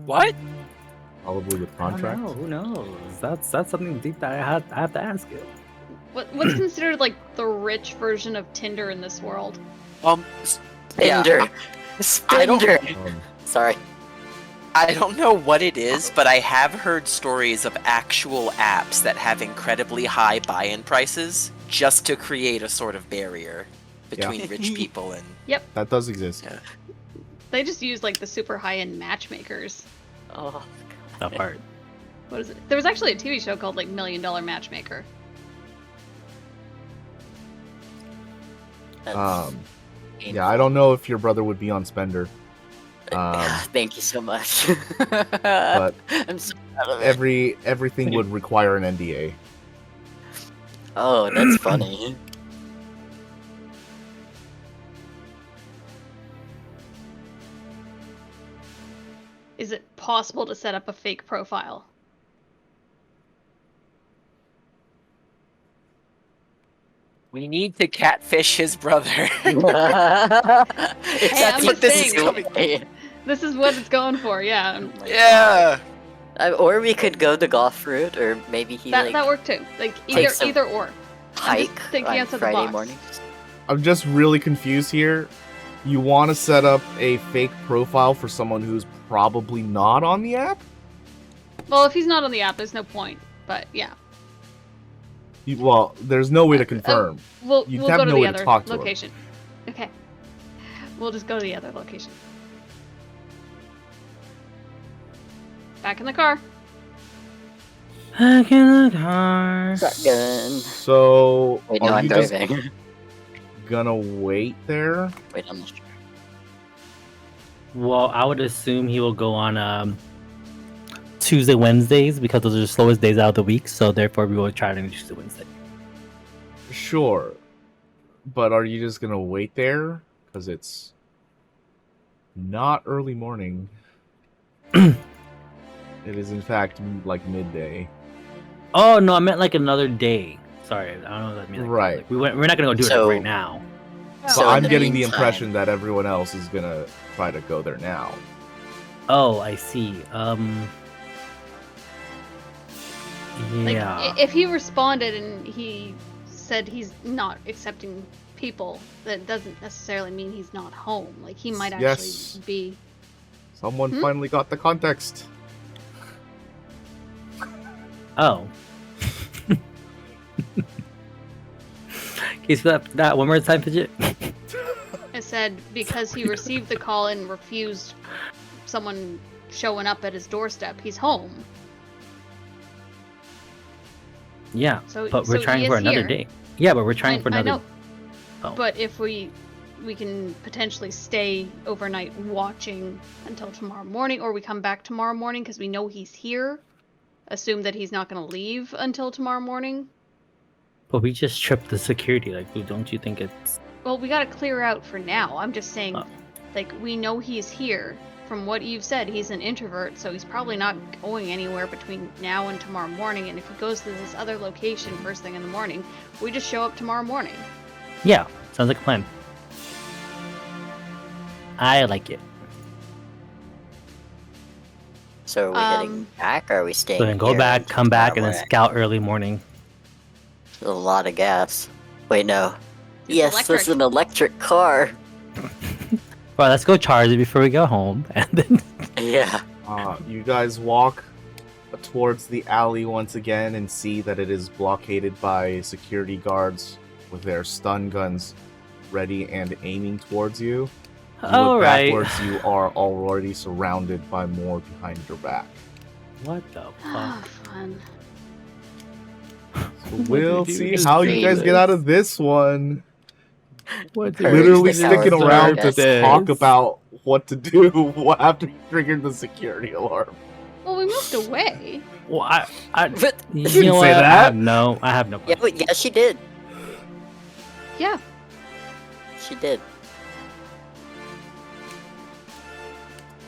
What? Probably with I don't contract. know. Who knows? That's something deep that I have to ask you. What's considered like the rich version of Tinder in this world? Yeah, Spinder. I don't- Spinder. Um, Sorry. I don't know what it is, but I have heard stories of actual apps that have incredibly high buy-in prices just to create a sort of barrier between rich people and. that does exist. Yeah. They just use like the super high-end matchmakers. Oh, That part. What is it? There was actually a TV show called like $1 Million Matchmaker. that's Yeah, I don't know if your brother would be on Spender. Thank you so much. But I'm so proud of it. everything would require an NDA. Oh, that's funny. Is it possible to set up a fake profile? We need to catfish his brother. If Hey, that's I'm what just this is saying. going. This is what it's going for, yeah. Oh my Yeah. God. Or we could go the golf route, or maybe he That worked too. Like either Takes some either or. hike thinking on outside the Friday box. mornings. I'm just really confused here. You want to set up a fake profile for someone who's probably not on the app? Well, if he's not on the app, there's no point. But yeah, Well, there's no way to confirm. we'll You'd we'll have go to no the way to other talk to him. location. Okay, we'll just go to the other location. Back in the car. Back in the car. Shotgun. So, Wait, no, are I'm you just driving. gonna wait there? Wait, I'm not sure. Well, I would assume he will go on Tuesday, Wednesdays because those are the slowest days out of the week. So therefore, we will try to do Tuesday, Wednesday. Sure. But are you just gonna wait there? Because it's not early morning. It is, in fact, like midday. Oh no, I meant like another day. Sorry, I don't know what I mean. Like, Right. Like, we're not gonna go do So- it right now. So So in I'm the getting the meantime- impression that everyone else is gonna try to go there now. Oh, I see. Like Yeah. if he responded and he said he's not accepting people, that doesn't necessarily mean he's not home. Like he might actually Yes. be. Someone Hmm? finally got the context. Oh. Can you say that one more time, Fidget? I said because he received the call and refused someone showing up at his doorstep, he's home. Yeah, So, but we're so he trying is for another here. day. Yeah, but we're trying for I another. know. Oh. But if we can potentially stay overnight watching until tomorrow morning, or we come back tomorrow morning because we know he's here. Assume that he's not going to leave until tomorrow morning. But we just tripped the security. Like, don't you think it's? Well, we got to clear out for now. I'm just saying, Oh. like, we know he's here. From what you've said, he's an introvert, so he's probably not going anywhere between now and tomorrow morning. And if he goes to this other location first thing in the morning, we just show up tomorrow morning. Yeah, sounds like a plan. I like it. So are we getting back, or are we staying So then go here back, until come back, and tomorrow then morning? scout early morning. A lot of gas. Wait, no. It's Yes, this is electric. an electric car. Well, let's go charge it before we go home, and then. Yeah. You guys walk towards the alley once again and see that it is blockaded by security guards with their stun guns ready and aiming towards you. You All look right. backwards, you are already surrounded by more behind your back. What the Ah, fuck? fun. So we'll do see is how you guys get Jesus. out of this one. What Courage Literally the coward sticking around to deserves. talk about what to do after you triggered the security alarm. Well, we moved away. Well, I But you didn't know say what? that. I have no. yeah, Plan. yeah, she did. Yeah. She did.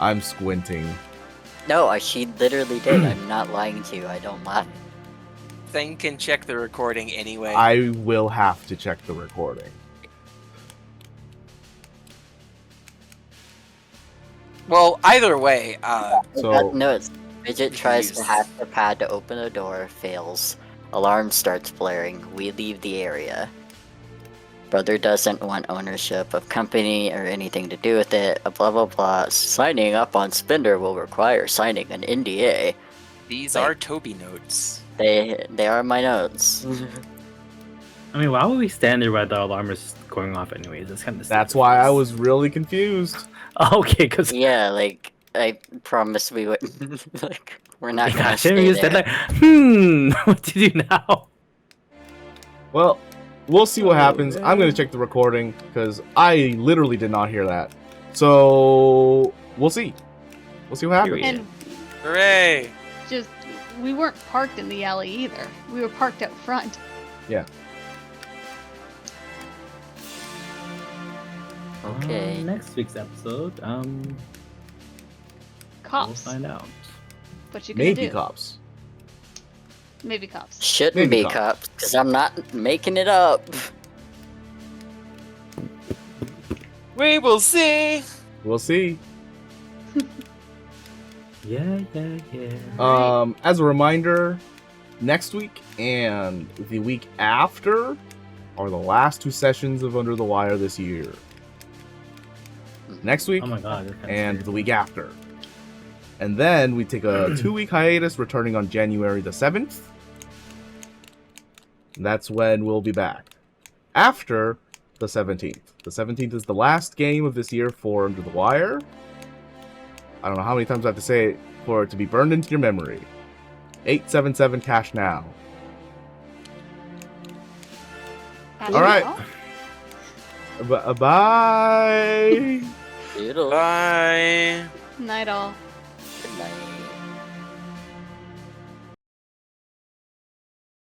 I'm squinting. No, she literally did. I'm not lying to you. I don't lie. Thing can check the recording anyway. I will have to check the recording. Well, either way, So Notes. Fidget tries to Confused. hack the pad to open a door, fails. Alarm starts blaring. We leave the area. Brother doesn't want ownership of company or anything to do with it. Blah blah blah. Signing up on Spender will require signing an NDA. these Like- are Toby notes. They are my notes. I mean, why would we stand there while the alarm is going off anyways? That's kind of that's why I was really confused. okay, because Yeah, like I promised we wouldn't. Like we're not gonna gosh, stay you said there. like, what to do now? Well, we'll see what Oh, happens. I'm gonna man. check the recording because I literally did not hear that. So we'll see. We'll see what happens. Period. And Hooray! just we weren't parked in the alley either. We were parked out front. Yeah. Okay. Next week's episode, we'll Cops. find out. What you gonna Maybe do? cops. Maybe cops. Shouldn't Maybe be cops. cops, because I'm not making it up. We will see. We'll see. Yeah. As a reminder, next week and the week after are the last 2 sessions of Under the Wire this year. Next week Oh my god. that's kinda and scary. the week after. And then we take a 2-week hiatus, returning on January the 7th. That's when we'll be back. After the 17th. The 17th is the last game of this year for Under the Wire. I don't know how many times I have to say it for it to be burned into your memory. 877 cash now. Pass All it right. off. Bye. Doodle. Bye. Night all. Good night.